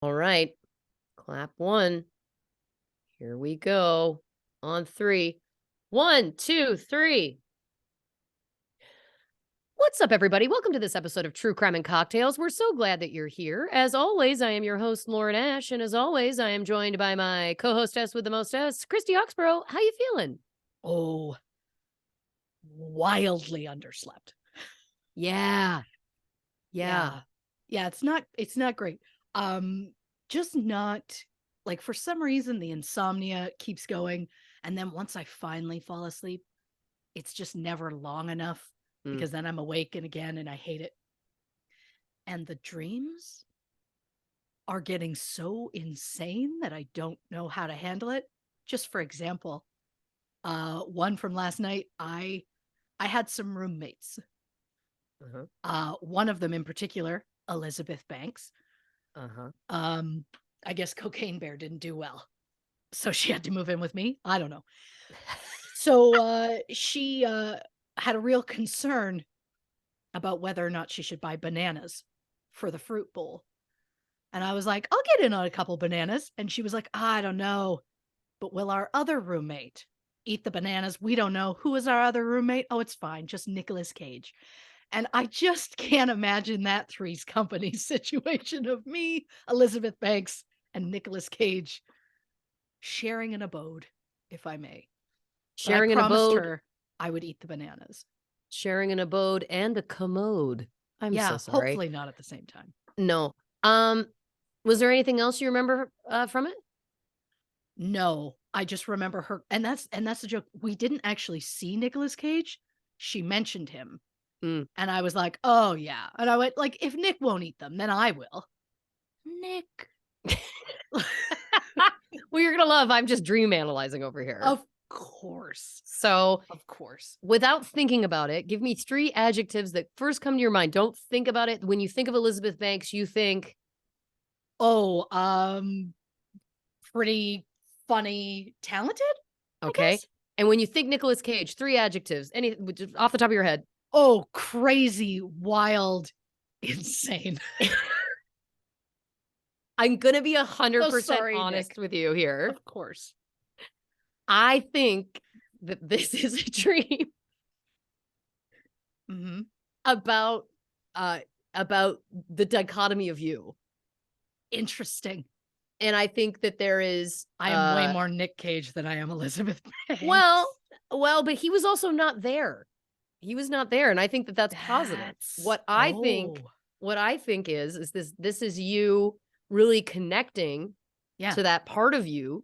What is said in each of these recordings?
All right. Clap one. Here we go. On three. One, two, three. What's up, everybody? Welcome to this episode of True Crime and Cocktails. We're so glad that you're here. As always, I am your host, Lauren Ash, and as always, I am joined by my co-hostess with the mostess, Christy Oxborrow. How you feeling? Oh, wildly underslept. Yeah. Yeah. Yeah, it's not great. Just not like for some reason the insomnia keeps going, and then once I finally fall asleep, it's just never long enough Mm. because then I'm awake and again and I hate it. And the dreams are getting so insane that I don't know how to handle it. Just for example, one from last night, I had some roommates. Uh-huh. One of them in particular, Elizabeth Banks. Uh-huh. Um, I guess Cocaine Bear didn't do well, so she had to move in with me. I don't know. So she had a real concern about whether or not she should buy bananas for the fruit bowl. And I was like, I'll get in on a couple bananas. And she was like, I don't know. But will our other roommate eat the bananas? We don't know. Who is our other roommate? Oh, it's fine. Just Nicolas Cage. And I just can't imagine that Three's Company situation of me, Elizabeth Banks, and Nicolas Cage sharing an abode, if I may. But I Sharing an promised abode, her I would eat the bananas. sharing an abode and a commode. I'm so Yeah, sorry. hopefully not at the same time. No. Um, was there anything else you remember from it? No, I just remember her, and that's the joke. We didn't actually see Nicolas Cage. She mentioned him, Mm. and I was like, "Oh yeah." And I went like, "If Nick won't eat them, then I will." Nick. Well, you're gonna love I'm just dream analyzing over here. Of course. So, Of course. without thinking about it, give me 3 adjectives that first come to your mind. Don't think about it. When you think of Elizabeth Banks, you think, Oh, pretty funny, talented, I okay? guess. And when you think Nicolas Cage, 3 adjectives, any just off the top of your head. Oh, crazy, wild, insane. I'm gonna be So 100% sorry, honest Nick. with you here. Of course. I think that this is a dream Mhm. about, uh about the dichotomy of you. Interesting. And I think that there is, I am way more Nick Cage than I am Elizabeth well Banks. but he was also not there. He was not there, and I think that that's positive. That's oh, What I think is this is you really connecting yeah, to that part of you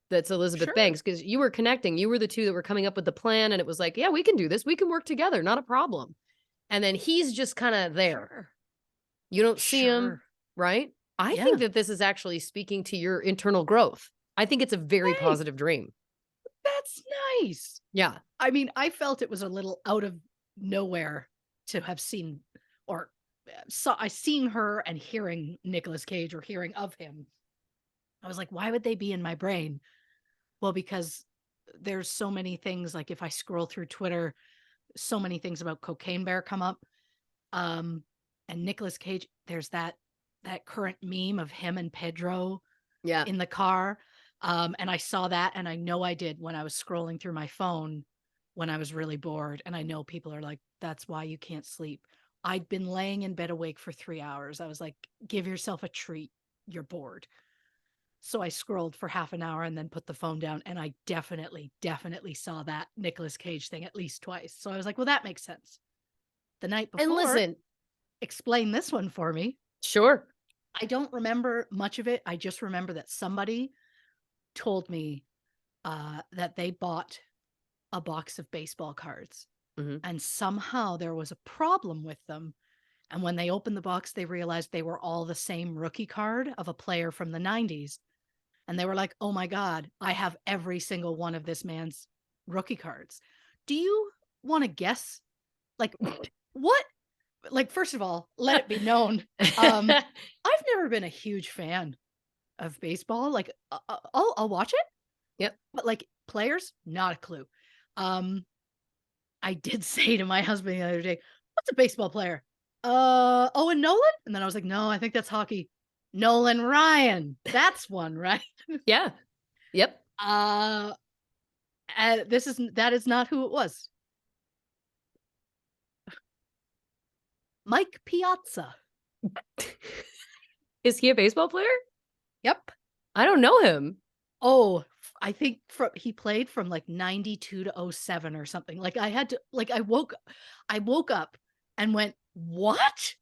that's Elizabeth sure, Banks, because you were connecting. You were the 2 that were coming up with the plan, and it was like, "Yeah, we can do this. We can work together, not a problem." And then he's just kinda there. sure, You don't see him, sure. right? I think Yeah. that this is actually speaking to your internal growth. I think it's a very Hey, positive dream. that's nice. Yeah. I mean, I felt it was a little out of nowhere to have seen or saw I seen her and hearing Nicolas Cage or hearing of him. I was like, why would they be in my brain? Well, because there's so many things like if I scroll through Twitter, so many things about Cocaine Bear come up. Um and Nicolas Cage, there's that current meme of him and Pedro Yeah. in the car. And I saw that, and I know I did when I was scrolling through my phone when I was really bored. And I know people are like, that's why you can't sleep. I'd been laying in bed awake for 3 hours. I was like, give yourself a treat. You're bored. So I scrolled for half an hour and then put the phone down. And I definitely saw that Nicolas Cage thing at least twice. So I was like, well, that makes sense. The night And before, listen, explain this one for me. sure. I don't remember much of it. I just remember that somebody told me that they bought a box of baseball cards Mhm. and somehow there was a problem with them. And when they opened the box, they realized they were all the same rookie card of a player from the 90s. And they were like, oh my God, I have every single one of this man's rookie cards. Do you want to guess? Like, what? Like, first of all, let it be known. I've never been a huge fan of baseball. Like, I'll watch it. Yep. But like players, not a clue. Um, I did say to my husband the other day, "What's a baseball player?" Owen Nolan? And then I was like, "No, I think that's hockey." Nolan Ryan. That's one, right? Yeah. Yep. That is not who it was. Mike Piazza. Is he a baseball player? Yep. I don't know him. Oh, I think he played from like 92 to 07 or something. Like I woke up and went, "What?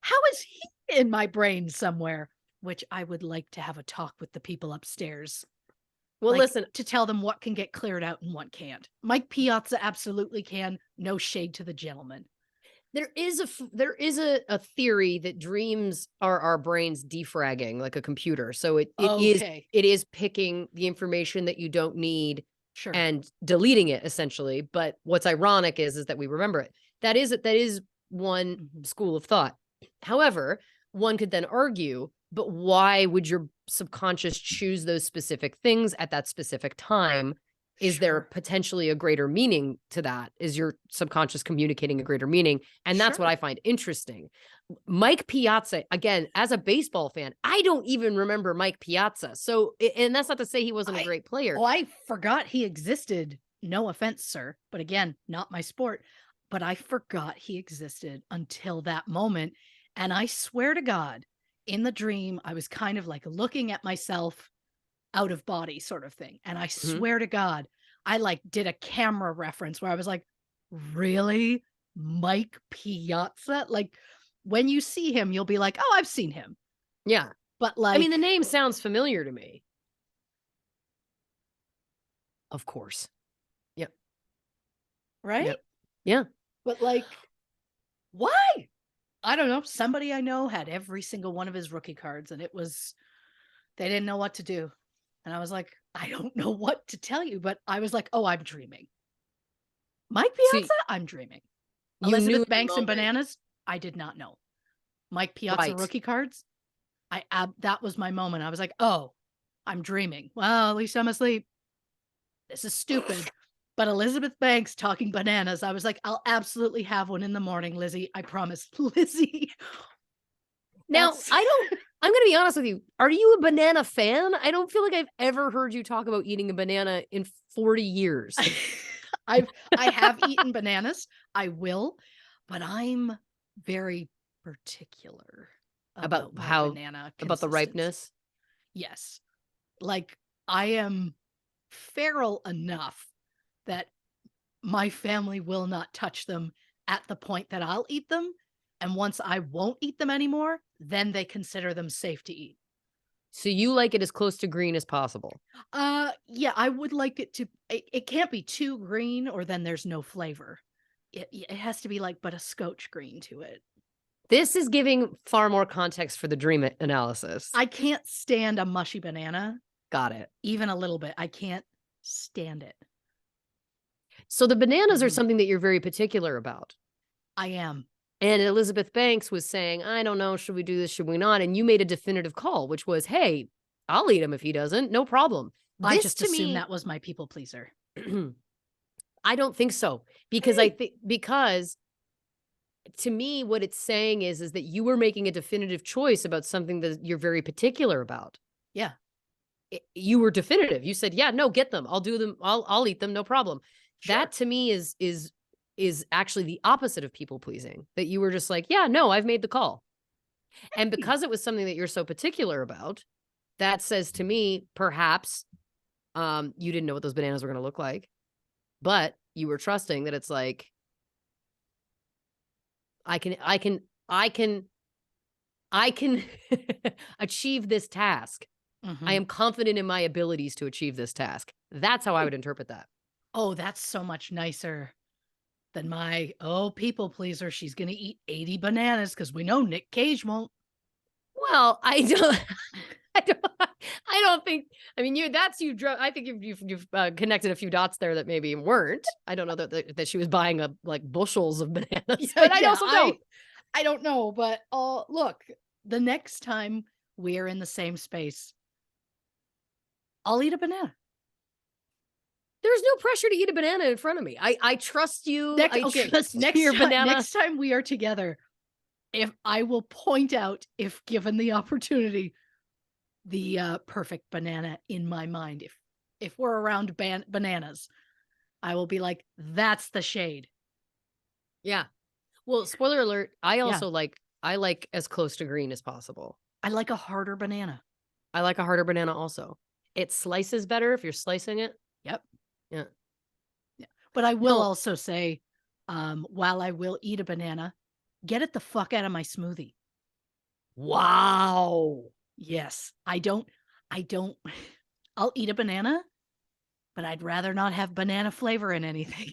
How is he in my brain somewhere?" Which I would like to have a talk with the people upstairs. Well, Like, listen, to tell them what can get cleared out and what can't. Mike Piazza absolutely can. No shade to the gentleman. there is a theory that dreams are our brains defragging like a computer. So Okay. it is picking the information that you don't need Sure. and deleting it essentially. But what's ironic is that we remember it. That is one school of thought. However, one could then argue, but why would your subconscious choose those specific things at that specific time? Is there potentially a greater meaning to that? Is your subconscious communicating a greater meaning? And that's what I find interesting. Mike Piazza, again, as a baseball fan, I don't even remember Mike Piazza. So, and that's not to say he wasn't a great player. Oh, I forgot he existed. No offense, sir. But again, not my sport. But I forgot he existed until that moment. And I swear to God, in the dream, I was kind of like looking at myself out of body sort of thing. And I swear to God, I like did a camera reference where I was like, really? Mike Piazza? Like when you see him, you'll be like, oh, I've seen him. Yeah. But like, I mean, the name sounds familiar to me. Of course. Yep. Right? Yep. Yeah. But like, why? I don't know. Somebody I know had every single one of his rookie cards, and they didn't know what to do. And I was like, I don't know what to tell you, but I was like, oh, I'm dreaming. Mike Piazza, I'm dreaming. Elizabeth Banks and Bananas, I did not know. Mike Piazza rookie cards, that was my moment. I was like, oh, I'm dreaming. Well, at least I'm asleep. This is stupid. But Elizabeth Banks talking bananas, I was like, I'll absolutely have one in the morning, Lizzie. I promise. Lizzie. Now, I'm going to be honest with you. Are you a banana fan? I don't feel like I've ever heard you talk about eating a banana in 40 years. I have eaten bananas. I will, but I'm very particular about the ripeness. Yes. Like I am feral enough that my family will not touch them at the point that I'll eat them. And once I won't eat them anymore, then they consider them safe to eat. So you like it as close to green as possible? Yeah, I would like it to, it can't be too green or then there's no flavor. It has to be like, but a scotch green to it. This is giving far more context for the dream analysis. I can't stand a mushy banana. Got it. Even a little bit. I can't stand it. So the bananas are something that you're very particular about. I am. And Elizabeth Banks was saying, I don't know, should we do this? Should we not? And you made a definitive call, which was, hey, I'll eat him if he doesn't. No problem. I just assumed that was my people pleaser. I don't think so. Because because to me, what it's saying is that you were making a definitive choice about something that you're very particular about. Yeah. You were definitive. You said, yeah, no, get them. I'll do them. I'll eat them. No problem. Sure. That to me is actually the opposite of people pleasing, that you were just like, yeah, no, I've made the call. And because it was something that you're so particular about, that says to me, perhaps you didn't know what those bananas were going to look like, but you were trusting that it's like, I can achieve this task. I am confident in my abilities to achieve this task. That's how I would interpret that. Oh, that's so much nicer than my, people pleaser. She's going to eat 80 bananas because we know Nick Cage won't. Well, I don't think, I mean, I think you've connected a few dots there that maybe weren't. I don't know that she was buying like bushels of bananas, but I also don't. I don't know, but look, the next time we're in the same space, I'll eat a banana. There's no pressure to eat a banana in front of me. I trust you. Next time we are together, if I will point out, if given the opportunity, the perfect banana in my mind. If we're around bananas, I will be like, that's the shade. Yeah. Well, spoiler alert, Yeah. I like as close to green as possible. I like a harder banana. I like a harder banana also. It slices better if you're slicing it. Yep. Yeah. Yeah. But I will No. also say, while I will eat a banana, get it the fuck out of my smoothie. Wow. Yes. I don't I'll eat a banana, but I'd rather not have banana flavor in anything.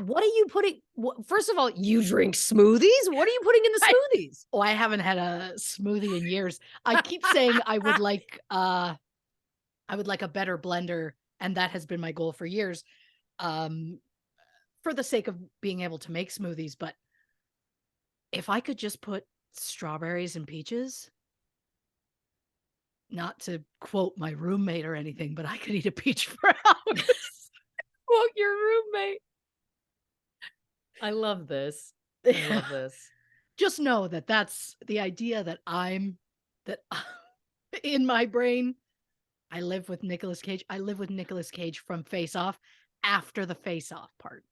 What are you putting? First of all, you drink smoothies? What are you putting in the I smoothies? I haven't had a smoothie in years. I keep saying I would like a better blender, and that has been my goal for years. Um, for the sake of being able to make smoothies, but if I could just put strawberries and peaches, not to quote my roommate or anything, but I could eat a peach for hours. Quote your roommate. I love this. I love this. Just know that that's the idea that that in my brain, I live with Nicolas Cage. I live with Nicolas Cage from Face Off after the Face Off part.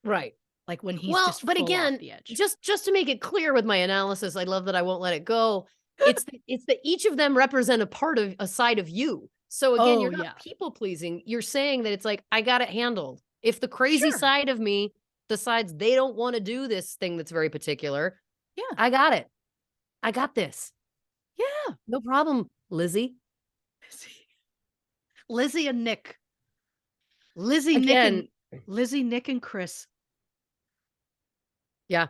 Right. Like when he's Well, just but full off again, the edge. just to make it clear with my analysis, I love that I won't let it go. It's that each of them represent a part of a side of you. So again, Oh, you're not yeah. people pleasing. You're saying that it's like, I got it handled. If the crazy Sure. side of me decides they don't want to do this thing that's very particular, Yeah. I got it. I got this. Yeah. No problem, Lizzie. Lizzie and Nick. Again, Lizzie, Nick, and Chris. yeah.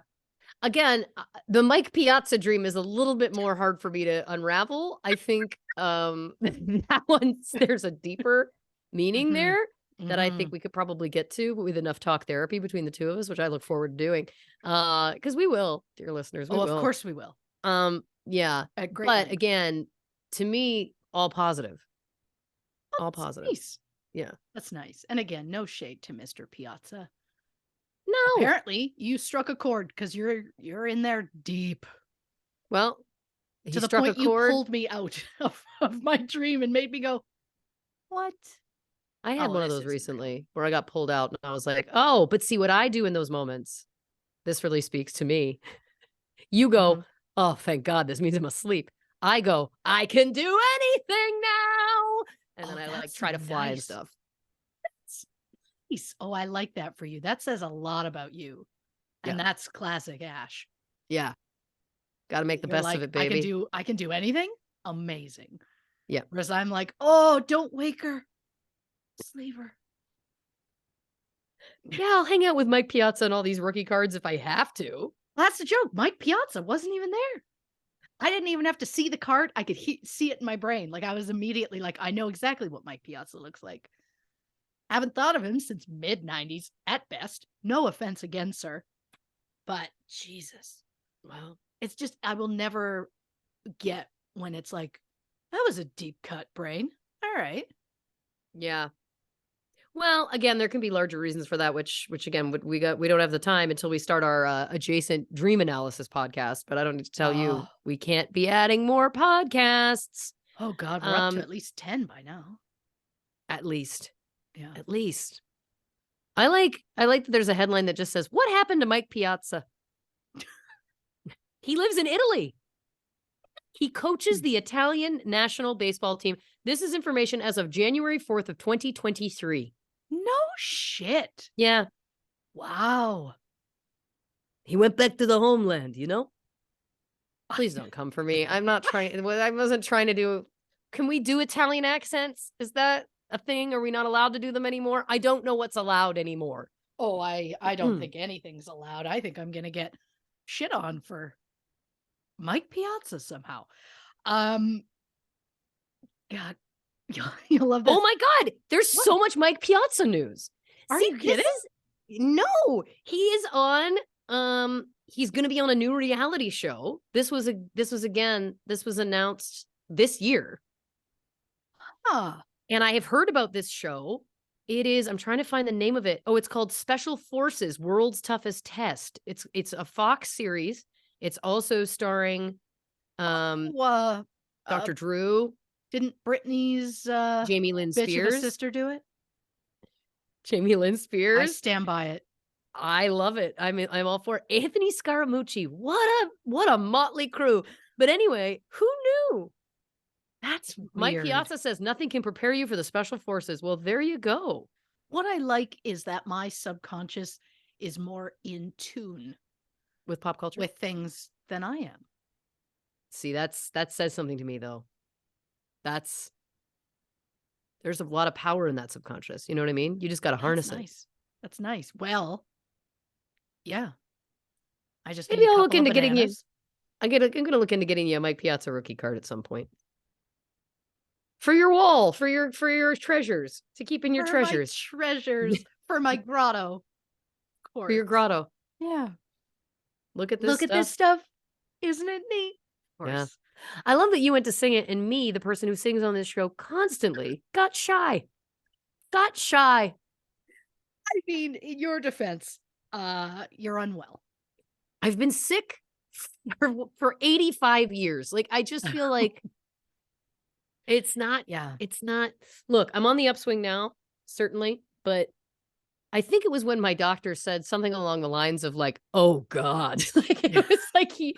Again, the Mike Piazza dream is a little bit more hard for me to unravel. I think that one's there's a deeper meaning Mhm. there that I think Mhm. we could probably get to with enough talk therapy between the two of us, which I look forward to doing. Because we will, dear listeners, we Oh, of will. course we will. Yeah. At great But length. again, to me, all positive. Oh, All that's positive. nice. Yeah. That's nice. And again, no shade to Mr. Piazza. No. Apparently, you struck a chord because you're in there deep. Well, he To the struck a point you chord. pulled me out of my dream and made me go, "What?" I had Oh, one of this those isn't real. recently where I got pulled out and I was like, oh, but see what I do in those moments. This really speaks to me. You go, Mhm. oh, thank God, this means I'm asleep. I go, I can do anything now. And then Oh, I like that's try to fly and nice. stuff. That's nice. Oh, I like that for you. That says a lot about you. Yeah. And that's classic Ash. Yeah. Got to make the You're best of like, it, baby. I can do anything. Amazing. Yeah. Whereas I'm like, oh, don't wake her. Just leave her. Yeah. I'll hang out with Mike Piazza and all these rookie cards if I have to. That's the joke. Mike Piazza wasn't even there. I didn't even have to see the card. I could see it in my brain. Like I was immediately like, I know exactly what Mike Piazza looks like. I haven't thought of him since mid 90s at best. No offense again, sir. But Jesus. Well, It's just, I will never get when it's like, that was a deep cut brain. All right. yeah. Well, again, there can be larger reasons for that, which again, we don't have the time until we start our adjacent dream analysis podcast. But I don't need to tell you, we can't be adding more podcasts. Oh God, we're up to at least 10 by now. At least, Yeah. at least. I like that there's a headline that just says, "What happened to Mike Piazza?" He lives in Italy. He coaches the Italian national baseball team. This is information as of January 4th of 2023. No shit. Yeah. Wow. He went back to the homeland, you know? Please don't come for me. I'm not trying. I wasn't trying to do. Can we do Italian accents? Is that a thing? Are we not allowed to do them anymore? I don't know what's allowed anymore. Oh, I don't think anything's allowed. I think I'm gonna get shit on for Mike Piazza somehow. God, you'll love this. Oh my God. There's What? so much Mike Piazza news. Are See, you kidding? No, he is on, he's going to be on a new reality show. This was announced this year. Huh. And I have heard about this show. It is. I'm trying to find the name of it. Oh, it's called Special Forces: World's Toughest Test. It's a Fox series. It's also starring Oh, Dr. Drew, didn't Britney's Jamie Lynn bitch of a Spears. sister do it? Jamie Lynn I Spears. stand by it. I love it. I'm all for it. Anthony Scaramucci. What a motley crew. But anyway, who knew? That's Mike weird. Piazza says nothing can prepare you for the special forces. Well, there you go. What I like is that my subconscious is more in tune With pop culture. with things than I am. See, that says something to me though. There's a lot of power in that subconscious. You know what I mean? You just got to harness it. That's nice. Well, yeah. I just Maybe need a I'll couple look of into getting you. bananas. I'm gonna look into getting you a Mike Piazza rookie card at some point. For your wall, for your treasures, to keep in your For treasures. my treasures. For my grotto. Of course. For your grotto. Yeah. Look at this Look stuff. at this stuff. Isn't it neat? Of course. Yeah. I love that you went to sing it, and me, the person who sings on this show constantly, got shy. Got shy. I mean, in your defense, you're unwell. I've been sick for 85 years. Like, I just feel like it's not. Look, I'm on the upswing now, certainly, but I think it was when my doctor said something along the lines of like, "Oh God," like it was like he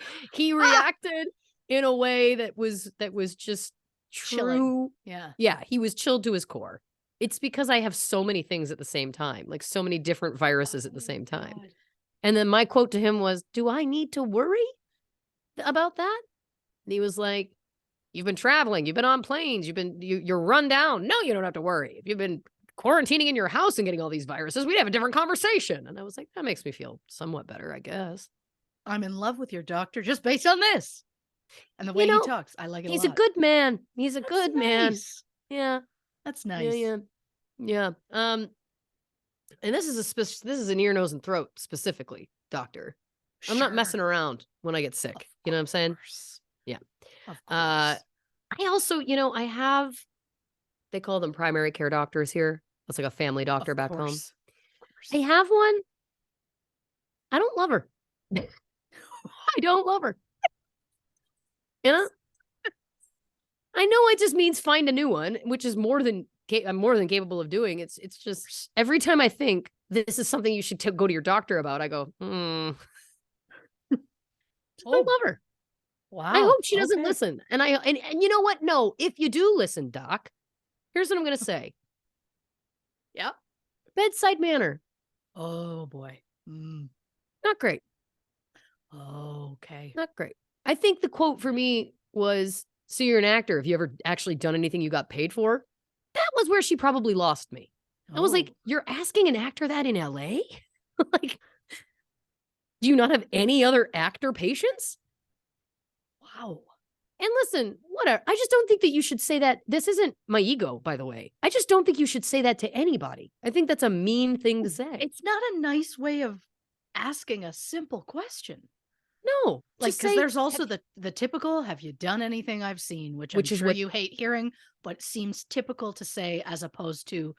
reacted in a way that was just Chilling. true. Yeah. Yeah, he was chilled to his core. It's because I have so many things at the same time, like so many different viruses at the same time. God. And then my quote to him was, "Do I need to worry about that?" And he was like, "You've been traveling, you've been on planes, you're run down. No, you don't have to worry. If you've been quarantining in your house and getting all these viruses, we'd have a different conversation." And I was like, that makes me feel somewhat better, I guess. I'm in love with your doctor just based on this. And the way he talks. I like it He's a a lot. good man. He's a good man. Nice. Yeah. That's nice. Yeah. And this is an ear, nose, and throat specifically, doctor. I'm not messing around when I get sick. You know what I'm saying? Yeah. Of course. I also, I have, they call them primary care doctors here. That's like a family doctor back home. I have one. I don't love her. I don't love her. You know? I know it just means find a new one, which is I'm more than capable of doing. It's just every time I think this is something you should go to your doctor about, I go, I love her. Wow. I hope she doesn't listen. And you know what? No, if you do listen, doc, here's what I'm going to say. Yep. Bedside manner. Oh boy. Not great. Okay. Not great. I think the quote for me was, "So you're an actor. Have you ever actually done anything you got paid for?" That was where she probably lost me. I was like, "You're asking an actor that in LA? Like, do you not have any other actor patients?" Wow. And listen, whatever. I just don't think that you should say that. This isn't my ego, by the way. I just don't think you should say that to anybody. I think that's a mean thing to say. It's not a nice way of asking a simple question. No. Like, because there's also the typical, "Have you done anything I've seen?" Which I'm sure you hate hearing, but it seems typical to say as opposed to,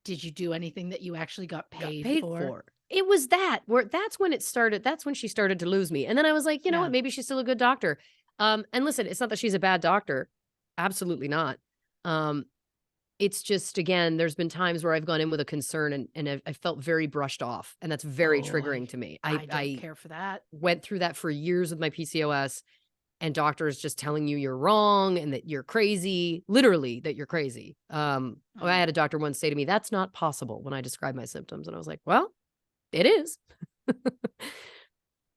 "Did you do anything that you actually got paid for?" It was that's when it started. That's when she started to lose me. And then I was like, you know what? Maybe she's still a good doctor. And listen, it's not that she's a bad doctor. Absolutely not. It's just, again, there's been times where I've gone in with a concern and I felt very brushed off. And that's very triggering to me. I don't care for that. Went through that for years with my PCOS, and doctors just telling you you're wrong and that you're crazy, literally that you're crazy. I had a doctor once say to me, "That's not possible," when I described my symptoms. And I was like, well, it is.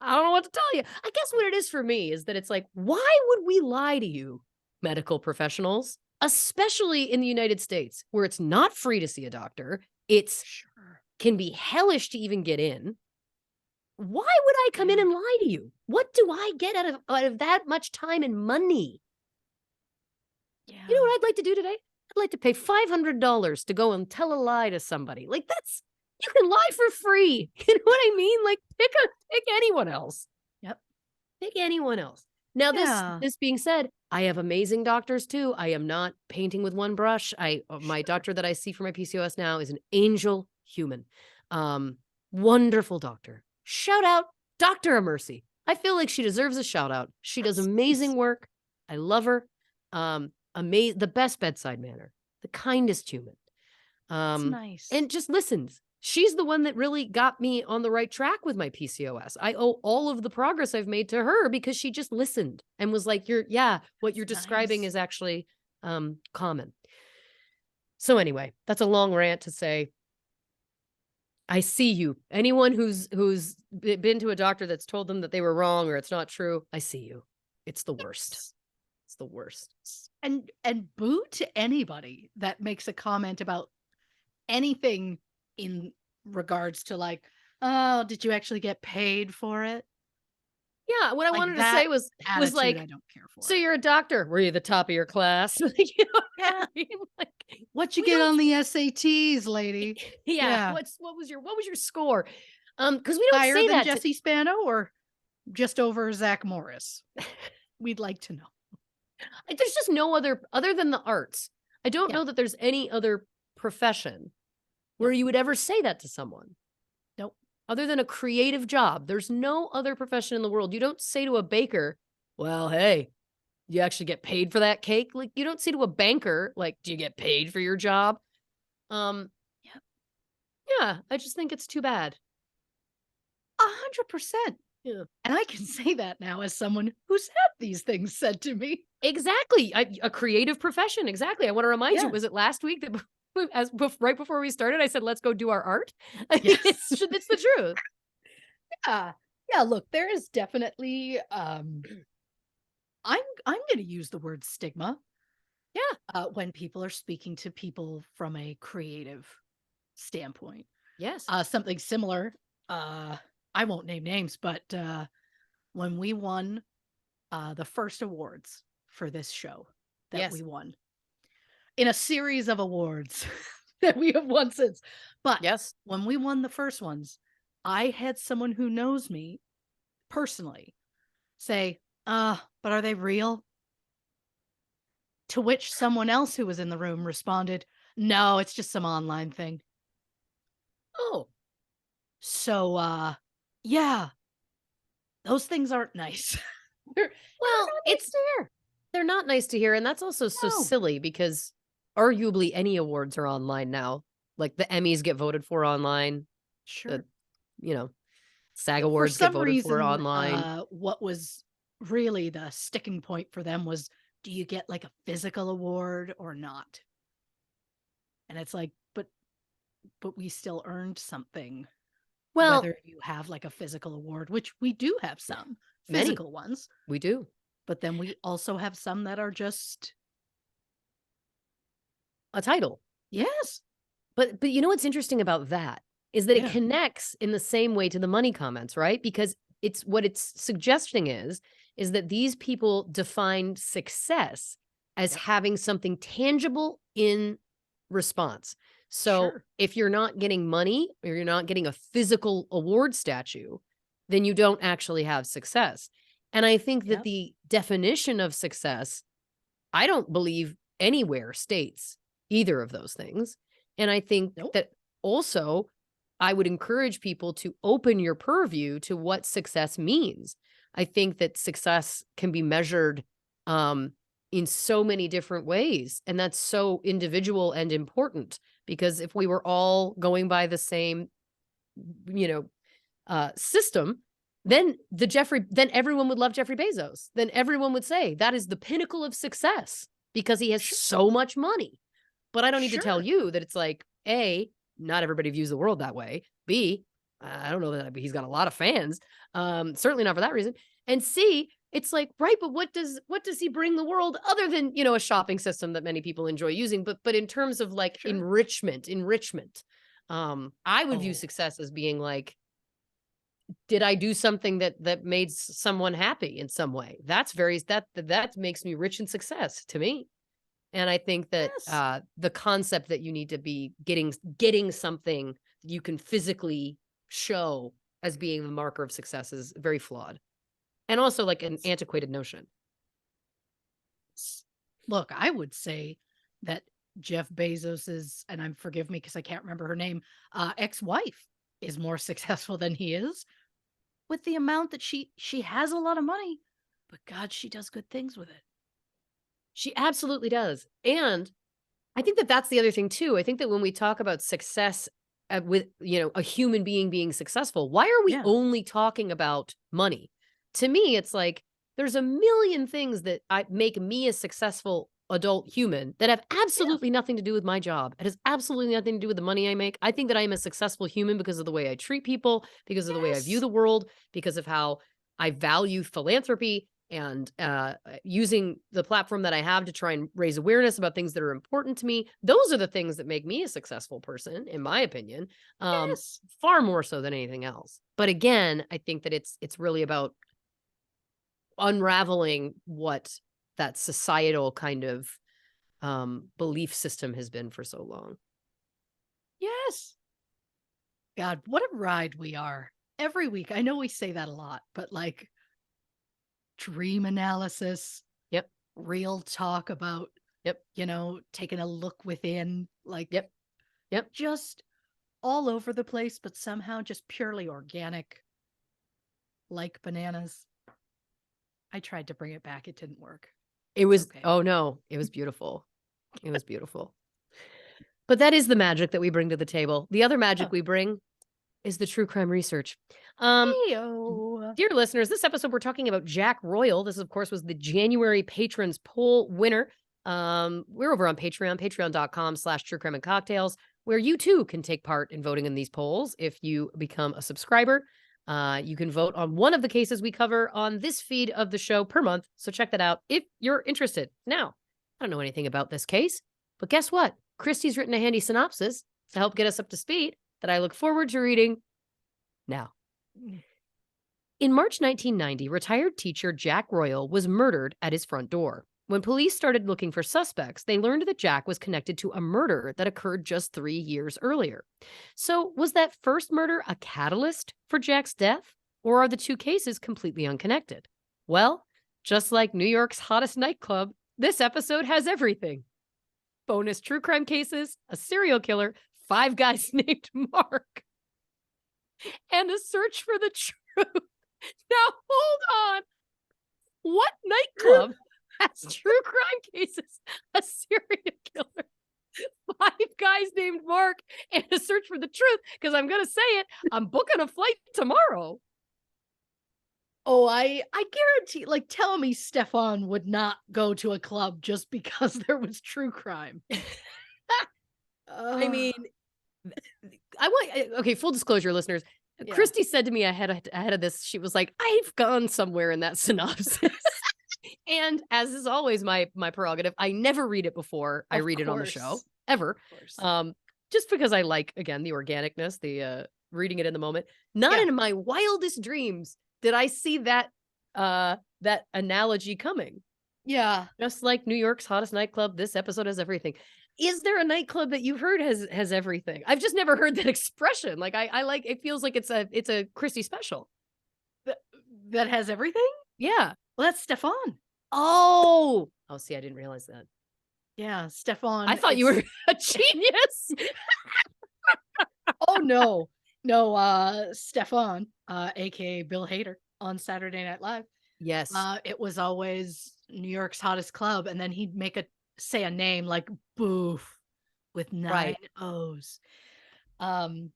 I don't know what to tell you. I guess what it is for me is that it's like, why would we lie to you, medical professionals, especially in the United States, where it's not free to see a doctor? It's can be hellish to even get in. Why would I come in and lie to you? What do I get out of that much time and money? Yeah. You know what I'd like to do today? I'd like to pay $500 to go and tell a lie to somebody. Like, you can lie for free. You know what I mean? Like, pick anyone else. Yep. Pick anyone else. Now, this being said, I have amazing doctors too. I am not painting with one brush. My Sure. doctor that I see for my PCOS now is an angel human. Um, Wonderful doctor. Shout out Dr. Mercy. I feel like she deserves a shout out. She does That's nice. amazing work. I love her. The best bedside manner, the kindest human. That's Um, nice. and just listens. She's the one that really got me on the right track with my PCOS. I owe all of the progress I've made to her because she just listened and was like, what That's you're describing nice. is actually common. So anyway, that's a long rant to say I see you. Anyone who's been to a doctor that's told them that they were wrong or it's not true, I see you. It's the worst. Yes. It's the worst. And boo to anybody that makes a comment about anything in regards to like, "Oh, did you actually get paid for it?" Yeah, what I Like wanted to say that was attitude, I like, don't care "So for. you're a doctor. Were you the top of your class?" Like, you know what I Yeah. mean? Like, What you we get don't on the SATs, lady? yeah, Yeah. what was your score? Because we don't Higher say than that to Jesse Spano or just over Zach Morris? We'd like to know. there's just no other than the arts. I don't Yeah. know that there's any other profession where Nope. you would ever say that to someone. Nope. Other than a creative job, there's no other profession in the world. You don't say to a baker, "Well, hey, you actually get paid for that cake?" Like, you don't say to a banker, like, "Do you get paid for your job?" Um, Yep. yeah, I just think it's too bad. 100%. Yeah. And I can say that now as someone who's had these things said to me. Exactly, a creative profession, exactly. I wanna remind you, Yeah. was it last week that right before we started, I said, "Let's go do our art?" I mean, Yes. it's the truth. Yeah. Yeah, look, there is definitely, I'm gonna use the word stigma, Yeah, when people are speaking to people from a creative standpoint. yes, Something similar, I won't name names, but, when we won, the first awards for this show that we yes, won in a series of awards that we have won since. But yes. when we won the first ones, I had someone who knows me personally say, but are they real?" To which someone else who was in the room responded, "No, it's just some online thing." Oh, So, yeah, those things aren't nice. They're well, not nice it's to hear. they're not nice to hear, and that's also so No. silly because arguably any awards are online now. Like, the Emmys get voted for online, the Sure. you know, SAG For awards get some voted for reason, online. what was really the sticking point for them was, do you get like a physical award or not? And it's like, but we still earned something, Well, whether you have like a physical award, which we do have some many. physical ones, We do. but then we also have some that are just, A title. yes, But you know what's interesting about that is that it yeah, connects in the same way to the money comments, right? Because it's suggesting is that these people define success as yep, having something tangible in response. So sure, if you're not getting money or you're not getting a physical award statue, then you don't actually have success. And I think that yep, the definition of success, I don't believe anywhere states either of those things. And I think nope, that also I would encourage people to open your purview to what success means. I think that success can be measured um, in so many different ways. And that's so individual and important because if we were all going by the same, you know, system, then everyone would love Jeffrey Bezos. Then everyone would say that is the pinnacle of success because he has sure, so much money. But I don't need to tell sure, you that it's like, A, not everybody views the world that way. B, I don't know that he's got a lot of fans. Certainly not for that reason. And C, it's like, right, but what does he bring the world other than, a shopping system that many people enjoy using, but in terms of like sure. enrichment, I would view Oh, success as being like, did I do something that made someone happy in some way? That makes me rich in success to me. And I think that yes. the concept that you need to be getting something you can physically show as being the marker of success is very flawed, and also like an antiquated notion. Look, I would say that Jeff Bezos's, and forgive me because I can't remember her name, ex-wife is more successful than he is with the amount that she has a lot of money, but God, she does good things with it. She absolutely does. And I think that that's the other thing too. I think that when we talk about success with, a human being successful, why are we Yeah. only talking about money? To me, it's like there's a million things that make me a successful adult human that have Yeah. absolutely nothing to do with my job. It has absolutely nothing to do with the money I make. I think that I am a successful human because of the way I treat people, because of the way I view Yes. the world, because of how I value philanthropy and using the platform that I have to try and raise awareness about things that are important to me. Those are the things that make me a successful person, in my opinion, Yes. far more so than anything else. But again, I think that it's really about unraveling what that societal kind of belief system has been for so long. Yes. God, what a ride we are every week. I know we say that a lot, but like dream analysis, Yep. real talk about, Yep. taking a look within, like Yep. Yep. just all over the place, but somehow just purely organic, like bananas. I tried to bring it back. It didn't work. It It's was, okay. oh no, it was beautiful. It was beautiful. But that is the magic that we bring to the table. The other magic Oh. we bring is the true crime research. Um, Hey-o. Dear listeners, this episode we're talking about Jack Royal. This, of course, was the January Patrons Poll winner. We're over on Patreon, patreon.com/true crime and cocktails, where you too can take part in voting in these polls. If you become a subscriber, you can vote on one of the cases we cover on this feed of the show per month. So check that out if you're interested. Now, I don't know anything about this case, but guess what? Christy's written a handy synopsis to help get us up to speed that I look forward to reading now. In March 1990, retired teacher Jack Royal was murdered at his front door. When police started looking for suspects, they learned that Jack was connected to a murder that occurred just 3 years earlier. So, was that first murder a catalyst for Jack's death? Or are the two cases completely unconnected? Well, just like New York's hottest nightclub, this episode has everything: bonus true crime cases, a serial killer, five guys named Mark, and a search for the truth. Now, hold on. What nightclub has true crime cases, a serial killer, five guys named Mark, and a search for the truth? Because I'm going to say it, I'm booking a flight tomorrow. Oh, I guarantee, like, tell me Stefan would not go to a club just because there was true crime. I mean, okay, full disclosure, listeners. Yeah. Christy said to me ahead of this, she was like, I've gone somewhere in that synopsis. And as is always my prerogative, I never read it before I Of read it on the show, course. ever. Of course. Just because I like, again, the organicness, the reading it in the moment. Not Yeah. in my wildest dreams did I see that that analogy coming. Yeah. Just like New York's hottest nightclub, this episode has everything. Is there a nightclub that you've heard has everything? I've just never heard that expression. Like I like, it feels like it's a Christy special. That has everything? Yeah. Well, that's Stefan. Oh, see, I didn't realize that. Yeah, Stefan. I thought you were a genius. Oh no. No, Stefan, aka Bill Hader on Saturday Night Live. Yes. It was always New York's hottest club, and then he'd say a name like Boof with 9 Right. O's. And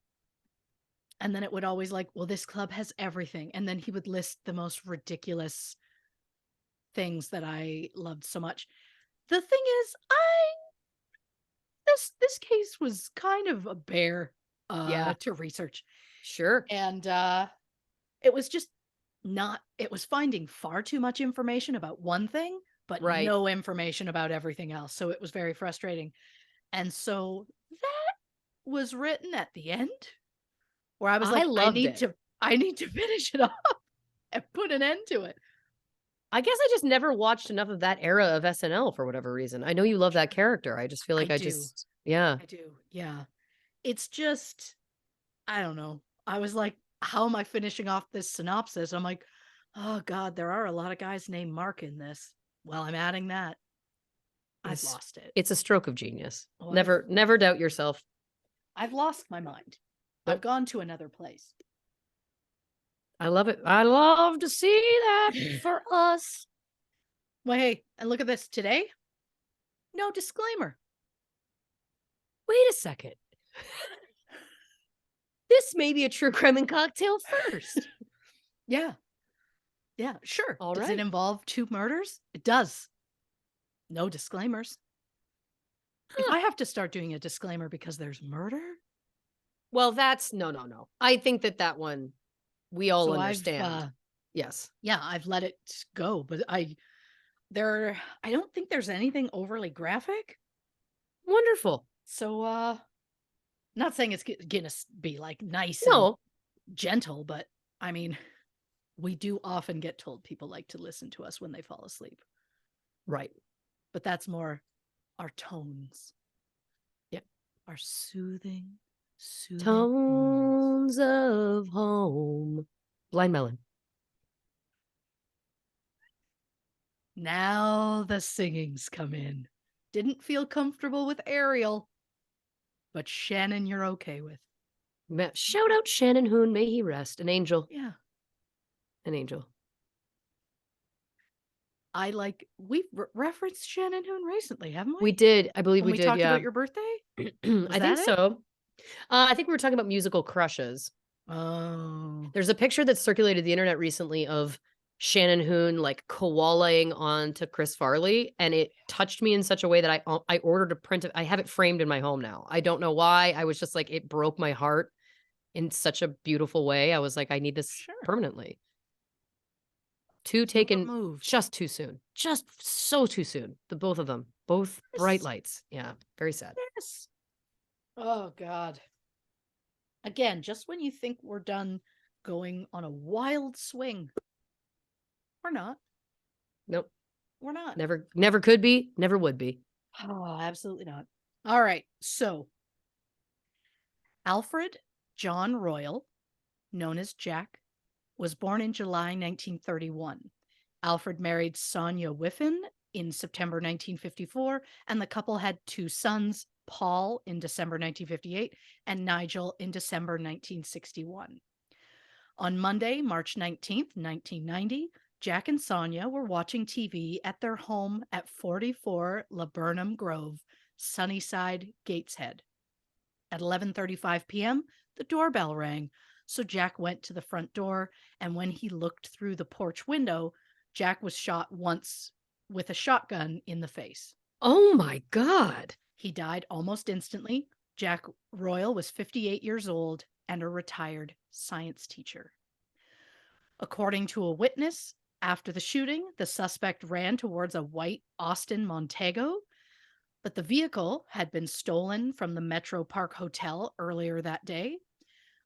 then it would always like, well, this club has everything. And then he would list the most ridiculous things that I loved so much. The thing is, this case was kind of a bear to research. Sure. And it was just it was finding far too much information about one thing, but Right. no information about everything else. So it was very frustrating. And so that was written at the end where I was like, I loved need it. to finish it up and put an end to it. I guess I just never watched enough of that era of SNL for whatever reason. I know you love that character. I just feel like I I do. just, yeah. I do. Yeah. It's just, I don't know. I was like, how am I finishing off this synopsis? I'm like, oh God, there are a lot of guys named Mark in this. Well, I'm adding that. I've lost it. It's a stroke of genius. Oh, Never doubt yourself. I've lost my mind. Nope. I've gone to another place. I love it. I love to see that for us. Well, hey, and look at this. Today, no disclaimer. Wait a second. This may be a true crime and cocktail first. Yeah. Yeah, sure. All Does right. it involve 2 murders? It does. No disclaimers. If I have to start doing a disclaimer because there's murder, Well, that's no. I think that one we all so understand. Yes. yeah, I've let it go, but I don't think there's anything overly graphic. Wonderful. So not saying it's gonna be like nice and No. gentle, but I mean, we do often get told people like to listen to us when they fall asleep. Right. But that's more our tones. Yep. Our soothing Tones of home. Blind Melon. Now the singings come in. Didn't feel comfortable with Ariel, but Shannon you're okay with. Shout out Shannon Hoon. May he rest. An angel. Yeah. An angel. We've referenced Shannon Hoon recently, haven't we? We did. I believe when we we did. talked Yeah. about your birthday? I that think it? so. I think we were talking about musical crushes. Oh. There's a picture that circulated the internet recently of Shannon Hoon like koalaing onto Chris Farley, and it touched me in such a way that I ordered a print of. I have it framed in my home now. I don't know why. I was just like, it broke my heart in such a beautiful way. I was like, I need this permanently. Two taken moves. just too soon. Just so too soon. The both of them. Both bright lights. Yeah. Very sad. Yes. Oh God. Again, just when you think we're done going on a wild swing. We're not. Nope. We're not. Never could be, never would be. Oh, absolutely not. All right. So, Alfred John Royal, known as Jack, was born in July 1931. Alfred married Sonia Whiffen in September 1954, and the couple had 2 sons, Paul in December 1958 and Nigel in December 1961. On Monday, March 19th, 1990, Jack and Sonia were watching TV at their home at 44 Laburnum Grove, Sunnyside, Gateshead. At 11:35 p.m., the doorbell rang, so Jack went to the front door, and when he looked through the porch window, Jack was shot once with a shotgun in the face. Oh my God. He died almost instantly. Jack Royal was 58 years old and a retired science teacher. According to a witness, after the shooting, the suspect ran towards a white Austin Montego, but the vehicle had been stolen from the Metro Park Hotel earlier that day.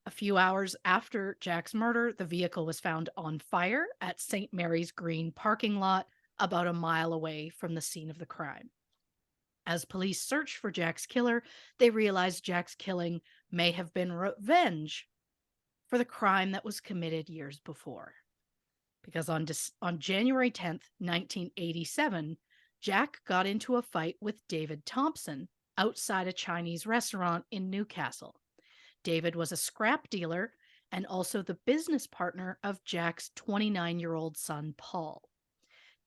A few hours after Jack's murder, the vehicle was found on fire at St. Mary's Green parking lot, about a mile away from the scene of the crime. As police searched for Jack's killer, they realized Jack's killing may have been revenge for the crime that was committed years before. Because on January 10th, 1987, Jack got into a fight with David Thompson outside a Chinese restaurant in Newcastle. David was a scrap dealer and also the business partner of Jack's 29-year-old son, Paul.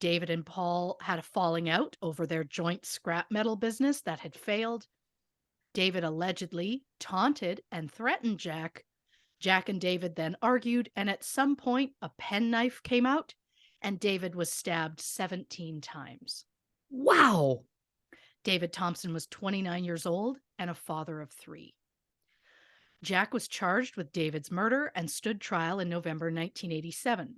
David and Paul had a falling out over their joint scrap metal business that had failed. David allegedly taunted and threatened Jack. Jack and David then argued, and at some point, a penknife came out, and David was stabbed 17 times. Wow. David Thompson was 29 years old and a father of 3. Jack was charged with David's murder and stood trial in November 1987.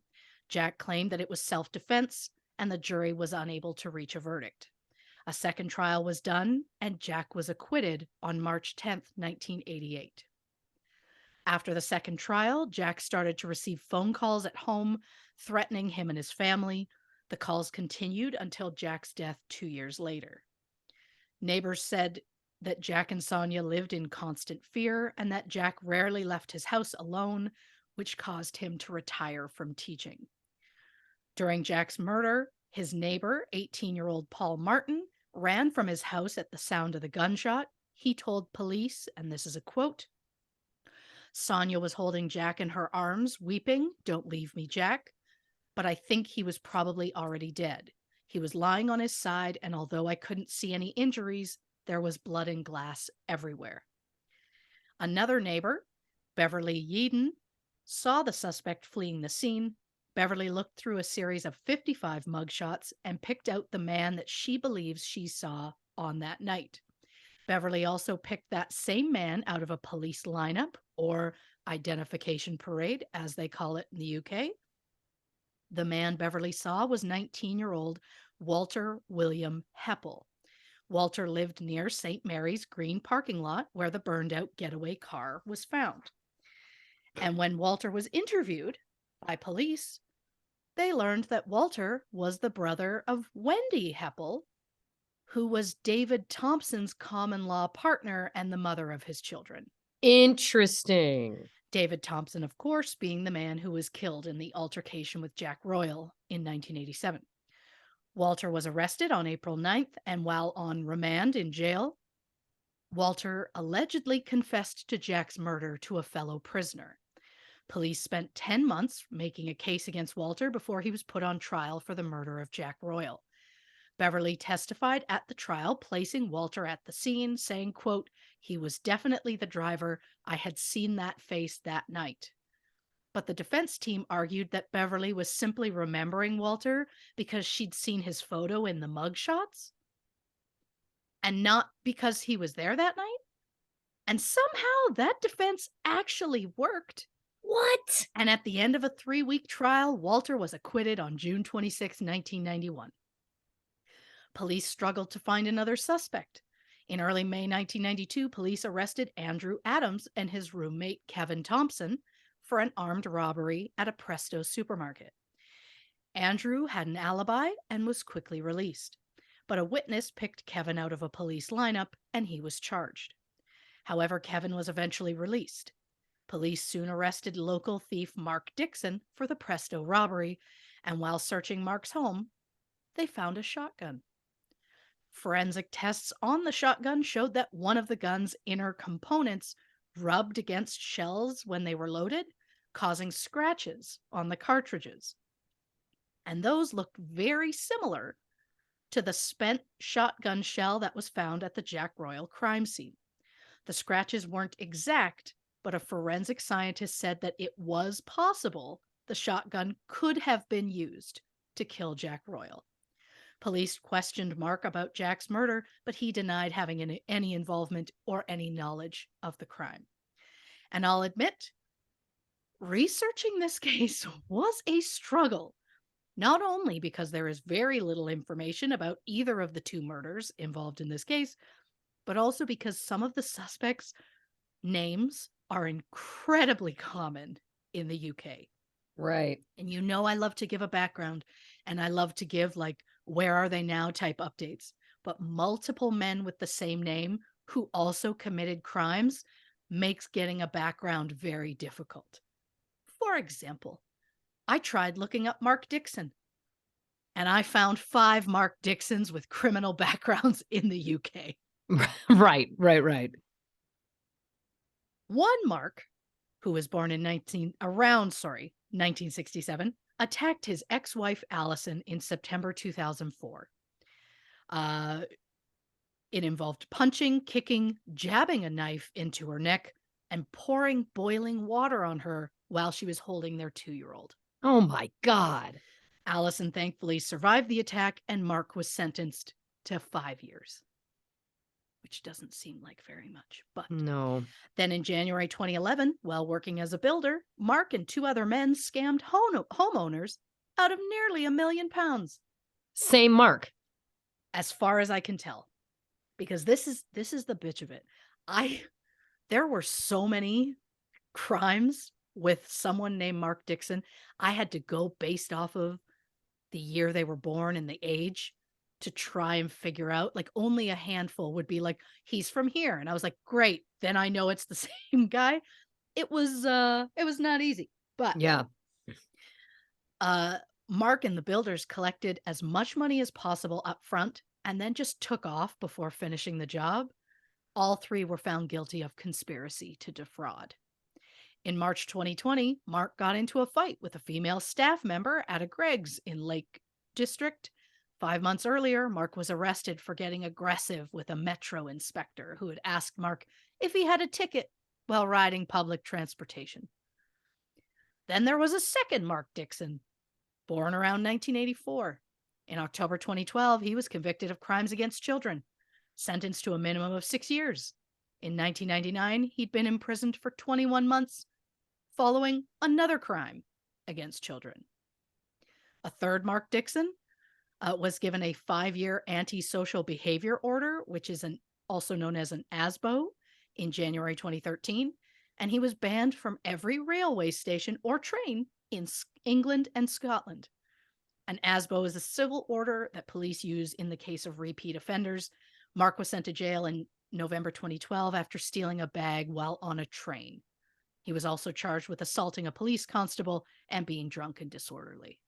Jack claimed that it was self-defense, and the jury was unable to reach a verdict. A second trial was done, and Jack was acquitted on March 10th, 1988. After the second trial, Jack started to receive phone calls at home threatening him and his family. The calls continued until Jack's death 2 years later. Neighbors said that Jack and Sonia lived in constant fear and that Jack rarely left his house alone, which caused him to retire from teaching. During Jack's murder, his neighbor, 18-year-old Paul Martin, ran from his house at the sound of the gunshot. He told police, and this is a quote, Sonia was holding Jack in her arms, weeping, "Don't leave me, Jack." But I think he was probably already dead. He was lying on his side, and although I couldn't see any injuries, there was blood and glass everywhere. Another neighbor, Beverly Yeadon, saw the suspect fleeing the scene. Beverly looked through a series of 55 mugshots and picked out the man that she believes she saw on that night. Beverly also picked that same man out of a police lineup, or identification parade, as they call it in the UK. The man Beverly saw was 19-year-old Walter William Heppel. Walter lived near St. Mary's Green parking lot where the burned out getaway car was found. And when Walter was interviewed by police, they learned that Walter was the brother of Wendy Heppel, who was David Thompson's common law partner and the mother of his children. Interesting. David Thompson, of course, being the man who was killed in the altercation with Jack Royal in 1987. Walter was arrested on April 9th, and while on remand in jail, Walter allegedly confessed to Jack's murder to a fellow prisoner. Police spent 10 months making a case against Walter before he was put on trial for the murder of Jack Royal. Beverly testified at the trial, placing Walter at the scene, saying, quote, "He was definitely the driver. I had seen that face that night." But the defense team argued that Beverly was simply remembering Walter because she'd seen his photo in the mugshots and not because he was there that night. And somehow that defense actually worked. What? And at the end of a 3-week trial, Walter was acquitted on June 26, 1991. Police struggled to find another suspect. In early May 1992, police arrested Andrew Adams and his roommate Kevin Thompson for an armed robbery at a Presto supermarket. Andrew had an alibi and was quickly released, but a witness picked Kevin out of a police lineup and he was charged. However, Kevin was eventually released. Police soon arrested local thief Mark Dixon for the Presto robbery, and while searching Mark's home, they found a shotgun. Forensic tests on the shotgun showed that one of the gun's inner components rubbed against shells when they were loaded, causing scratches on the cartridges. And those looked very similar to the spent shotgun shell that was found at the Jack Royal crime scene. The scratches weren't exact, but a forensic scientist said that it was possible the shotgun could have been used to kill Jack Royal. Police questioned Mark about Jack's murder, but he denied having any involvement or any knowledge of the crime. And I'll admit, researching this case was a struggle, not only because there is very little information about either of the two murders involved in this case, but also because some of the suspects' names are incredibly common in the UK. Right. And you know I love to give a background, and I love to give where are they now type updates. But multiple men with the same name who also committed crimes makes getting a background very difficult. For example, I tried looking up Mark Dixon, and I found 5 Mark Dixons with criminal backgrounds in the UK. Right. One Mark, who was born in 1967, attacked his ex-wife Allison in September 2004. It involved punching, kicking, jabbing a knife into her neck, and pouring boiling water on her while she was holding their 2-year-old. Oh my God. Allison thankfully survived the attack, and Mark was sentenced to 5 years, which doesn't seem like very much. But No. then in January 2011, while working as a builder, Mark and 2 other men scammed homeowners out of nearly £1 million. Same Mark. As far as I can tell, because this is the bitch of it. There were so many crimes with someone named Mark Dixon. I had to go based off of the year they were born and the age to try and figure out. Only a handful would be like, he's from here, and I was like, great, then I know it's the same guy. It was not easy, but Yeah. Mark and the builders collected as much money as possible up front and then just took off before finishing the job. All three were found guilty of conspiracy to defraud. In March 2020, Mark got into a fight with a female staff member at a Greg's in Lake District. 5 months earlier, Mark was arrested for getting aggressive with a metro inspector who had asked Mark if he had a ticket while riding public transportation. Then there was a second Mark Dixon, born around 1984. In October 2012, he was convicted of crimes against children, sentenced to a minimum of 6 years. In 1999, he'd been imprisoned for 21 months following another crime against children. A third Mark Dixon was given a 5-year antisocial behavior order, which is also known as an ASBO, in January 2013, and he was banned from every railway station or train in England and Scotland. An ASBO is a civil order that police use in the case of repeat offenders. Mark was sent to jail in November 2012 after stealing a bag while on a train. He was also charged with assaulting a police constable and being drunk and disorderly.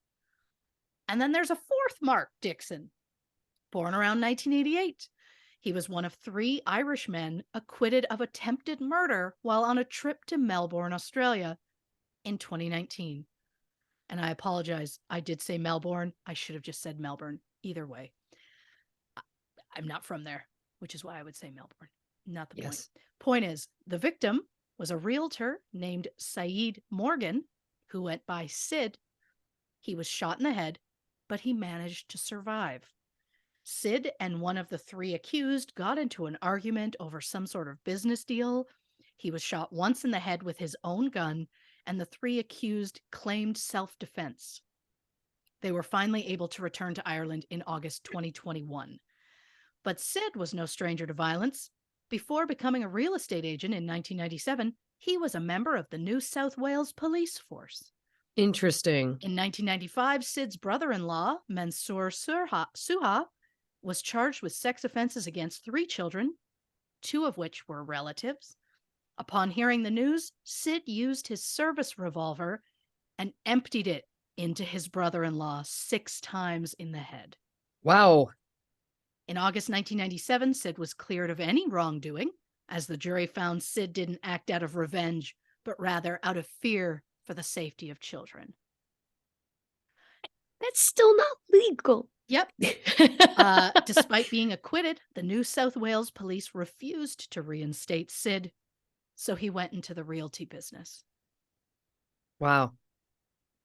And then there's a fourth Mark Dixon, born around 1988. He was one of 3 Irish men acquitted of attempted murder while on a trip to Melbourne, Australia in 2019. And I apologize, I did say Melbourne. I should have just said Melbourne. Either way, I'm not from there, which is why I would say Melbourne. Not the point. Point is, the victim was a realtor named Saeed Morgan, who went by Sid. He was shot in the head, but he managed to survive. Sid and one of the 3 accused got into an argument over some sort of business deal. He was shot once in the head with his own gun, and the 3 accused claimed self-defense. They were finally able to return to Ireland in August 2021. But Sid was no stranger to violence. Before becoming a real estate agent in 1997, he was a member of the New South Wales Police Force. Interesting. In 1995, Sid's brother-in-law, Mansour Suha, was charged with sex offenses against 3 children, 2 of which were relatives. Upon hearing the news, Sid used his service revolver and emptied it into his brother-in-law 6 times in the head. Wow. In August 1997, Sid was cleared of any wrongdoing, as the jury found Sid didn't act out of revenge, but rather out of fear for the safety of children. That's still not legal. Yep. Despite being acquitted, the New South Wales police refused to reinstate Sid, so he went into the realty business. Wow.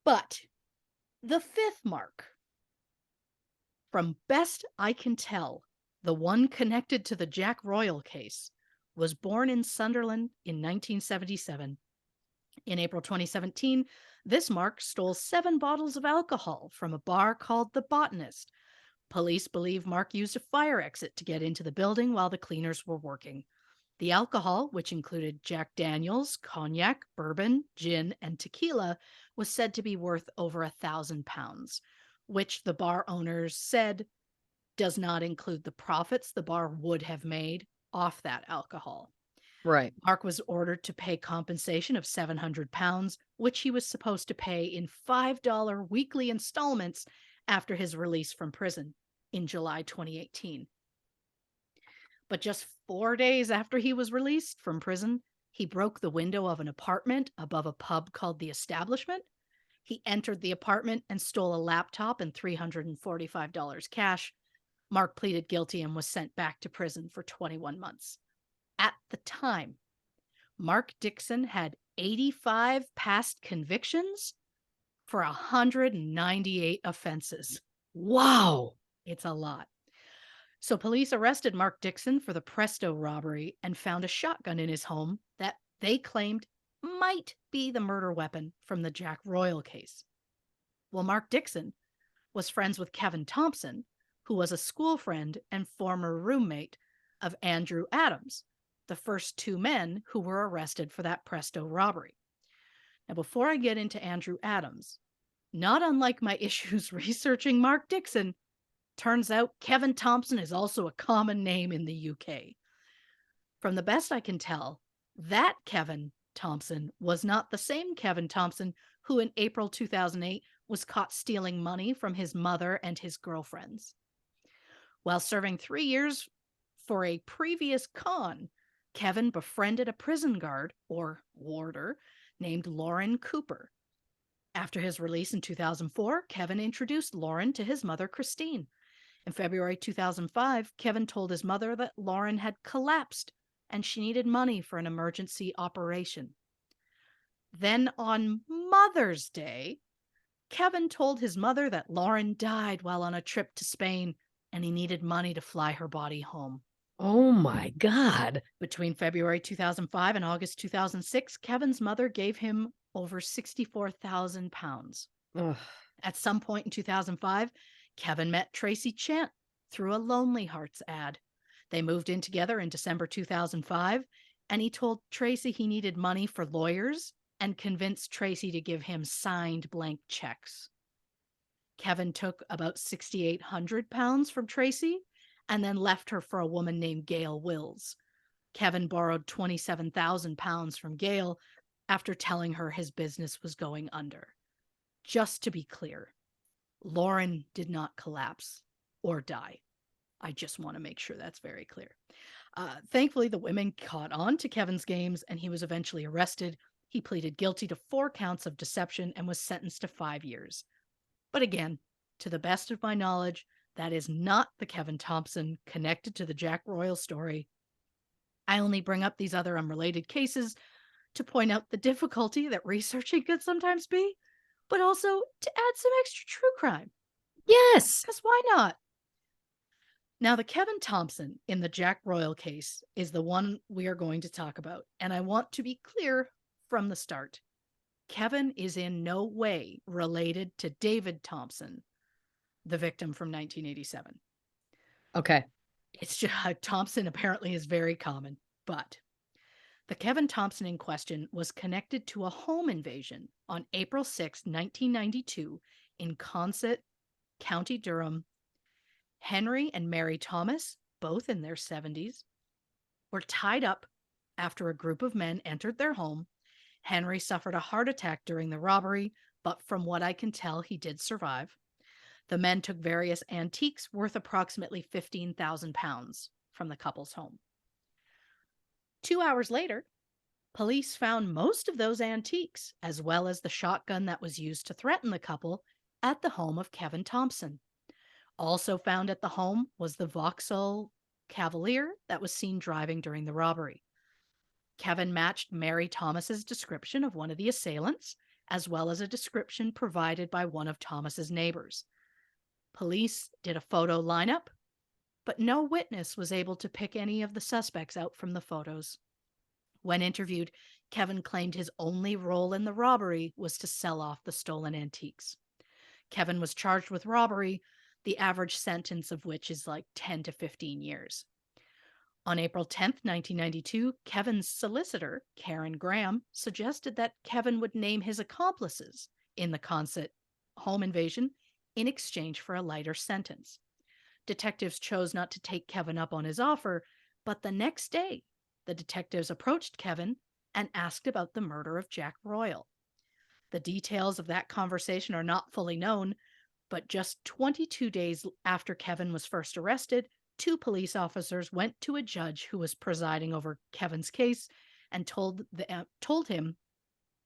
But the 5th Mark, from best I can tell, the one connected to the Jack Royal case, was born in Sunderland in 1977. In April 2017, this Mark stole 7 bottles of alcohol from a bar called The Botanist. Police believe Mark used a fire exit to get into the building while the cleaners were working. The alcohol, which included Jack Daniels, cognac, bourbon, gin, and tequila, was said to be worth over £1,000, which the bar owners said does not include the profits the bar would have made off that alcohol. Right. Mark was ordered to pay compensation of £700, which he was supposed to pay in $5 weekly installments after his release from prison in July 2018. But just 4 days after he was released from prison, he broke the window of an apartment above a pub called The Establishment. He entered the apartment and stole a laptop and $345 cash. Mark pleaded guilty and was sent back to prison for 21 months. At the time, Mark Dixon had 85 past convictions for 198 offenses. Wow. It's a lot. So police arrested Mark Dixon for the Presto robbery and found a shotgun in his home that they claimed might be the murder weapon from the Jack Royal case. Well, Mark Dixon was friends with Kevin Thompson, who was a school friend and former roommate of Andrew Adams, the first 2 men who were arrested for that Presto robbery. Now, before I get into Andrew Adams, not unlike my issues researching Mark Dixon, turns out Kevin Thompson is also a common name in the UK. From the best I can tell, that Kevin Thompson was not the same Kevin Thompson who in April 2008 was caught stealing money from his mother and his girlfriends. While serving 3 years for a previous con, Kevin befriended a prison guard, or warder, named Lauren Cooper. After his release in 2004, Kevin introduced Lauren to his mother, Christine. In February 2005, Kevin told his mother that Lauren had collapsed and she needed money for an emergency operation. Then on Mother's Day, Kevin told his mother that Lauren died while on a trip to Spain and he needed money to fly her body home. Oh my God. Between February 2005 and August 2006, Kevin's mother gave him over £64,000. Ugh. At some point in 2005, Kevin met Tracy Chant through a Lonely Hearts ad. They moved in together in December 2005, and he told Tracy he needed money for lawyers and convinced Tracy to give him signed blank checks. Kevin took about £6,800 from Tracy and then left her for a woman named Gail Wills. Kevin borrowed £27,000 from Gail after telling her his business was going under. Just to be clear, Lauren did not collapse or die. I just want to make sure that's very clear. Thankfully, the women caught on to Kevin's games and he was eventually arrested. He pleaded guilty to 4 counts of deception and was sentenced to 5 years. But again, to the best of my knowledge, that is not the Kevin Thompson connected to the Jack Royal story. I only bring up these other unrelated cases to point out the difficulty that researching could sometimes be, but also to add some extra true crime. Yes. Because why not? Now, the Kevin Thompson in the Jack Royal case is the one we are going to talk about, and I want to be clear from the start. Kevin is in no way related to David Thompson, the victim from 1987. Okay. It's just Thompson apparently is very common, but the Kevin Thompson in question was connected to a home invasion on April 6, 1992 in Consett, County Durham. Henry and Mary Thomas, both in their 70s, were tied up after a group of men entered their home. Henry suffered a heart attack during the robbery, but from what I can tell, he did survive. The men took various antiques worth approximately £15,000 from the couple's home. 2 hours later, police found most of those antiques, as well as the shotgun that was used to threaten the couple, at the home of Kevin Thompson. Also found at the home was the Vauxhall Cavalier that was seen driving during the robbery. Kevin matched Mary Thomas's description of one of the assailants, as well as a description provided by one of Thomas's neighbors. Police did a photo lineup, but no witness was able to pick any of the suspects out from the photos. When interviewed, Kevin claimed his only role in the robbery was to sell off the stolen antiques. Kevin was charged with robbery, the average sentence of which is like 10 to 15 years. On April 10th, 1992, Kevin's solicitor, Karen Graham, suggested that Kevin would name his accomplices in the Consett home invasion in exchange for a lighter sentence. Detectives chose not to take Kevin up on his offer, but the next day, the detectives approached Kevin and asked about the murder of Jack Royal. The details of that conversation are not fully known, but just 22 days after Kevin was first arrested, 2 police officers went to a judge who was presiding over Kevin's case and told him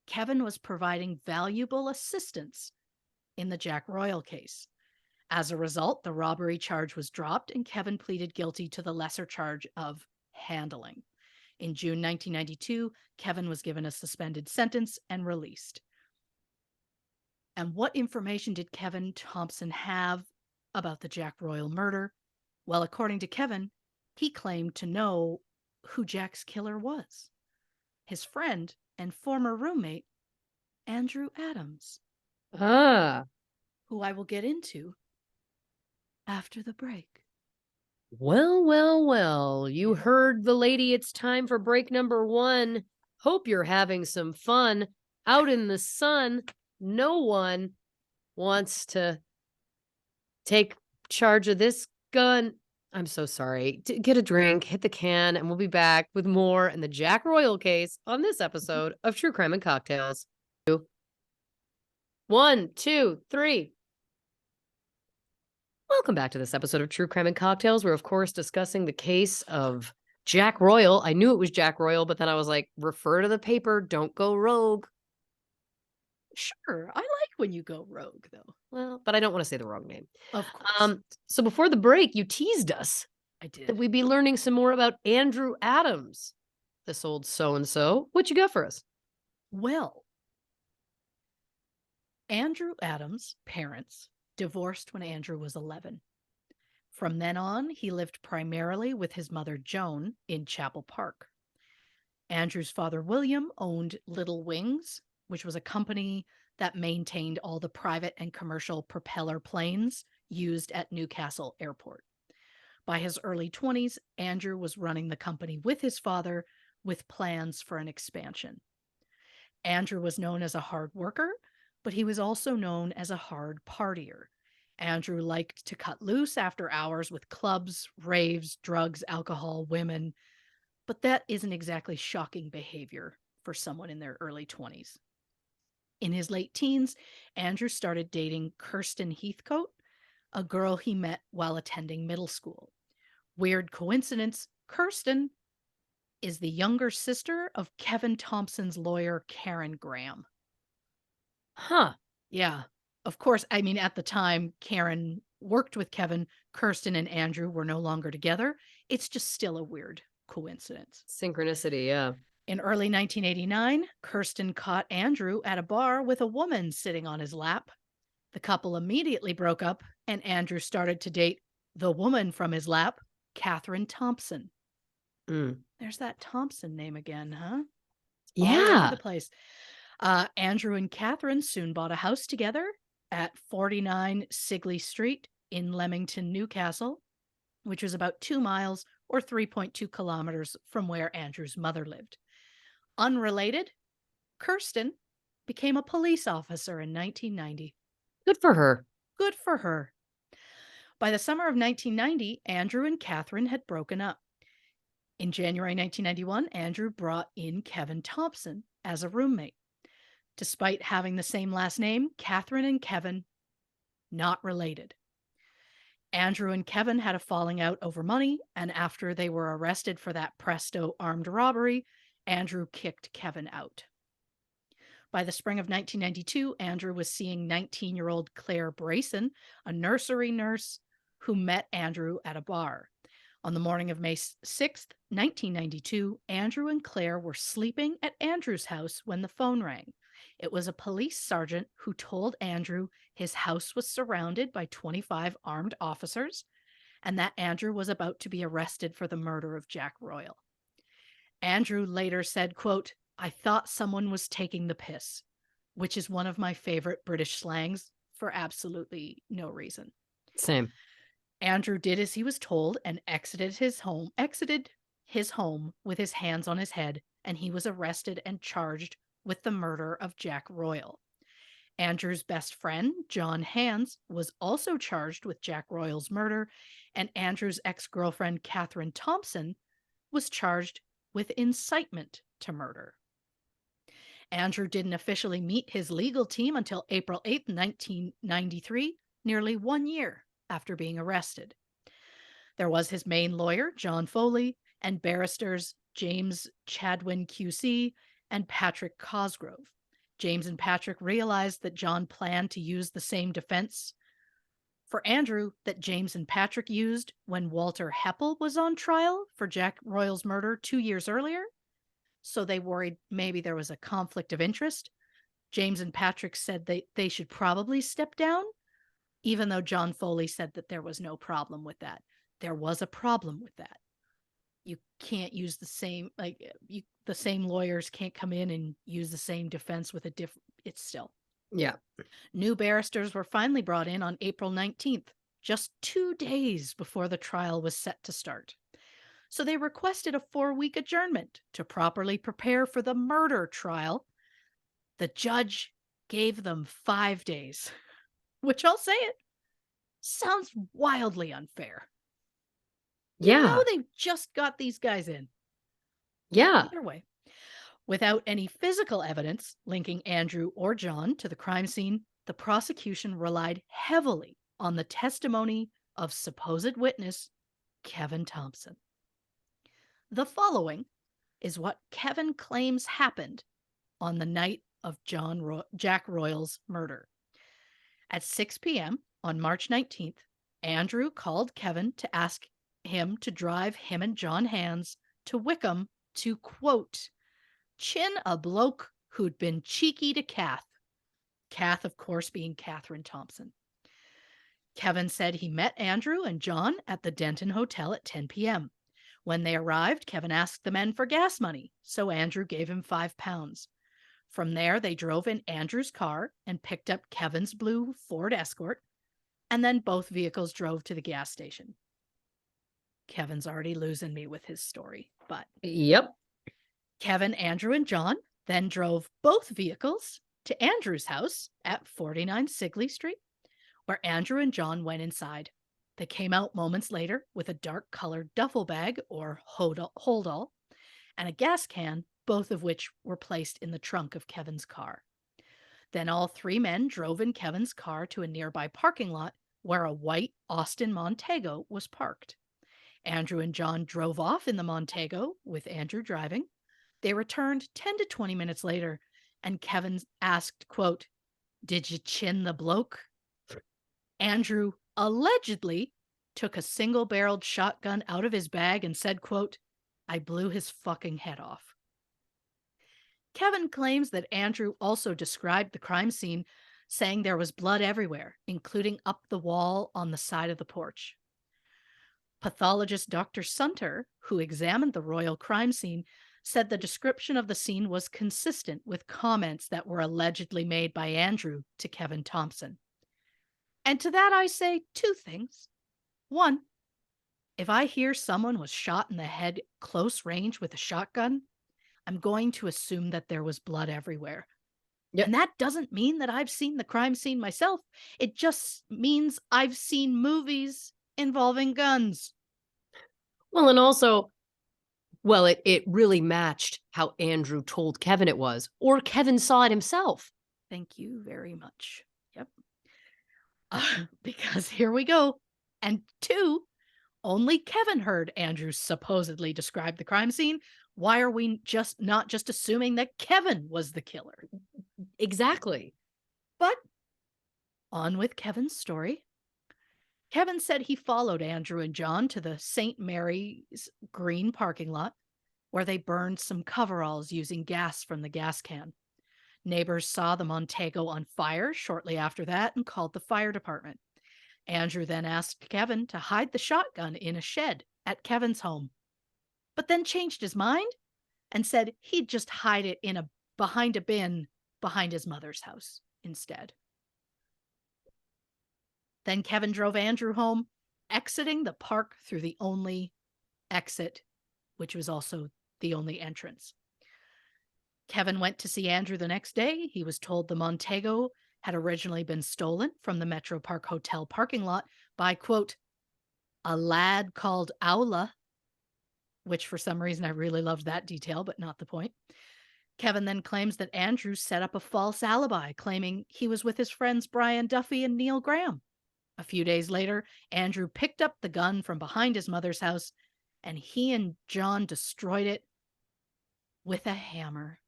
Kevin was providing valuable assistance in the Jack Royal case. As a result, the robbery charge was dropped and Kevin pleaded guilty to the lesser charge of handling. In June 1992, Kevin was given a suspended sentence and released. And what information did Kevin Thompson have about the Jack Royal murder? Well, according to Kevin, he claimed to know who Jack's killer was. His friend and former roommate, Andrew Adams. Who I will get into after the break. Well. You heard the lady. It's time for break number 1. Hope you're having some fun out in the sun. No one wants to take charge of this gun. I'm so sorry. Get a drink, hit the can, and we'll be back with more in the Jack Royal case on this episode of True Crime and Cocktails. 1, 2, 3. Welcome back to this episode of True Crime and Cocktails. We're, of course, discussing the case of Jack Royal. I knew it was Jack Royal, but then I was like, refer to the paper, don't go rogue. Sure, I like when you go rogue, though. Well, but I don't want to say the wrong name. Of course, So before the break, you teased us I that did. we'd be learning some more about Andrew Adams, this old so-and-so. What you got for us? Well, Andrew Adams' parents divorced when Andrew was 11. From then on, he lived primarily with his mother Joan in Chapel Park. Andrew's father William owned Little Wings, which was a company that maintained all the private and commercial propeller planes used at Newcastle Airport. By his early 20s, Andrew was running the company with his father with plans for an expansion. Andrew was known as a hard worker, but he was also known as a hard partier. Andrew liked to cut loose after hours with clubs, raves, drugs, alcohol, women, but that isn't exactly shocking behavior for someone in their early 20s. In his late teens, Andrew started dating Kirsten Heathcote, a girl he met while attending middle school. Weird coincidence, Kirsten is the younger sister of Kevin Thompson's lawyer, Karen Graham. Huh. Yeah. Of course, I mean, at the time, Karen worked with Kevin. Kirsten and Andrew were no longer together. It's just still a weird coincidence. Synchronicity, yeah. In early 1989, Kirsten caught Andrew at a bar with a woman sitting on his lap. The couple immediately broke up, and Andrew started to date the woman from his lap, Catherine Thompson. Mm. There's that Thompson name again, huh? All over Yeah. the place. Andrew and Catherine soon bought a house together at 49 Sigley Street in Leamington, Newcastle, which was about 2 miles or 3.2 kilometers from where Andrew's mother lived. Unrelated, Kirsten became a police officer in 1990. Good for her. Good for her. By the summer of 1990, Andrew and Catherine had broken up. In January 1991, Andrew brought in Kevin Thompson as a roommate. Despite having the same last name, Catherine and Kevin, not related. Andrew and Kevin had a falling out over money, and after they were arrested for that presto armed robbery, Andrew kicked Kevin out. By the spring of 1992, Andrew was seeing 19-year-old Claire Brayson, a nursery nurse who met Andrew at a bar. On the morning of May 6th, 1992, Andrew and Claire were sleeping at Andrew's house when the phone rang. It was a police sergeant who told Andrew his house was surrounded by 25 armed officers and that Andrew was about to be arrested for the murder of Jack Royal. Andrew later said, quote, "I thought someone was taking the piss," which is one of my favorite British slangs for absolutely no reason. Same. Andrew did as he was told and exited his home with his hands on his head, and he was arrested and charged with the murder of Jack Royal. Andrew's best friend, John Hands, was also charged with Jack Royal's murder, and Andrew's ex-girlfriend, Catherine Thompson, was charged with incitement to murder. Andrew didn't officially meet his legal team until April 8th, 1993, nearly 1 year after being arrested. There was his main lawyer, John Foley, and barristers James Chadwin QC and Patrick Cosgrove. James and Patrick realized that John planned to use the same defense for Andrew that James and Patrick used when Walter Heppel was on trial for Jack Royal's murder 2 years earlier. So they worried maybe there was a conflict of interest. James and Patrick said they should probably step down, even though John Foley said that there was no problem with that. There was a problem with that. You can't use the same, the same lawyers can't come in and use the same defense with a different, it's still. Yeah. New barristers were finally brought in on April 19th, just 2 days before the trial was set to start. So they requested a 4-week adjournment to properly prepare for the murder trial. The judge gave them 5 days, which I'll say it sounds wildly unfair. Yeah. You know they've just got these guys in. Yeah. Either way. Without any physical evidence linking Andrew or John to the crime scene, the prosecution relied heavily on the testimony of supposed witness Kevin Thompson. The following is what Kevin claims happened on the night of Jack Royal's murder. At 6 p.m. on March 19th, Andrew called Kevin to ask him to drive him and John Hands to Wickham to, quote, chin a bloke who'd been cheeky to Kath. Kath, of course, being Catherine Thompson. Kevin said he met Andrew and John at the Denton Hotel at 10 p.m. When they arrived, Kevin asked the men for gas money, so Andrew gave him £5. From there, they drove in Andrew's car and picked up Kevin's blue Ford Escort, and then both vehicles drove to the gas station. Kevin's already losing me with his story, but Yep. Kevin, Andrew, and John then drove both vehicles to Andrew's house at 49 Sigley Street, where Andrew and John went inside. They came out moments later with a dark-colored duffel bag, or hold-all, and a gas can, both of which were placed in the trunk of Kevin's car. Then all three men drove in Kevin's car to a nearby parking lot where a white Austin Montego was parked. Andrew and John drove off in the Montego, with Andrew driving. They returned 10 to 20 minutes later, and Kevin asked, quote, did you chin the bloke? Andrew allegedly took a single-barreled shotgun out of his bag and said, quote, I blew his fucking head off. Kevin claims that Andrew also described the crime scene, saying there was blood everywhere, including up the wall on the side of the porch. Pathologist Dr. Sunter, who examined the Royal crime scene, said the description of the scene was consistent with comments that were allegedly made by Andrew to Kevin Thompson. And to that I say two things. One, if I hear someone was shot in the head close range with a shotgun, I'm going to assume that there was blood everywhere. Yep. And that doesn't mean that I've seen the crime scene myself. It just means I've seen movies involving guns. Well, and also, well, it really matched how Andrew told Kevin it was, or Kevin saw it himself. Thank you very much. Yep. Because here we go. And two, only Kevin heard Andrew supposedly describe the crime scene. Why are we not just assuming that Kevin was the killer? Exactly. But on with Kevin's story. Kevin said he followed Andrew and John to the St. Mary's Green parking lot, where they burned some coveralls using gas from the gas can. Neighbors saw the Montego on fire shortly after that and called the fire department. Andrew then asked Kevin to hide the shotgun in a shed at Kevin's home, but then changed his mind and said he'd just hide it behind a bin behind his mother's house instead. Then Kevin drove Andrew home, exiting the park through the only exit, which was also the only entrance. Kevin went to see Andrew the next day. He was told the Montego had originally been stolen from the Metro Park Hotel parking lot by, quote, a lad called Aula, which for some reason I really loved that detail, but not the point. Kevin then claims that Andrew set up a false alibi, claiming he was with his friends Brian Duffy and Neil Graham. A few days later, Andrew picked up the gun from behind his mother's house, and he and John destroyed it with a hammer.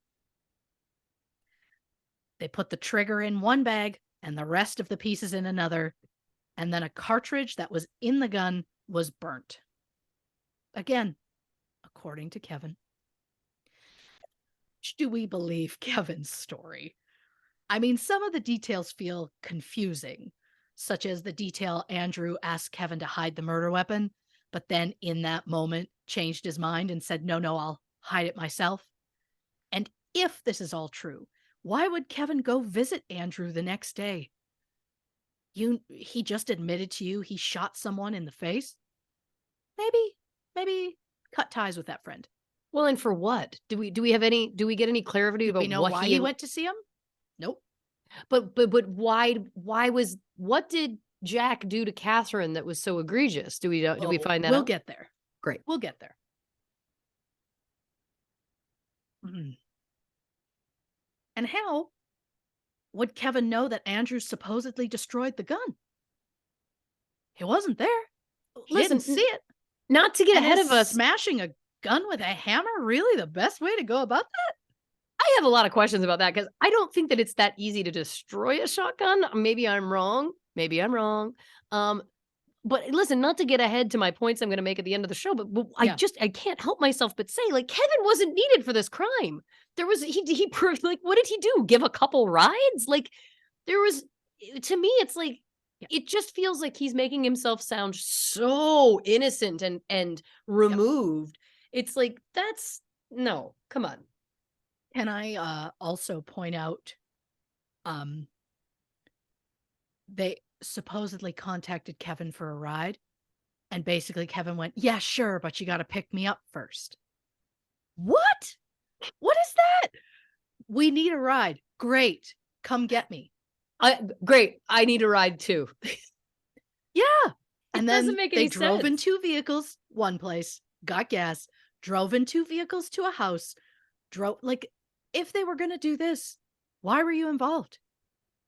They put the trigger in one bag and the rest of the pieces in another, and then a cartridge that was in the gun was burnt. Again, according to Kevin. Do we believe Kevin's story? I mean, some of the details feel confusing, such as the detail Andrew asked Kevin to hide the murder weapon, but then in that moment changed his mind and said, no, I'll hide it myself. And if this is all true, why would Kevin go visit Andrew the next day? He just admitted to you he shot someone in the face? Maybe cut ties with that friend. Well, and for what? Do we get any clarity about we know what why he went to see him? Nope. But what did Jack do to Catherine that was so egregious? Do we find that We'll out? get there. Great. We'll get there. Mm. And how would Kevin know that Andrew supposedly destroyed the gun? He wasn't there. He didn't Listen, see it. not to get And ahead is of us, smashing a gun with a hammer really the best way to go about that? I have a lot of questions about that because I don't think that it's that easy to destroy a shotgun. Maybe I'm wrong. Maybe I'm wrong. Um, but listen, not to get ahead to my points I'm gonna make at the end of the show, but Yeah. I can't help myself but say, like, Kevin wasn't needed for this crime. There was he proved like, what did he do? Give a couple rides? Like, there was to me, it's like, Yeah. it just feels like he's making himself sound so innocent and Yep. removed. It's like, that's no, come on. Can I also point out um they supposedly contacted Kevin for a ride, and basically Kevin went, "Yeah, sure, but you got to pick me up first." What? What is that? We need a ride. Great. Come get me. Great. I need a ride too. Yeah. It And doesn't then make they any drove in sense. 2 vehicles, one place, got gas, drove in 2 vehicles to a house, drove like, if they were gonna do this, why were you involved?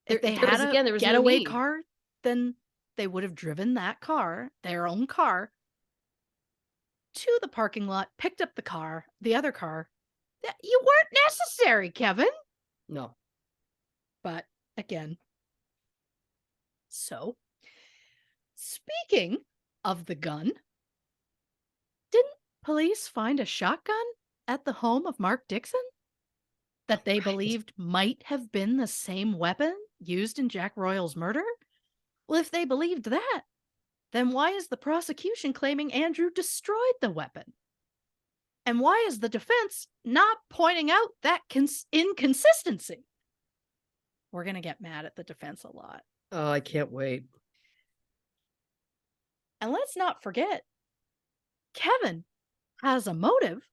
If they had a There was no getaway need. car, then they would have driven that car, their own car, to the parking lot, picked up the other car. You weren't necessary, Kevin. No. But again, so speaking of the gun, didn't police find a shotgun at the home of Mark Dixon that they Right. believed might have been the same weapon used in Jack Royal's murder? Well, if they believed that, then why is the prosecution claiming Andrew destroyed the weapon? And why is the defense not pointing out that inconsistency? We're going to get mad at the defense a lot. Oh, I can't wait. And let's not forget, Kevin has a motive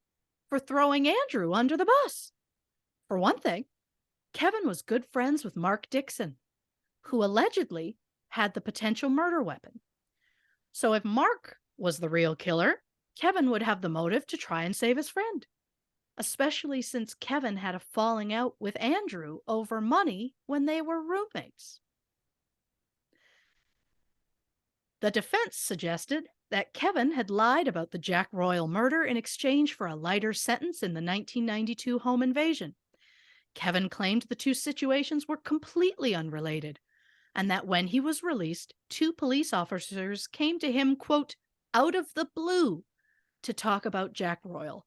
for throwing Andrew under the bus. For one thing, Kevin was good friends with Mark Dixon, who allegedly had the potential murder weapon. So if Mark was the real killer, Kevin would have the motive to try and save his friend, especially since Kevin had a falling out with Andrew over money when they were roommates. The defense suggested that Kevin had lied about the Jack Royal murder in exchange for a lighter sentence in the 1992 home invasion. Kevin claimed the two situations were completely unrelated, and that when he was released, 2 police officers came to him, quote, out of the blue to talk about Jack Royal.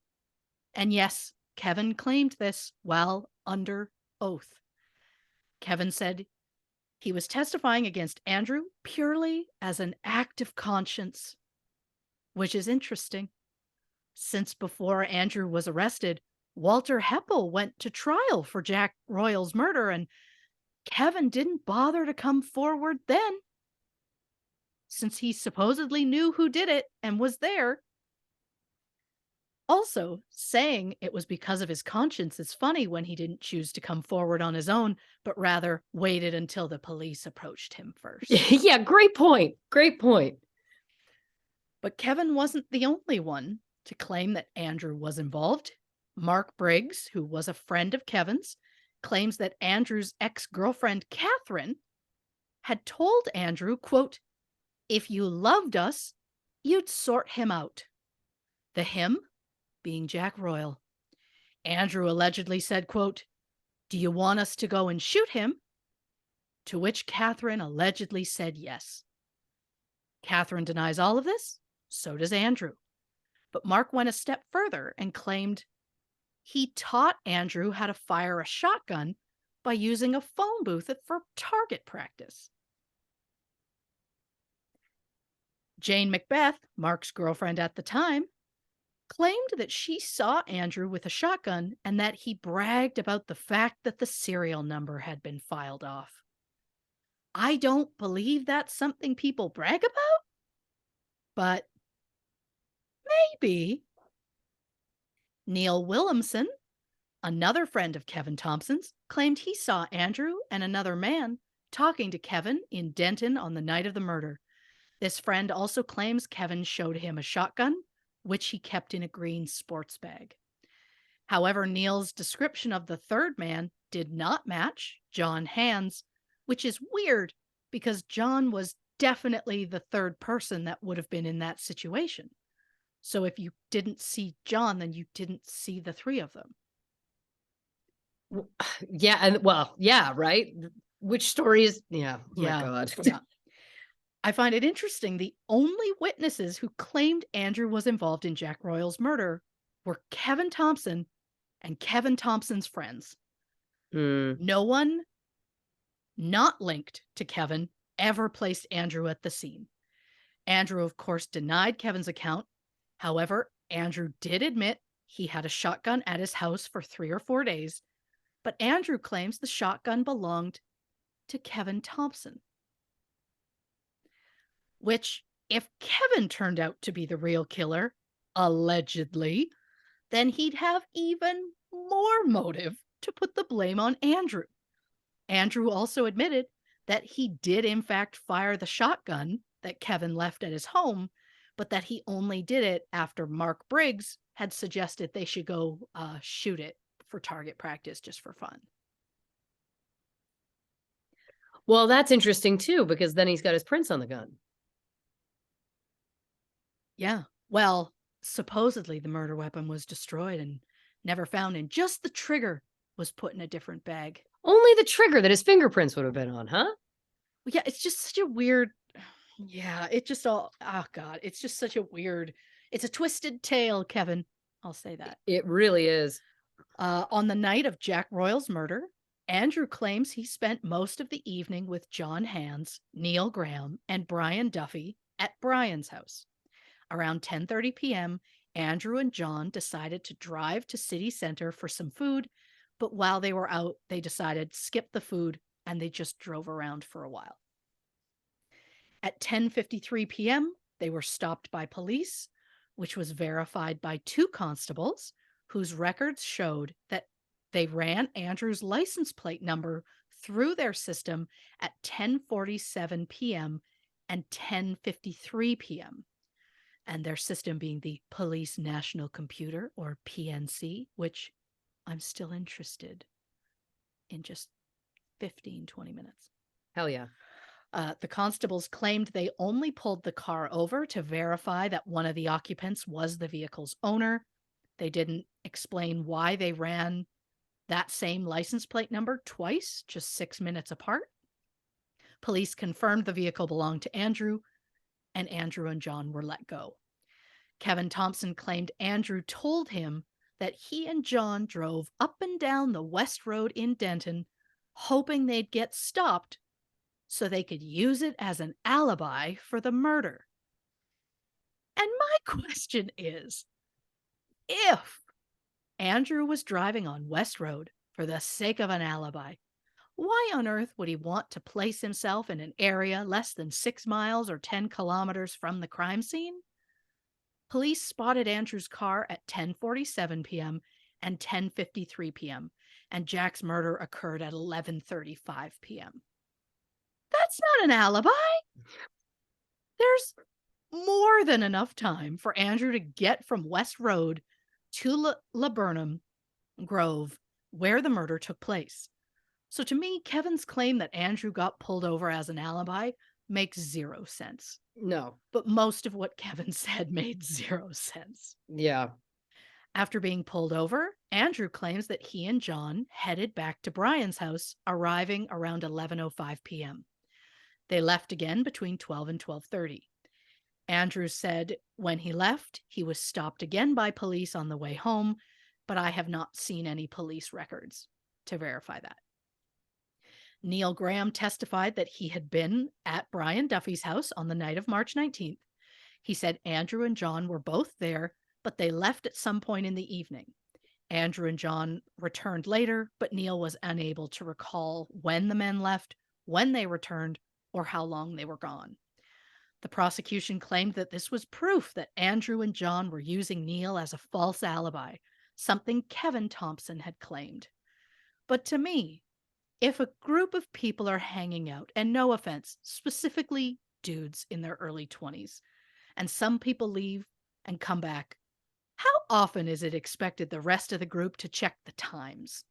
And yes, Kevin claimed this while under oath. Kevin said he was testifying against Andrew purely as an act of conscience, which is interesting, since before Andrew was arrested, Walter Heppel went to trial for Jack Royal's murder, and Kevin didn't bother to come forward then, since he supposedly knew who did it and was there. Also, saying it was because of his conscience is funny when he didn't choose to come forward on his own, but rather waited until the police approached him first. Yeah, great point. Great point. But Kevin wasn't the only one to claim that Andrew was involved. Mark Briggs, who was a friend of Kevin's, claims that Andrew's ex-girlfriend, Catherine, had told Andrew, quote, if you loved us, you'd sort him out. The him being Jack Royal. Andrew allegedly said, quote, do you want us to go and shoot him? To which Catherine allegedly said yes. Catherine denies all of this, so does Andrew. But Mark went a step further and claimed he taught Andrew how to fire a shotgun by using a phone booth for target practice. Jane Macbeth, Mark's girlfriend at the time, claimed that she saw Andrew with a shotgun and that he bragged about the fact that the serial number had been filed off. I don't believe that's something people brag about, but maybe. Neil Williamson, another friend of Kevin Thompson's, claimed he saw Andrew and another man talking to Kevin in Denton on the night of the murder. This friend also claims Kevin showed him a shotgun, which he kept in a green sports bag. However, Neil's description of the third man did not match John Hand's, which is weird because John was definitely the third person that would have been in that situation. So if you didn't see John, then you didn't see the three of them. W Yeah, and well, yeah, right? Which story is yeah, oh my Yeah. god. Yeah. I find it interesting. The only witnesses who claimed Andrew was involved in Jack Royal's murder were Kevin Thompson and Kevin Thompson's friends. Mm. No one not linked to Kevin ever placed Andrew at the scene. Andrew, of course, denied Kevin's account. However, Andrew did admit he had a shotgun at his house for 3 or 4 days, but Andrew claims the shotgun belonged to Kevin Thompson. Which, if Kevin turned out to be the real killer, allegedly, then he'd have even more motive to put the blame on Andrew. Andrew also admitted that he did, in fact, fire the shotgun that Kevin left at his home, but that he only did it after Mark Briggs had suggested they should go shoot it for target practice just for fun. Well, that's interesting too, because then he's got his prints on the gun. Yeah. Well, supposedly the murder weapon was destroyed and never found, and just the trigger was put in a different bag. Only the trigger that his fingerprints would have been on, huh? Well, yeah, it's just such a weird. Yeah, it just all. Oh God, it's just such a weird. It's a twisted tale, Kevin. I'll say that. It really is. On the night of Jack Royal's murder, Andrew claims he spent most of the evening with John Hands, Neil Graham, and Brian Duffy at Brian's house. Around 10:30 p.m., Andrew and John decided to drive to city center for some food, but while they were out, they decided skip the food and they just drove around for a while. At 10:53 p.m., they were stopped by police, which was verified by two constables whose records showed that they ran Andrew's license plate number through their system at 10:47 p.m. and 10:53 p.m. And their system being the Police National Computer, or PNC, which I'm still interested in just 15, 20 minutes. Hell yeah. The constables claimed they only pulled the car over to verify that one of the occupants was the vehicle's owner. They didn't explain why they ran that same license plate number twice, just 6 minutes apart. Police confirmed the vehicle belonged to Andrew, and Andrew and John were let go. Kevin Thompson claimed Andrew told him that he and John drove up and down the West Road in Denton, hoping they'd get stopped so they could use it as an alibi for the murder. And my question is, if Andrew was driving on West Road for the sake of an alibi, why on earth would he want to place himself in an area less than 6 miles or 10 kilometers from the crime scene? Police spotted Andrew's car at 10:47 p.m. and 10:53 p.m., and Jack's murder occurred at 11:35 p.m. That's not an alibi. There's more than enough time for Andrew to get from West Road to Laburnum Grove, where the murder took place. So to me, Kevin's claim that Andrew got pulled over as an alibi makes zero sense. No. But most of what Kevin said made zero sense. Yeah. After being pulled over, Andrew claims that he and John headed back to Brian's house, arriving around 11:05 p.m. They left again between 12 and 12:30. Andrew said when he left, he was stopped again by police on the way home, but I have not seen any police records to verify that. Neil Graham testified that he had been at Brian Duffy's house on the night of March 19th. He said Andrew and John were both there, but they left at some point in the evening. Andrew and John returned later, but Neil was unable to recall when the men left, when they returned, or how long they were gone. The prosecution claimed that this was proof that Andrew and John were using Neil as a false alibi, something Kevin Thompson had claimed. But to me, if a group of people are hanging out, and no offense, specifically dudes in their early 20s, and some people leave and come back, how often is it expected the rest of the group to check the times?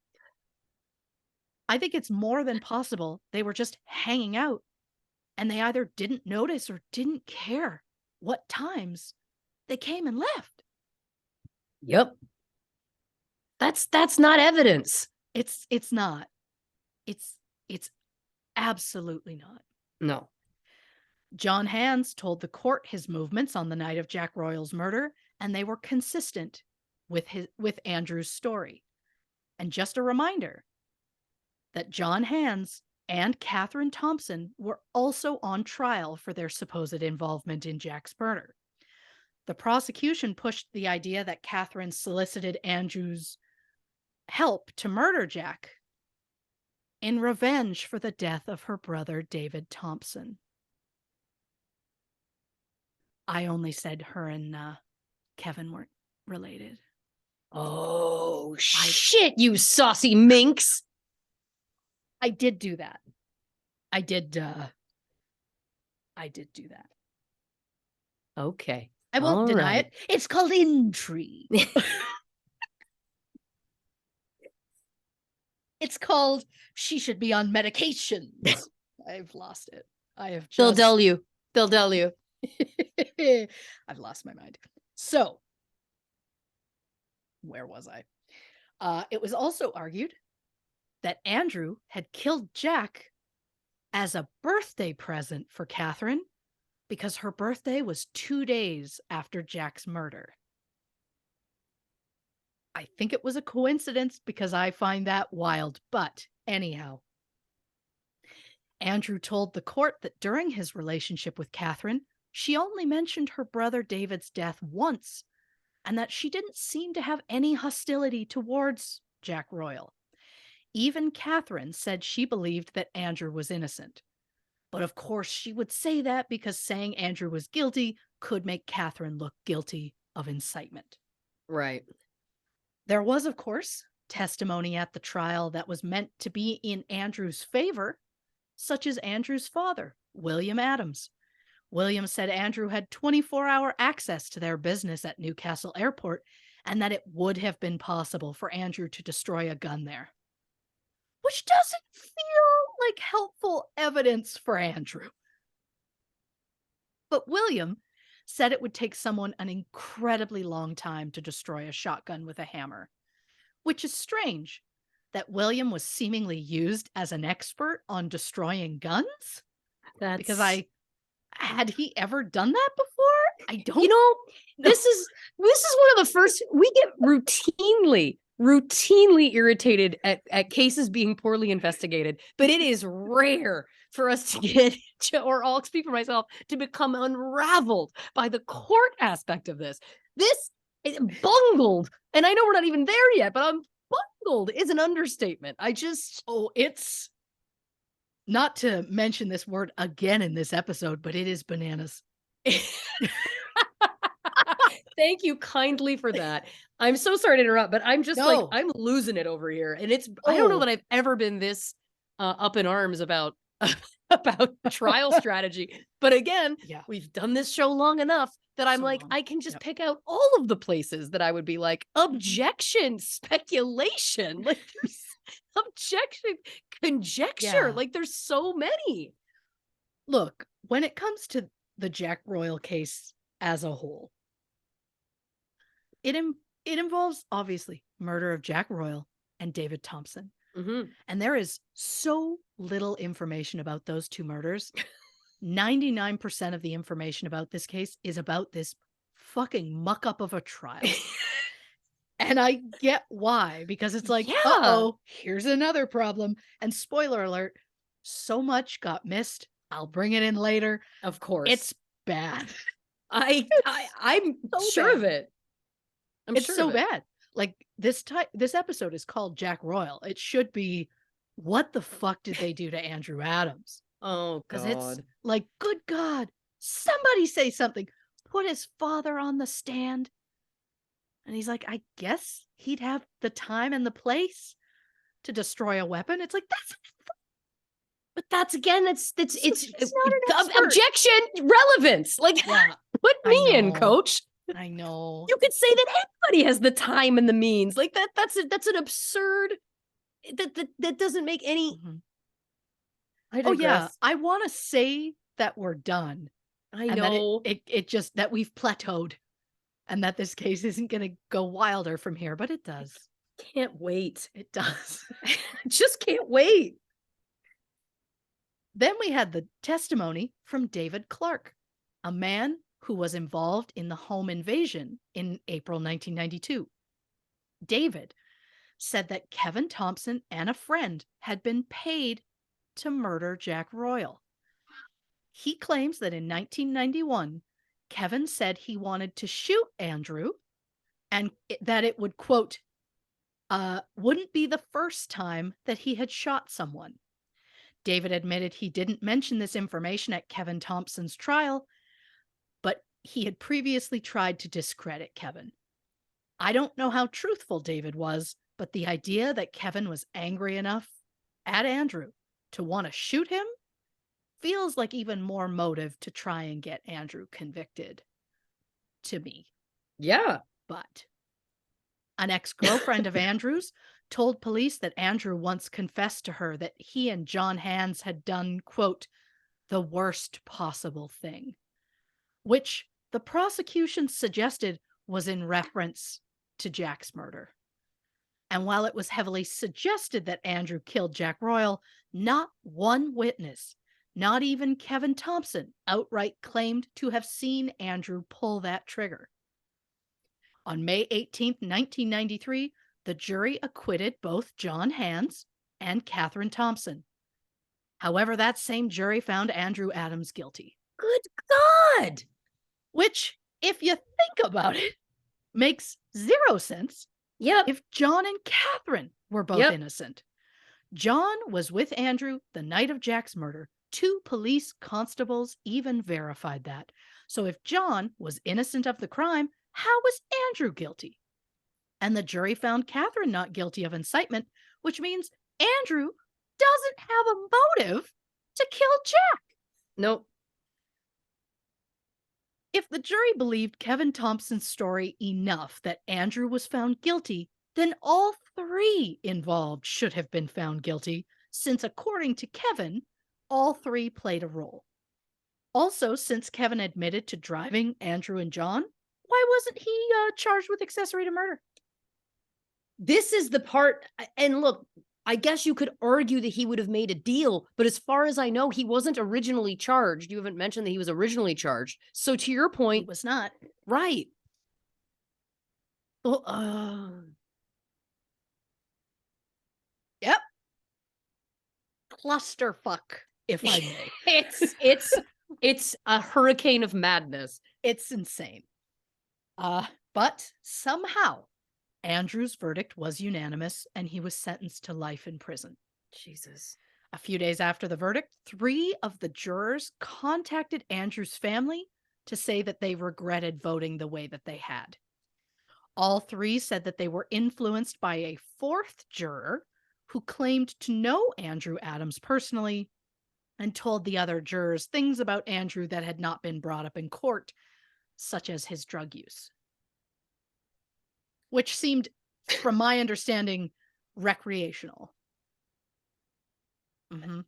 I think it's more than possible they were just hanging out and they either didn't notice or didn't care what times they came and left. Yep. That's not evidence. It's not. It's absolutely not. No. John Hands told the court his movements on the night of Jack Royal's murder, and they were consistent with Andrew's story. And just a reminder that John Hands and Catherine Thompson were also on trial for their supposed involvement in Jack's murder. The prosecution pushed the idea that Catherine solicited Andrew's help to murder Jack in revenge for the death of her brother, David Thompson. I only said her and Kevin weren't related. Oh, shit, you saucy minx. I did do that. I did do that. Okay. I won't deny it. It's called intrigue. It's called she should be on medication. I've lost it. I have just... They'll dull you. They'll dull you. I've lost my mind. So, where was I? It was also argued that Andrew had killed Jack as a birthday present for Catherine because her birthday was 2 days after Jack's murder. I think it was a coincidence because I find that wild, but anyhow. Andrew told the court that during his relationship with Catherine, she only mentioned her brother David's death once, and that she didn't seem to have any hostility towards Jack Royal. Even Catherine said she believed that Andrew was innocent. But of course, she would say that because saying Andrew was guilty could make Catherine look guilty of incitement. Right. There was, of course, testimony at the trial that was meant to be in Andrew's favor, such as Andrew's father, William Adams. William said Andrew had 24-hour access to their business at Newcastle Airport and that it would have been possible for Andrew to destroy a gun there. Which doesn't feel like helpful evidence for Andrew. But William said it would take someone an incredibly long time to destroy a shotgun with a hammer, which is strange that William was seemingly used as an expert on destroying guns. Because had he ever done that before? I don't. You know, this is one of the first. We get routinely irritated at cases being poorly investigated, but it is rare for us to get or I'll speak for myself, to become unraveled by the court aspect of this. This is bungled, and I know we're not even there yet, but bungled is an understatement. It's not to mention this word again in this episode, but it is bananas. Thank you kindly for that. I'm so sorry to interrupt, but I'm just I'm losing it over here. And I don't know that I've ever been this up in arms about trial strategy. But again, we've done this show long enough that I'm I can just pick out all of the places that I would be like, objection, speculation, like objection, conjecture. Like there's so many. Look, when it comes to the Jack Royal case as a whole, it involves, obviously, murder of Jack Royal and David Thompson. Mm-hmm. And there is so little information about those two murders. 99% of the information about this case is about this fucking muck up of a trial. And I get why, because it's like, uh-oh, here's another problem. And spoiler alert, so much got missed. I'll bring it in later. Of course. It's bad. I'm so sure bad. of it. It's sure so bad. Like this episode is called Jack Royal. It should be, what the fuck did they do to Andrew Adams? Oh, God. Because it's like, good God, somebody say something. Put his father on the stand. And he's like, I guess he'd have the time and the place to destroy a weapon. It's like, but that's again, it's not an objection, relevance. Like, put me in, coach. I know. You could say that anybody has the time and the means. Like that's an absurd. That doesn't make any. I want to say that we're done. I And know. that it just that we've plateaued and that this case isn't gonna go wilder from here, but it does. Can't wait. It does. Just can't wait. Then we had the testimony from David Clark, a man who was involved in the home invasion in April 1992. David said that Kevin Thompson and a friend had been paid to murder Jack Royal. He claims that in 1991, Kevin said he wanted to shoot Andrew and that it would, quote, wouldn't be the first time that he had shot someone. David admitted he didn't mention this information at Kevin Thompson's trial, but he had previously tried to discredit Kevin. I don't know how truthful David was, but the idea that Kevin was angry enough at Andrew to want to shoot him feels like even more motive to try and get Andrew convicted to me. Yeah. But an ex-girlfriend of Andrew's told police that Andrew once confessed to her that he and John Hands had done, quote, the worst possible thing, which the prosecution suggested was in reference to Jack's murder. And while it was heavily suggested that Andrew killed Jack Royal, not one witness, not even Kevin Thompson, outright claimed to have seen Andrew pull that trigger. On May 18, 1993, the jury acquitted both John Hands and Catherine Thompson. However, that same jury found Andrew Adams guilty. Good God. Which, if you think about it, makes zero sense. Yep. If John and Catherine were both innocent. John was with Andrew the night of Jack's murder. 2 police constables even verified that. So if John was innocent of the crime, how was Andrew guilty? And the jury found Catherine not guilty of incitement, which means Andrew doesn't have a motive to kill Jack. Nope. If the jury believed Kevin Thompson's story enough that Andrew was found guilty, then all 3 involved should have been found guilty, since according to Kevin, all 3 played a role. Also, since Kevin admitted to driving Andrew and John, why wasn't he charged with accessory to murder? This is the part, and look, I guess you could argue that he would have made a deal, but as far as I know, he wasn't originally charged. You haven't mentioned that he was originally charged. So to your He point, was not. right. Well, Yep. Clusterfuck, if I may. it's a hurricane of madness. It's insane. But somehow, Andrew's verdict was unanimous and he was sentenced to life in prison. Jesus. A few days after the verdict, 3 of the jurors contacted Andrew's family to say that they regretted voting the way that they had. All 3 said that they were influenced by a 4th juror who claimed to know Andrew Adams personally and told the other jurors things about Andrew that had not been brought up in court, such as his drug use. Which seemed, from my understanding, recreational. Mm-hmm.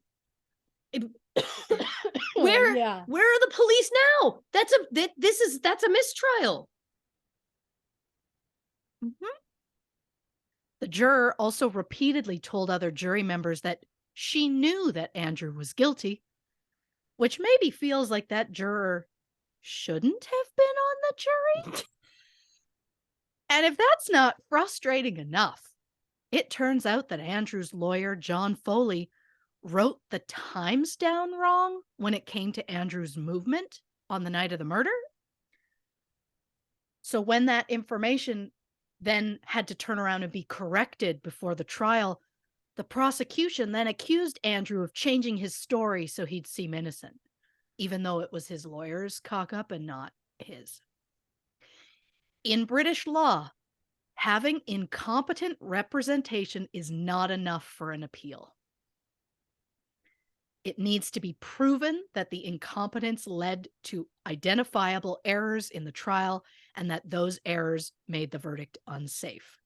Where Yeah. where are the police now? That's a mistrial. Mm-hmm. The juror also repeatedly told other jury members that she knew that Andrew was guilty, which maybe feels like that juror shouldn't have been on the jury. And if that's not frustrating enough, it turns out that Andrew's lawyer, John Foley, wrote the times down wrong when it came to Andrew's movement on the night of the murder. So when that information then had to turn around and be corrected before the trial, the prosecution then accused Andrew of changing his story so he'd seem innocent, even though it was his lawyer's cock-up and not his. In British law, having incompetent representation is not enough for an appeal. It needs to be proven that the incompetence led to identifiable errors in the trial and that those errors made the verdict unsafe.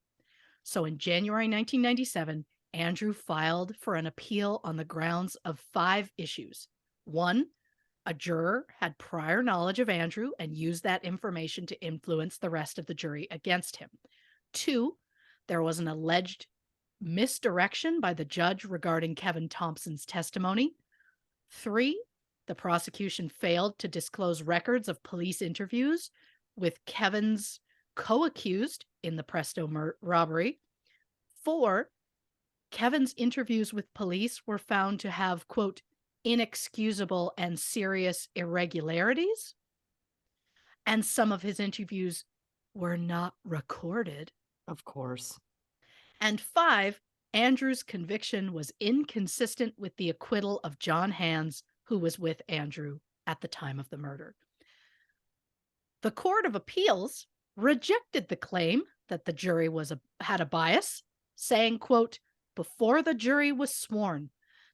So in January 1997, Andrew filed for an appeal on the grounds of 5 issues. 1, A juror had prior knowledge of Andrew and used that information to influence the rest of the jury against him. 2, there was an alleged misdirection by the judge regarding Kevin Thompson's testimony. 3, the prosecution failed to disclose records of police interviews with Kevin's co-accused in the Presto robbery. 4, Kevin's interviews with police were found to have, quote, inexcusable and serious irregularities. And some of his interviews were not recorded. Of course. And 5, Andrew's conviction was inconsistent with the acquittal of John Hands, who was with Andrew at the time of the murder. The Court of Appeals rejected the claim that the jury had a bias, saying, quote, before the jury was sworn,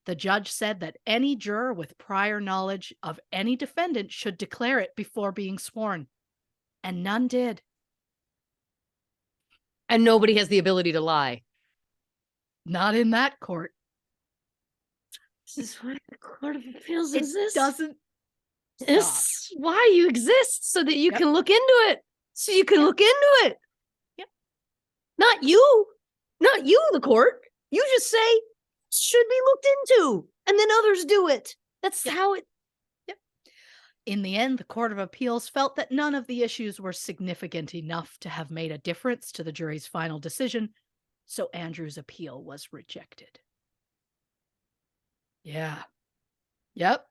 the judge said that any juror with prior knowledge of any defendant should declare it before being sworn, and none did. And nobody has the ability to lie. Not in that court. This is why the Court of Appeals It exists. doesn't This stop. is why you exist, so that you Yep. can look into it. So you can look into it. Yep. Not you, the court. You just say should be looked into, and then others do it. That's Yep. how it. In the end, the Court of Appeals felt that none of the issues were significant enough to have made a difference to the jury's final decision, so Andrew's appeal was rejected. Yeah. Yep.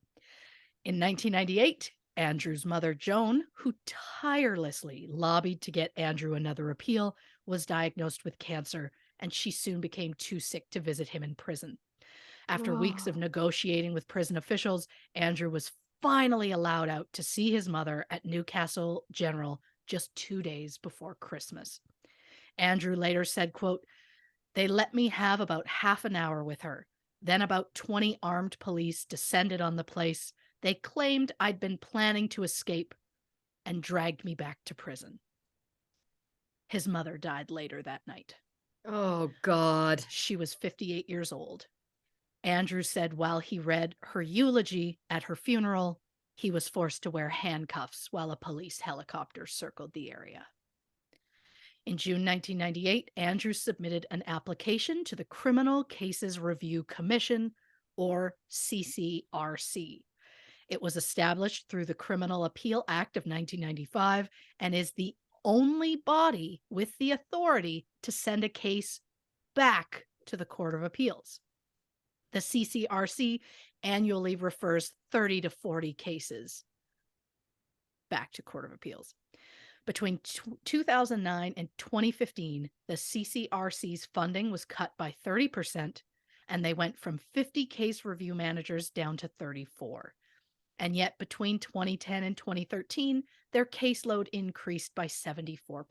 In 1998, Andrew's mother, Joan, who tirelessly lobbied to get Andrew another appeal, was diagnosed with cancer, and she soon became too sick to visit him in prison. After weeks of negotiating with prison officials, Andrew was finally allowed out to see his mother at Newcastle General just 2 days before Christmas. Andrew later said, quote, they let me have about half an hour with her. Then about 20 armed police descended on the place. They claimed I'd been planning to escape and dragged me back to prison. His mother died later that night. Oh, God. She was 58 years old. Andrew said while he read her eulogy at her funeral, he was forced to wear handcuffs while a police helicopter circled the area. In June 1998, Andrew submitted an application to the Criminal Cases Review Commission, or CCRC. It was established through the Criminal Appeal Act of 1995 and is the only body with the authority to send a case back to the Court of Appeals. The CCRC annually refers 30 to 40 cases back to Court of Appeals. Between 2009 and 2015, the CCRC's funding was cut by 30%, and they went from 50 case review managers down to 34. And yet, between 2010 and 2013, their caseload increased by 74%.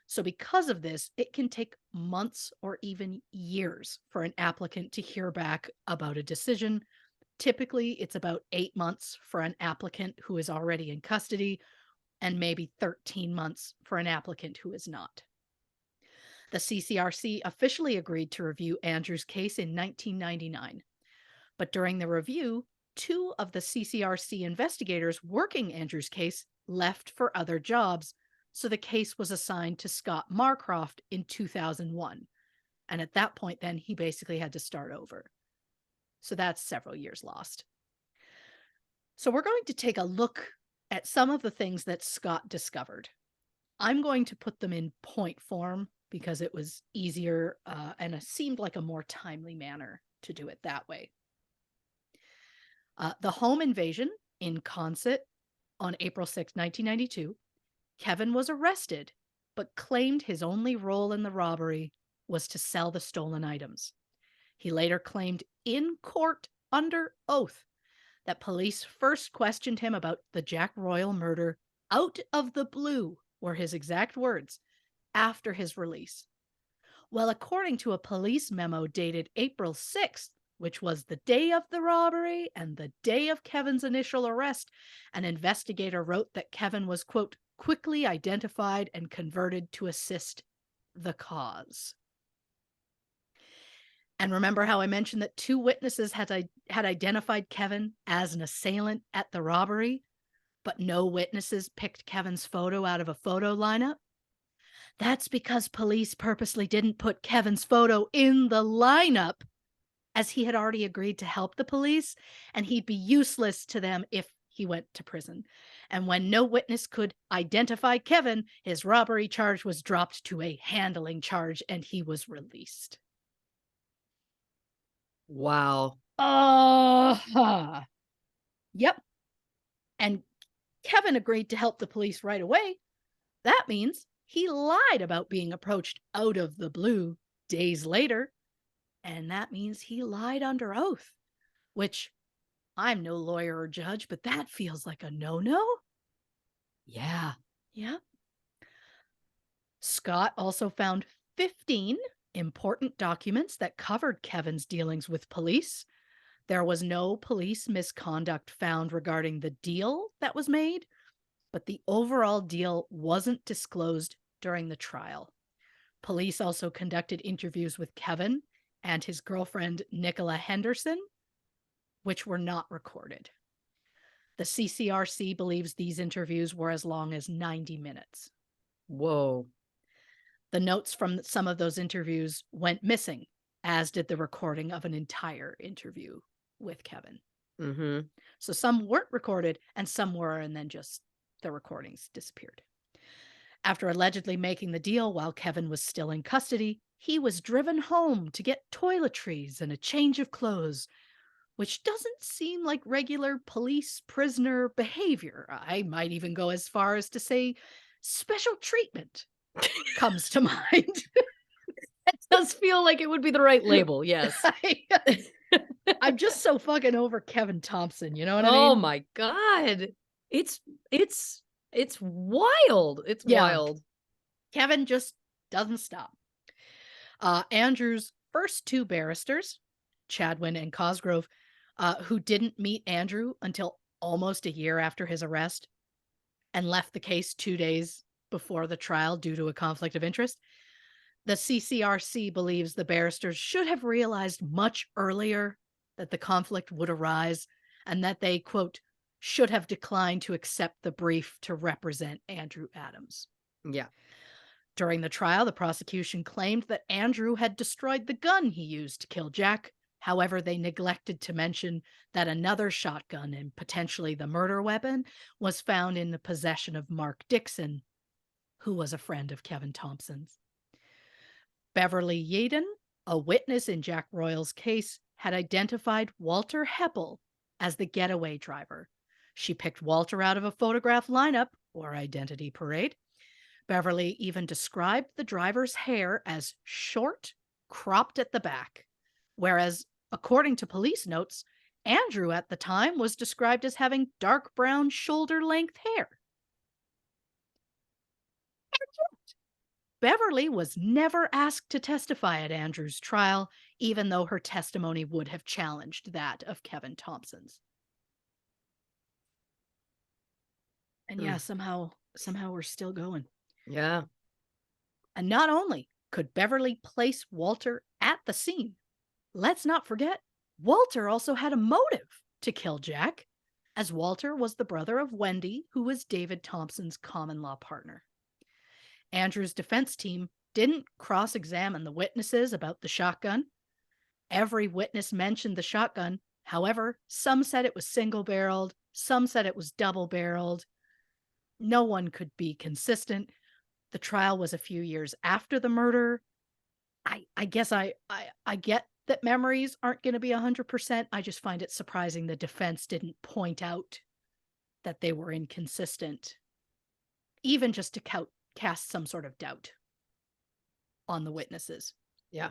So because of this, it can take months or even years for an applicant to hear back about a decision. Typically, it's about 8 months for an applicant who is already in custody, and maybe 13 months for an applicant who is not. The CCRC officially agreed to review Andrew's case in 1999. But during the review, 2 of the CCRC investigators working Andrew's case left for other jobs, so the case was assigned to Scott Marcroft in 2001. And at that point, then, he basically had to start over. So that's several years lost. So we're going to take a look at some of the things that Scott discovered. I'm going to put them in point form because it was easier and it seemed like a more timely manner to do it that way. The home invasion in Consett on April 6, 1992, Kevin was arrested, but claimed his only role in the robbery was to sell the stolen items. He later claimed in court under oath that police first questioned him about the Jack Royal murder out of the blue, were his exact words, after his release. Well, according to a police memo dated April 6th, which was the day of the robbery and the day of Kevin's initial arrest, an investigator wrote that Kevin was, quote, quickly identified and converted to assist the cause. And remember how I mentioned that 2 witnesses had identified Kevin as an assailant at the robbery, but no witnesses picked Kevin's photo out of a photo lineup? That's because police purposely didn't put Kevin's photo in the lineup, as he had already agreed to help the police, and he'd be useless to them if he went to prison. And when no witness could identify Kevin, his robbery charge was dropped to a handling charge and he was released. Wow. Uh-huh. Yep. And Kevin agreed to help the police right away. That means he lied about being approached out of the blue days later. And that means he lied under oath, which I'm no lawyer or judge, but that feels like a no-no. Yeah. Yeah. Scott also found 15 important documents that covered Kevin's dealings with police. There was no police misconduct found regarding the deal that was made, but the overall deal wasn't disclosed during the trial. Police also conducted interviews with Kevin and his girlfriend, Nicola Henderson, which were not recorded. The CCRC believes these interviews were as long as 90 minutes. Whoa. The notes from some of those interviews went missing, as did the recording of an entire interview with Kevin. Mm-hmm. So some weren't recorded and some were, and then just the recordings disappeared. After allegedly making the deal while Kevin was still in custody, he was driven home to get toiletries and a change of clothes, which doesn't seem like regular police prisoner behavior. I might even go as far as to say special treatment comes to mind. It does feel like it would be the right label, yes. I'm just so fucking over Kevin Thompson, you know what I Oh mean? my God. It's wild. It's Yeah. wild. Kevin just doesn't stop. Andrew's first 2 barristers, Chadwin and Cosgrove, who didn't meet Andrew until almost a year after his arrest and left the case 2 days before the trial due to a conflict of interest. The CCRC believes the barristers should have realized much earlier that the conflict would arise and that they, quote, should have declined to accept the brief to represent Andrew Adams. Yeah. During the trial, the prosecution claimed that Andrew had destroyed the gun he used to kill Jack. However, they neglected to mention that another shotgun and potentially the murder weapon was found in the possession of Mark Dixon, who was a friend of Kevin Thompson's. Beverly Yeadon, a witness in Jack Royal's case, had identified Walter Heppel as the getaway driver. She picked Walter out of a photograph lineup, or identity parade. Beverly even described the driver's hair as short, cropped at the back, whereas, according to police notes, Andrew at the time was described as having dark brown shoulder-length hair. Beverly was never asked to testify at Andrew's trial, even though her testimony would have challenged that of Kevin Thompson's. And yeah, somehow we're still going. Yeah. And not only could Beverly place Walter at the scene, let's not forget, Walter also had a motive to kill Jack, as Walter was the brother of Wendy, who was David Thompson's common law partner. Andrew's defense team didn't cross-examine the witnesses about the shotgun. Every witness mentioned the shotgun. However, some said it was single-barreled, some said it was double-barreled. No one could be consistent. The trial was a few years after the murder. I guess I get that memories aren't going to be 100%. I just find it surprising the defense didn't point out that they were inconsistent, even just to cast some sort of doubt on the witnesses. Yeah.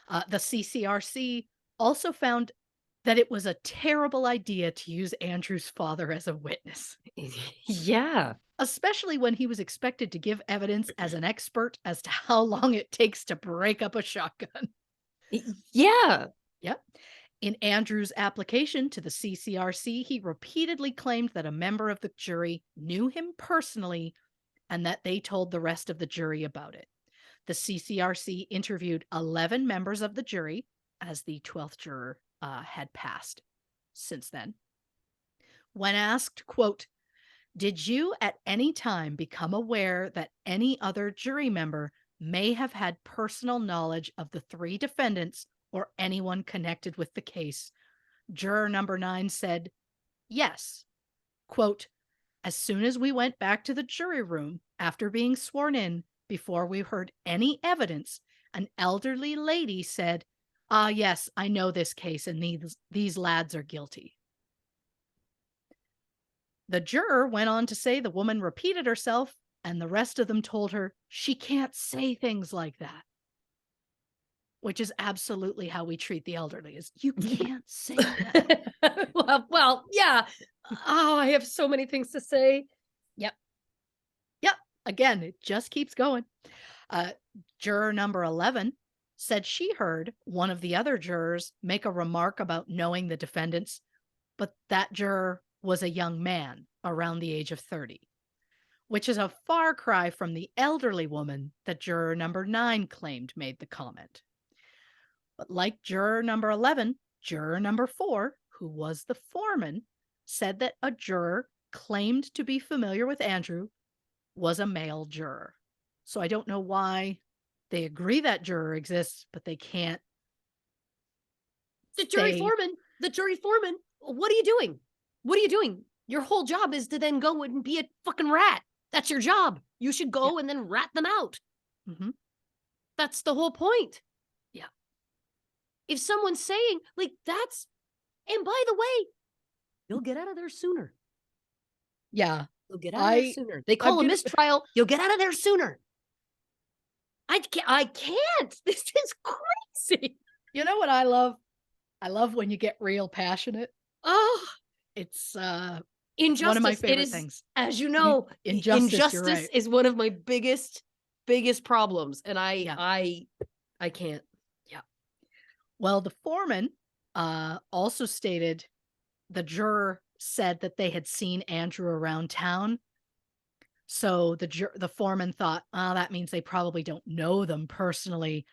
The CCRC also found that it was a terrible idea to use Andrew's father as a witness. Yeah. Especially when he was expected to give evidence as an expert as to how long it takes to break up a shotgun. Yeah. Yep. In Andrew's application to the CCRC, he repeatedly claimed that a member of the jury knew him personally and that they told the rest of the jury about it. The CCRC interviewed 11 members of the jury, as the 12th juror had passed since then. When asked, quote, "Did you at any time become aware that any other jury member may have had personal knowledge of the 3 defendants or anyone connected with the case?" Juror number 9 said, "Yes." Quote, "As soon as we went back to the jury room after being sworn in, before we heard any evidence, an elderly lady said, 'Ah, yes, I know this case and these lads are guilty.'" The juror went on to say the woman repeated herself, and the rest of them told her she can't say things like that, which is absolutely how we treat the elderly, is you can't say that. Well, yeah. Oh, I have so many things to say. Yep. Yep. Again, it just keeps going. Juror number 11 said she heard one of the other jurors make a remark about knowing the defendants, but that juror was a young man around the age of 30, which is a far cry from the elderly woman that juror number 9 claimed made the comment. But like juror number 11, juror number 4, who was the foreman, said that a juror claimed to be familiar with Andrew was a male juror. So I don't know why they agree that juror exists, but they can't. The jury foreman, what are you doing? What are you doing? Your whole job is to then go and be a fucking rat. That's your job. You should go and then rat them out. Mm-hmm. That's the whole point. Yeah. If someone's saying, like, that's, and by the way, you'll get out of there sooner. Yeah. You'll get out of there sooner. They call a mistrial. You'll get out of there sooner. I can't. This is crazy. You know what I love? I love when you get real passionate. Oh, it's Injustice. One of my favorite things. As you know, injustice is one of my biggest problems, and I can't. Yeah. Well, the foreman also stated the juror said that they had seen Andrew around town. So the foreman thought, that means they probably don't know them personally.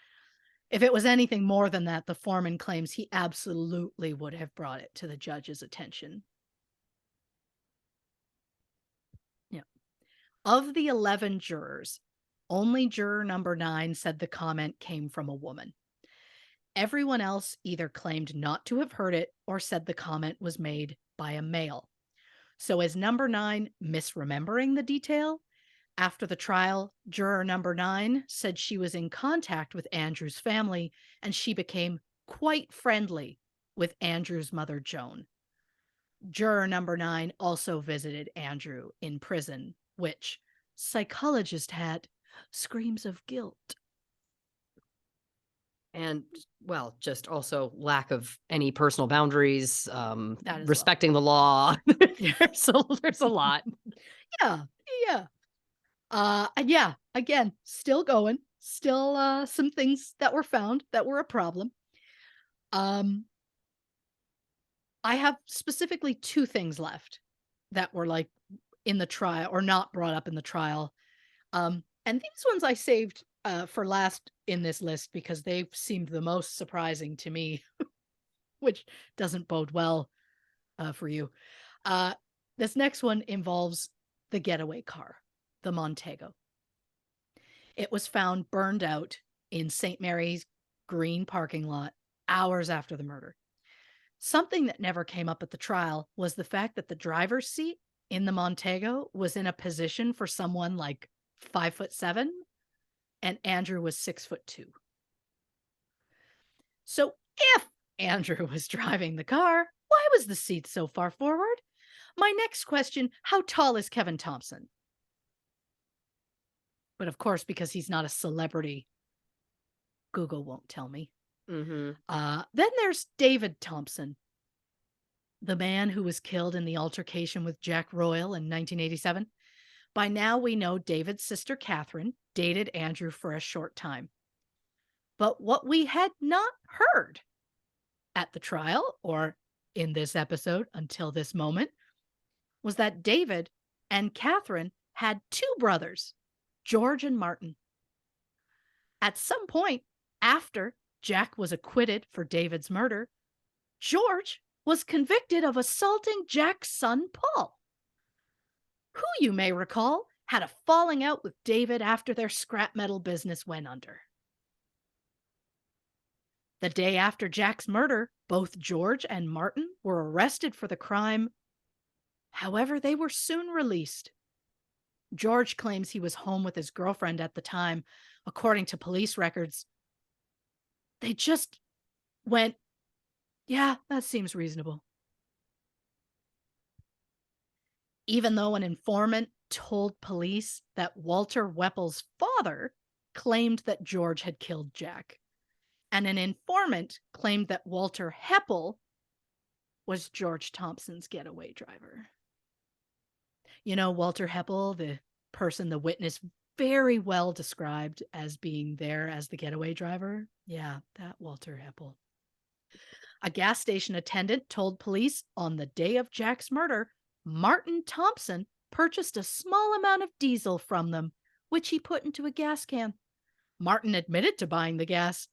If it was anything more than that, the foreman claims he absolutely would have brought it to the judge's attention. Yeah. Of the 11 jurors, only juror number 9 said the comment came from a woman. Everyone else either claimed not to have heard it or said the comment was made by a male. So is number 9 misremembering the detail? After the trial, juror number 9 said she was in contact with Andrew's family and she became quite friendly with Andrew's mother, Joan. Juror number 9 also visited Andrew in prison, which psychologist hat screams of guilt. And, well, just also lack of any personal boundaries, respecting the law. There's a lot. Yeah. And yeah, again, still going. Still some things that were found that were a problem. I have specifically 2 things left that were like in the trial or not brought up in the trial. And these ones I saved for last in this list because they seemed the most surprising to me, which doesn't bode well for you. This next one involves the getaway car, the Montego. It was found burned out in St. Mary's Green parking lot hours after the murder. Something that never came up at the trial was the fact that the driver's seat in the Montego was in a position for someone like 5'7", and Andrew was 6'2". So if Andrew was driving the car, why was the seat so far forward? My next question, how tall is Kevin Thompson? But of course, because he's not a celebrity, Google won't tell me. Mm-hmm. Then there's David Thompson, the man who was killed in the altercation with Jack Royal in 1987. By now, we know David's sister, Catherine, dated Andrew for a short time. But what we had not heard at the trial or in this episode until this moment was that David and Catherine had 2 brothers, George and Martin. At some point after Jack was acquitted for David's murder, George was convicted of assaulting Jack's son, Paul, who you may recall had a falling out with David after their scrap metal business went under. The day after Jack's murder, both George and Martin were arrested for the crime. However, they were soon released. George claims he was home with his girlfriend at the time. According to police records, they just went, yeah, that seems reasonable. Even though an informant told police that Walter Weppel's father claimed that George had killed Jack, and an informant claimed that Walter Heppel was George Thompson's getaway driver. You know, Walter Heppel, the person the witness very well described as being there as the getaway driver. Yeah, that Walter Heppel. A gas station attendant told police on the day of Jack's murder, Martin Thompson purchased a small amount of diesel from them, which he put into a gas can. Martin admitted to buying the gas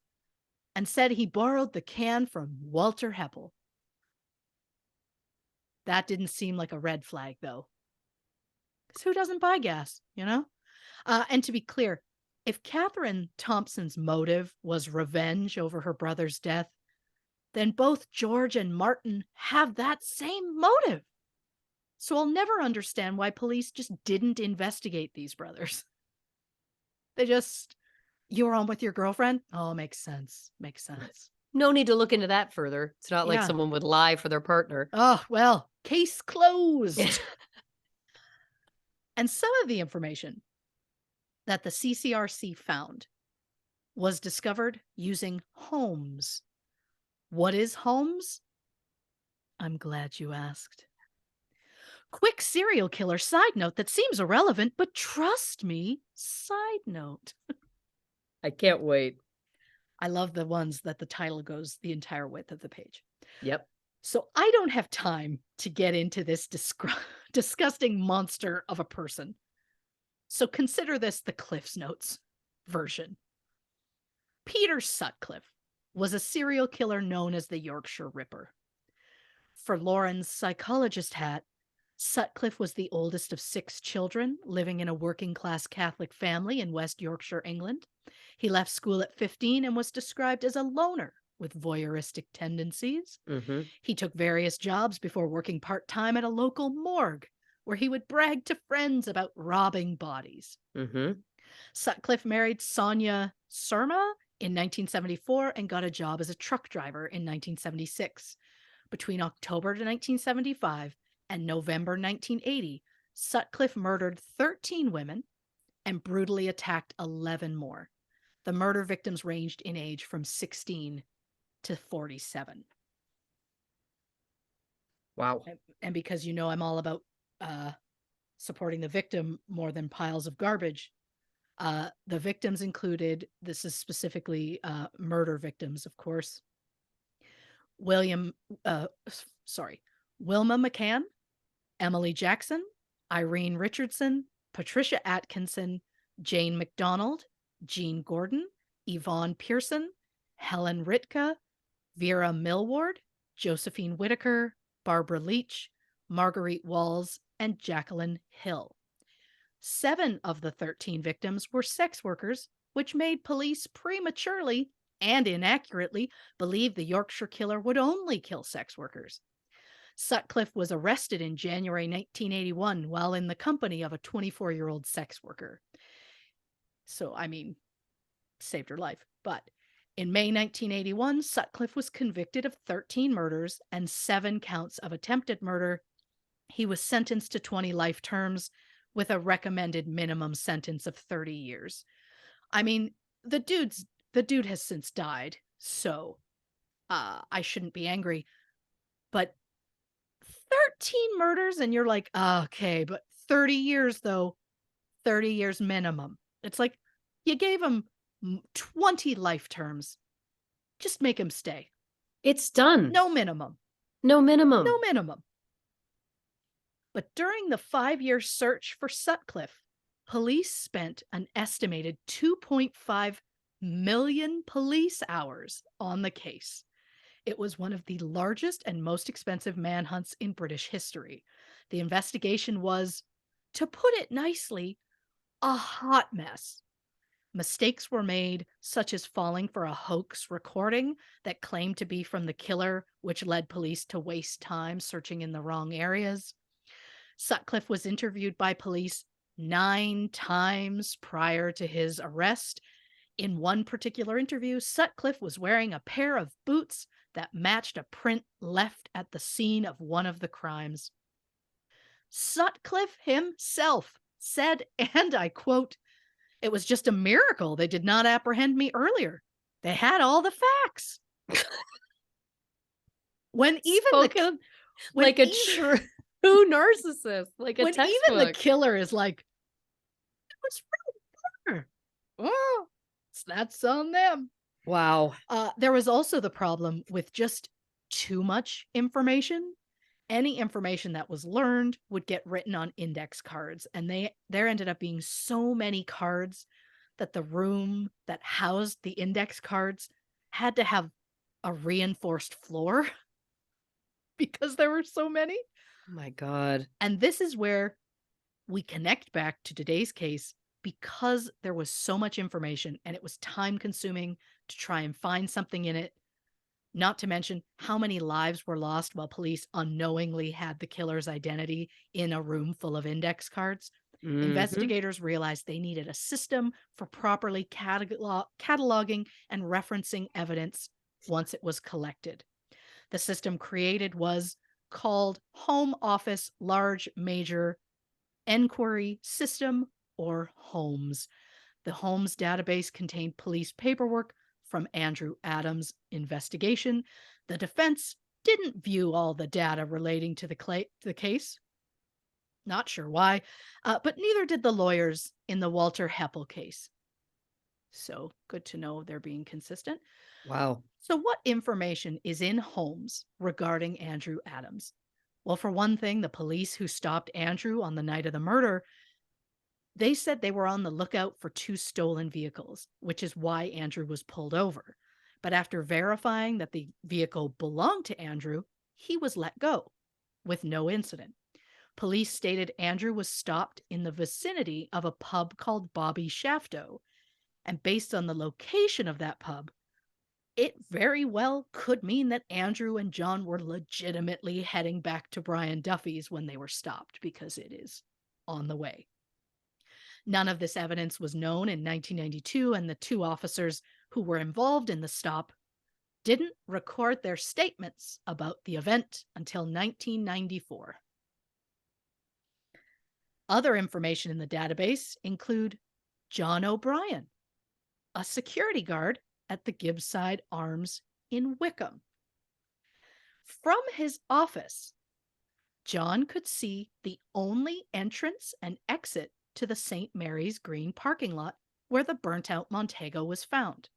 and said he borrowed the can from Walter Heppel. That didn't seem like a red flag, though. Because who doesn't buy gas, you know? And to be clear, if Catherine Thompson's motive was revenge over her brother's death, then both George and Martin have that same motive. So I'll never understand why police just didn't investigate these brothers. They just, you were on with your girlfriend? Oh, makes sense. Makes sense. No need to look into that further. It's not like Yeah. someone would lie for their partner. Oh, well, case closed. And some of the information that the CCRC found was discovered using Holmes. What is Holmes? I'm glad you asked. Quick serial killer side note that seems irrelevant, but trust me, side note. I can't wait. I love the ones that the title goes the entire width of the page. Yep. So I don't have time to get into this disgusting monster of a person. So consider this the Cliff's Notes version. Peter Sutcliffe was a serial killer known as the Yorkshire Ripper. For Lauren's psychologist hat, Sutcliffe was the oldest of 6 children living in a working-class Catholic family in West Yorkshire, England. He left school at 15 and was described as a loner with voyeuristic tendencies. Mm-hmm. He took various jobs before working part-time at a local morgue, where he would brag to friends about robbing bodies. Mm-hmm. Sutcliffe married Sonia Surma in 1974 and got a job as a truck driver in 1976. Between October 1975 and November 1980, Sutcliffe murdered 13 women and brutally attacked 11 more. The murder victims ranged in age from 16 to 47. Wow. And because you know I'm all about supporting the victim more than piles of garbage, the victims included, this is specifically murder victims, of course, Wilma McCann, Emily Jackson, Irene Richardson, Patricia Atkinson, Jane McDonald, Jean Gordon, Yvonne Pearson, Helen Ritka, Vera Millward, Josephine Whitaker, Barbara Leach, Marguerite Walls, and Jacqueline Hill. 7 of the 13 victims were sex workers, which made police prematurely and inaccurately believe the Yorkshire killer would only kill sex workers. Sutcliffe was arrested in January 1981 while in the company of a 24-year-old sex worker. So, I mean, saved her life. But in May 1981, Sutcliffe was convicted of 13 murders and 7 counts of attempted murder. He was sentenced to 20 life terms with a recommended minimum sentence of 30 years. I mean, the dude has since died, so I shouldn't be angry. But 13 murders and you're like, okay, but 30 years though, 30 years minimum. It's like you gave him 20 life terms. Just make him stay. It's done. No minimum. No minimum. No minimum. But during the 5-year search for Sutcliffe, police spent an estimated $2.5 million police hours on the case. It was one of the largest and most expensive manhunts in British history. The investigation was, to put it nicely, a hot mess. Mistakes were made, such as falling for a hoax recording that claimed to be from the killer, which led police to waste time searching in the wrong areas. Sutcliffe was interviewed by police 9 times prior to his arrest. In one particular interview, Sutcliffe was wearing a pair of boots that matched a print left at the scene of one of the crimes. Sutcliffe himself said, and I quote, "It was just a miracle they did not apprehend me earlier. They had all the facts." When even the Spoken when like a even true narcissist, like a when even the textbook. killer is like, "It was real murder." Oh, that's on them. Wow. There was also the problem with just too much information. Any information that was learned would get written on index cards, and there ended up being so many cards that the room that housed the index cards had to have a reinforced floor because there were so many. Oh my god. And this is where we connect back to today's case because there was so much information and it was time consuming to try and find something in it. Not to mention how many lives were lost while police unknowingly had the killer's identity in a room full of index cards. Mhm. Investigators realized they needed a system for properly cataloging and referencing evidence once it was collected. The system created was called Home Office Large Major Enquiry System, or HOMES. The Holmes database contained police paperwork from Andrew Adams' investigation. The defense didn't view all the data relating to the case. Not sure why, but neither did the lawyers in the Walter Heppel case. So good to know they're being consistent. Wow. So, what information is in Holmes regarding Andrew Adams? Well, for one thing, the police who stopped Andrew on the night of the murder, they said they were on the lookout for 2 stolen vehicles, which is why Andrew was pulled over. But after verifying that the vehicle belonged to Andrew, he was let go with no incident. Police stated Andrew was stopped in the vicinity of a pub called Bobby Shafto, and based on the location of that pub, it very well could mean that Andrew and John were legitimately heading back to Brian Duffy's when they were stopped, because it is on the way. None of this evidence was known in 1992, and the 2 officers who were involved in the stop didn't record their statements about the event until 1994. Other information in the database include John O'Brien, a security guard at the Gibbside Arms in Wickham. From his office, John could see the only entrance and exit to the St. Mary's Green parking lot where the burnt out Montego was found.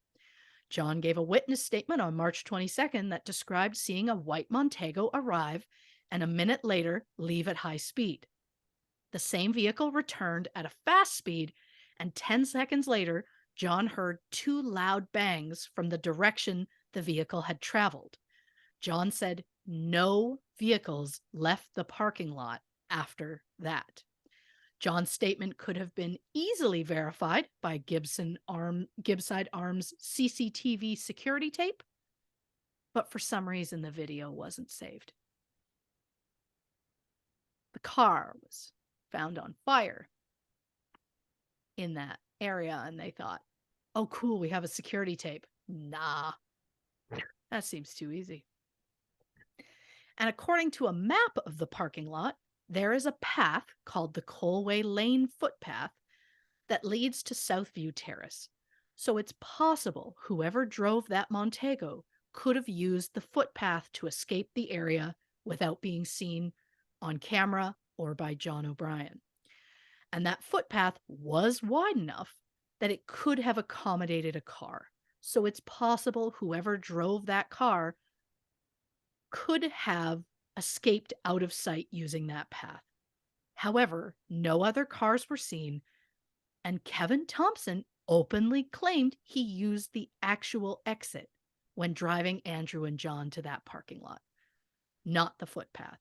John gave a witness statement on March 22nd that described seeing a white Montego arrive and a minute later leave at high speed. The same vehicle returned at a fast speed, and 10 seconds later, John heard 2 loud bangs from the direction the vehicle had traveled. John said no vehicles left the parking lot after that. John's statement could have been easily verified by Gibbside Arms CCTV security tape, but for some reason the video wasn't saved. The car was found on fire in that area, and they thought, oh, cool, we have a security tape. Nah, that seems too easy. And according to a map of the parking lot, there is a path called the Colway Lane footpath that leads to Southview Terrace. So it's possible whoever drove that Montego could have used the footpath to escape the area without being seen on camera or by John O'Brien. And that footpath was wide enough that it could have accommodated a car. So it's possible whoever drove that car could have escaped out of sight using that path. However, no other cars were seen, and Kevin Thompson openly claimed he used the actual exit when driving Andrew and John to that parking lot, not the footpath.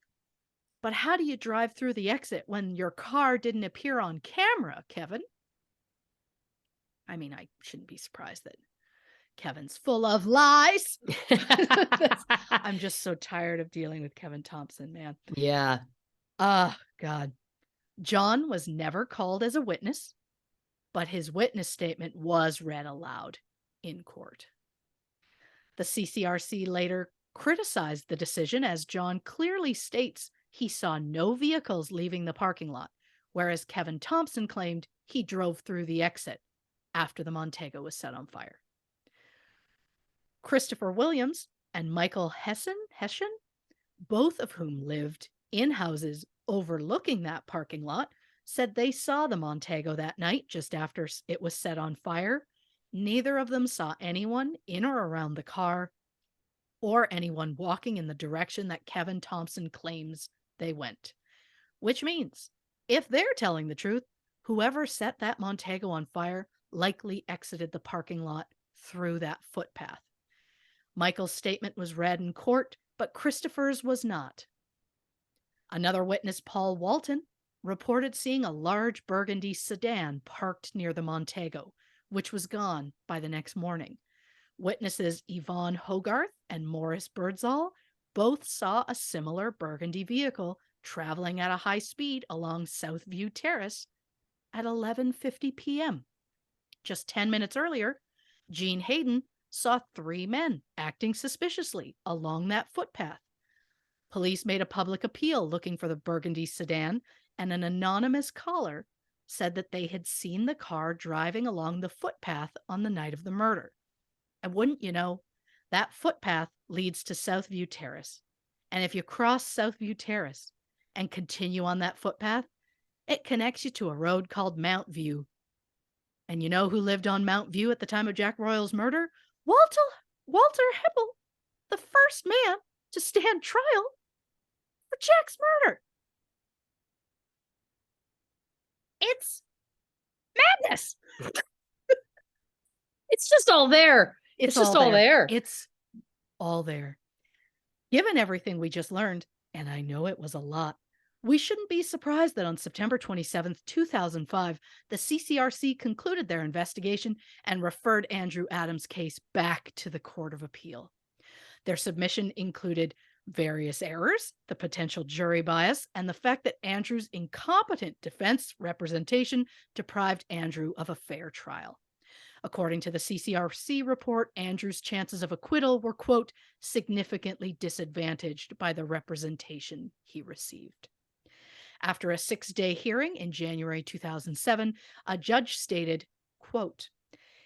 But how do you drive through the exit when your car didn't appear on camera, Kevin? I mean, I shouldn't be surprised that Kevin's full of lies. I'm just so tired of dealing with Kevin Thompson, man. Yeah. God. John was never called as a witness, but his witness statement was read aloud in court. The CCRC later criticized the decision as John clearly states he saw no vehicles leaving the parking lot, whereas Kevin Thompson claimed he drove through the exit after the Montego was set on fire. Christopher Williams and Michael Hession, both of whom lived in houses overlooking that parking lot, said they saw the Montego that night just after it was set on fire. Neither of them saw anyone in or around the car or anyone walking in the direction that Kevin Thompson claims they went. Which means, if they're telling the truth, whoever set that Montego on fire likely exited the parking lot through that footpath. Michael's statement was read in court, but Christopher's was not. Another witness, Paul Walton, reported seeing a large burgundy sedan parked near the Montego, which was gone by the next morning. Witnesses Yvonne Hogarth and Morris Birdsall both saw a similar burgundy vehicle traveling at a high speed along Southview Terrace at 11:50 p.m. Just 10 minutes earlier, Gene Hayden saw 3 men acting suspiciously along that footpath. Police made a public appeal looking for the burgundy sedan, and an anonymous caller said that they had seen the car driving along the footpath on the night of the murder. And wouldn't you know, that footpath leads to Southview Terrace. And if you cross Southview Terrace and continue on that footpath, it connects you to a road called Mount View. And you know who lived on Mount View at the time of Jack Royal's murder? Walter Heppel, the first man to stand trial for Jack's murder. It's madness. It's just all there. It's just all there. It's all there. Given everything we just learned, and I know it was a lot, we shouldn't be surprised that on September 27th, 2005, the CCRC concluded their investigation and referred Andrew Adams' case back to the Court of Appeal. Their submission included various errors, the potential jury bias, and the fact that Andrew's incompetent defense representation deprived Andrew of a fair trial. According to the CCRC report, Andrew's chances of acquittal were, quote, significantly disadvantaged by the representation he received. After a 6-day hearing in January 2007, a judge stated, quote,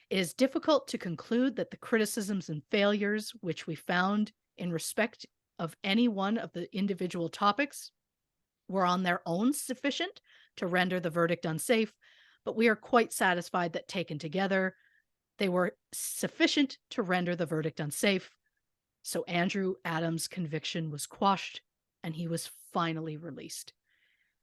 it is difficult to conclude that the criticisms and failures which we found in respect of any one of the individual topics were on their own sufficient to render the verdict unsafe, but we are quite satisfied that taken together, they were sufficient to render the verdict unsafe. So Andrew Adams' conviction was quashed and he was finally released.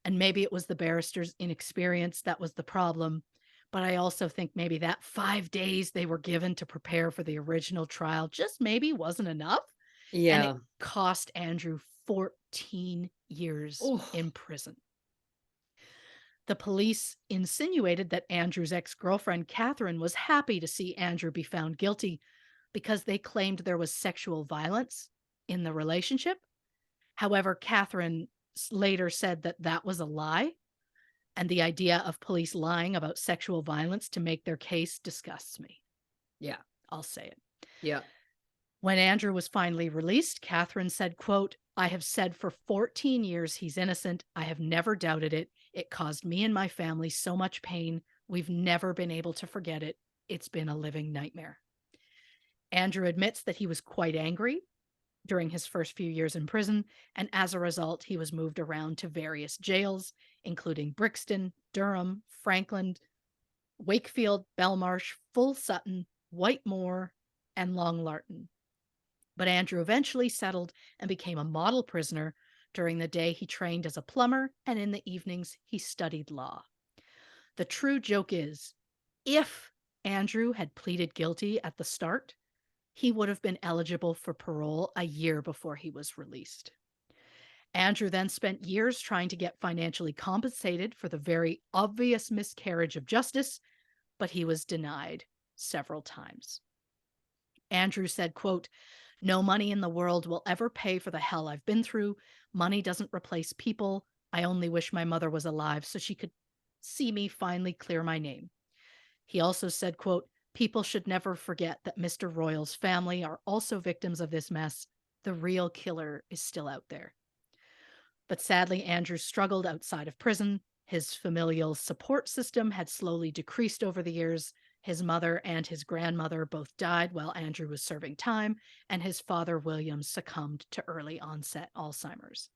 And maybe it was the barrister's inexperience that was the problem, but I also think maybe that 5 days they were given to prepare for the original trial just maybe wasn't enough. Yeah. And it cost Andrew 14 years in prison. The police insinuated that Andrew's ex-girlfriend, Catherine, was happy to see Andrew be found guilty because they claimed there was sexual violence in the relationship. However, Catherine later said that that was a lie, and the idea of police lying about sexual violence to make their case disgusts me. Yeah. I'll say it. Yeah. When Andrew was finally released, Catherine said, quote, I have said for 14 years he's innocent. I have never doubted it. It caused me and my family so much pain. We've never been able to forget it. It's been a living nightmare. Andrew admits that he was quite angry during his first few years in prison, and as a result, he was moved around to various jails, including Brixton, Durham, Franklin, Wakefield, Belmarsh, Full Sutton, Whitemoor, and Long Lartin. But Andrew eventually settled and became a model prisoner. During the day, he trained as a plumber, and in the evenings, he studied law. The true joke is, if Andrew had pleaded guilty at the start, he would have been eligible for parole a year before he was released. Andrew then spent years trying to get financially compensated for the very obvious miscarriage of justice, but he was denied several times. Andrew said, quote, "No money in the world will ever pay for the hell I've been through. Money doesn't replace people. I only wish my mother was alive so she could see me finally clear my name." He also said, quote, "People should never forget that Mr. Royal's family are also victims of this mess. The real killer is still out there." But sadly, Andrew struggled outside of prison. His familial support system had slowly decreased over the years. His mother and his grandmother both died while Andrew was serving time, and his father, William, succumbed to early onset Alzheimer's.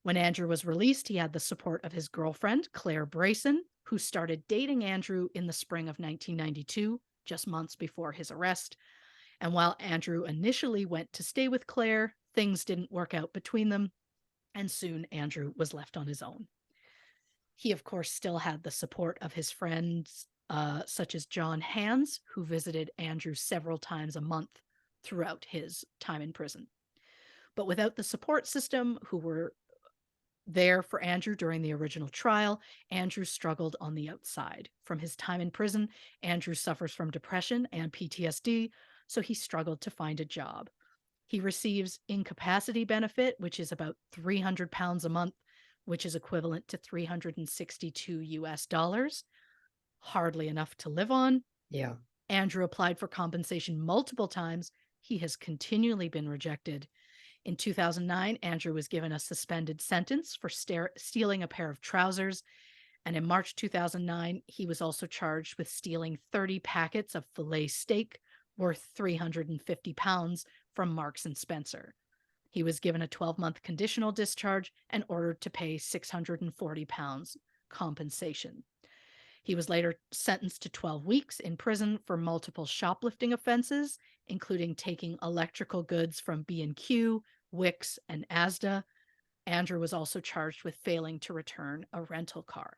When Andrew was released, he had the support of his girlfriend, Claire Brayson, who started dating Andrew in the spring of 1992, just months before his arrest. And while Andrew initially went to stay with Claire, things didn't work out between them, and soon Andrew was left on his own. He, of course, still had the support of his friends, such as John Hands, who visited Andrew several times a month throughout his time in prison. But without the support system, who were there for Andrew during the original trial, Andrew struggled on the outside. From his time in prison, Andrew suffers from depression and PTSD, so he struggled to find a job. He receives incapacity benefit, which is about £300 a month, which is equivalent to 362 US dollars. Hardly enough to live on. Yeah. Andrew applied for compensation multiple times. He has continually been rejected. In 2009, Andrew was given a suspended sentence for stealing a pair of trousers. And in March 2009, he was also charged with stealing 30 packets of filet steak worth £350 from Marks and Spencer. He was given a 12-month conditional discharge and ordered to pay £640 compensation. He was later sentenced to 12 weeks in prison for multiple shoplifting offenses, including taking electrical goods from B&Q, Wix, and Asda. Andrew was also charged with failing to return a rental car.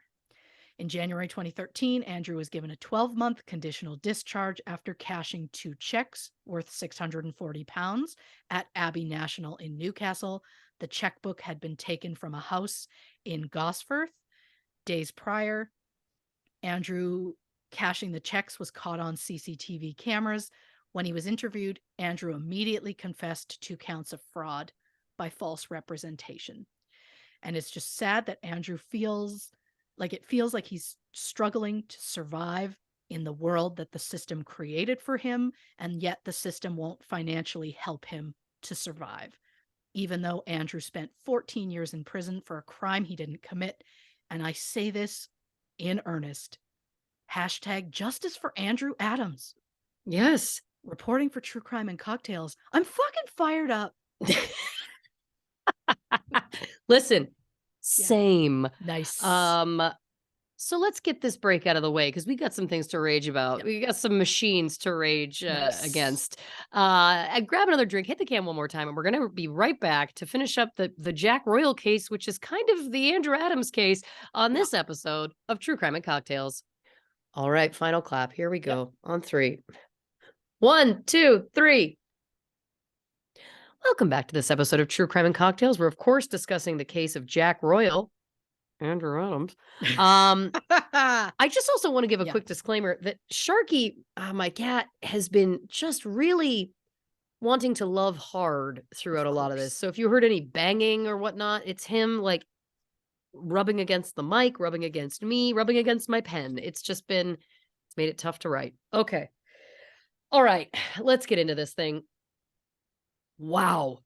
In January 2013, Andrew was given a 12-month conditional discharge after cashing 2 checks worth £640 at Abbey National in Newcastle. The checkbook had been taken from a house in Gosforth. Days prior, Andrew cashing the checks was caught on CCTV cameras. When he was interviewed, Andrew immediately confessed 2 counts of fraud by false representation. And it's just sad that Andrew feels like he's struggling to survive in the world that the system created for him, and yet the system won't financially help him to survive. Even though Andrew spent 14 years in prison for a crime he didn't commit, and I say this in earnest, #justice for Andrew Adams. Yes. Reporting for True Crime and Cocktails. I'm fucking fired up. Listen, same. Nice. So let's get this break out of the way because we got some things to rage about. Yep. We got some machines to rage Nice. against. Grab another drink, hit the can one more time, and we're gonna be right back to finish up the Jack Royal case, which is kind of the Andrew Adams case on this episode of True Crime and Cocktails. All right, final clap. Here we go on 3. 1, 2, 3. Welcome back to this episode of True Crime and Cocktails. We're, of course, discussing the case of Jack Royal, Andrew Adams. I just also want to give a quick disclaimer that Sharky, my cat, has been just really wanting to love hard throughout a lot of this. So if you heard any banging or whatnot, it's him like rubbing against the mic, rubbing against me, rubbing against my pen. It's made it tough to write. Okay. All right, let's get into this thing. Wow.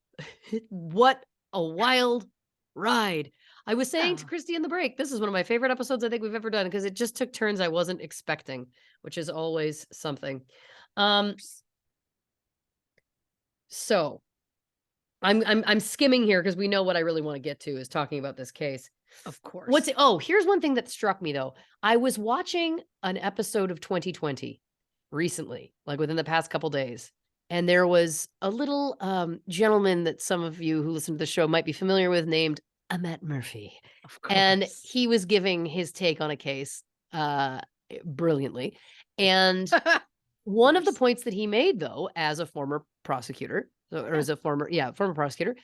What a wild ride. I was saying to Christy in the break, this is one of my favorite episodes I think we've ever done because it just took turns I wasn't expecting, which is always something. So I'm skimming here because we know what I really want to get to is talking about this case. Of course. Here's one thing that struck me though. I was watching an episode of 2020 recently, like within the past couple days. And there was a little gentleman that some of you who listen to the show might be familiar with named Matt Murphy. Of course. And he was giving his take on a case brilliantly. And Of one of the course. points that he made, though, as a former prosecutor, or Yeah. as a former prosecutor,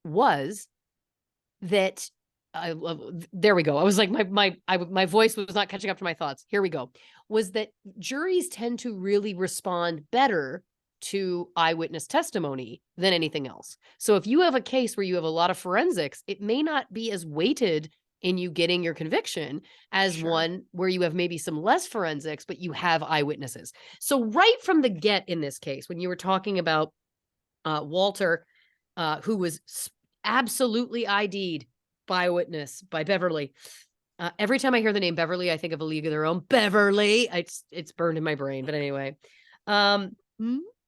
was that there we go. I was like, my voice was not catching up to my thoughts. Here we go. Was that juries tend to really respond better to eyewitness testimony than anything else. So if you have a case where you have a lot of forensics, it may not be as weighted in you getting your conviction as Sure. one where you have maybe some less forensics, but you have eyewitnesses. So right from the get in this case, when you were talking about Walter, who was absolutely ID'd by a witness, by Beverly. Every time I hear the name Beverly, I think of A League of Their Own. Beverly. It's burned in my brain. But anyway. Mhm.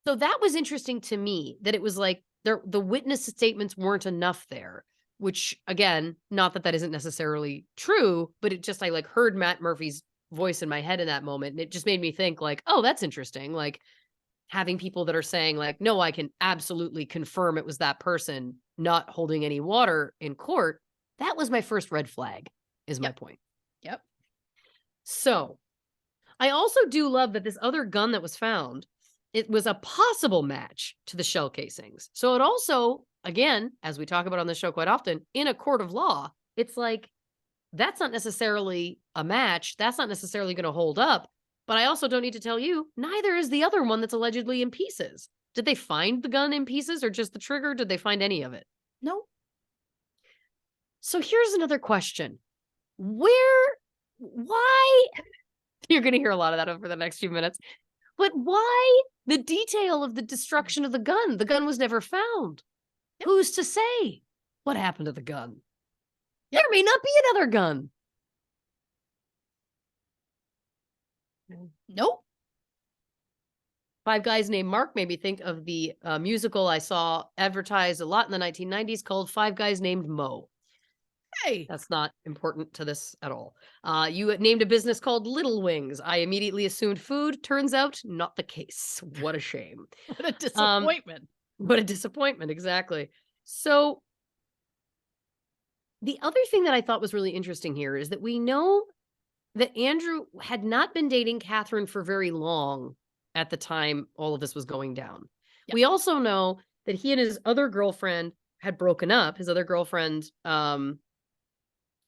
So that was interesting to me, that it was like the witness statements weren't enough there, which again, not that that isn't necessarily true, but it just, I like heard Matt Murphy's voice in my head in that moment. And it just made me think like, oh, that's interesting. Like having people that are saying like, no, I can absolutely confirm it was that person, not holding any water in court. That was my first red flag, is my Yep. point. Yep. So I also do love that this other gun that was found, it was a possible match to the shell casings. So it also, again, as we talk about on the show quite often, in a court of law, it's like, that's not necessarily a match. That's not necessarily going to hold up. But I also don't need to tell you, neither is the other one that's allegedly in pieces. Did they find the gun in pieces or just the trigger? Did they find any of it? No. So here's another question. Why? You're going to hear a lot of that over the next few minutes. But why the detail of the destruction of the gun? The gun was never found. Yep. Who's to say what happened to the gun? Yep. There may not be another gun. Nope. Five Guys Named Mark made me think of the musical I saw advertised a lot in the 1990s called Five Guys Named Mo. Hey. That's not important to this at all. You had named a business called Little Wings. I immediately assumed food. Turns out, not the case. What a shame. What a disappointment. What a disappointment, exactly. So the other thing that I thought was really interesting here is that we know that Andrew had not been dating Catherine for very long at the time all of this was going down. Yep. We also know that he and his other girlfriend had broken up. His other girlfriend,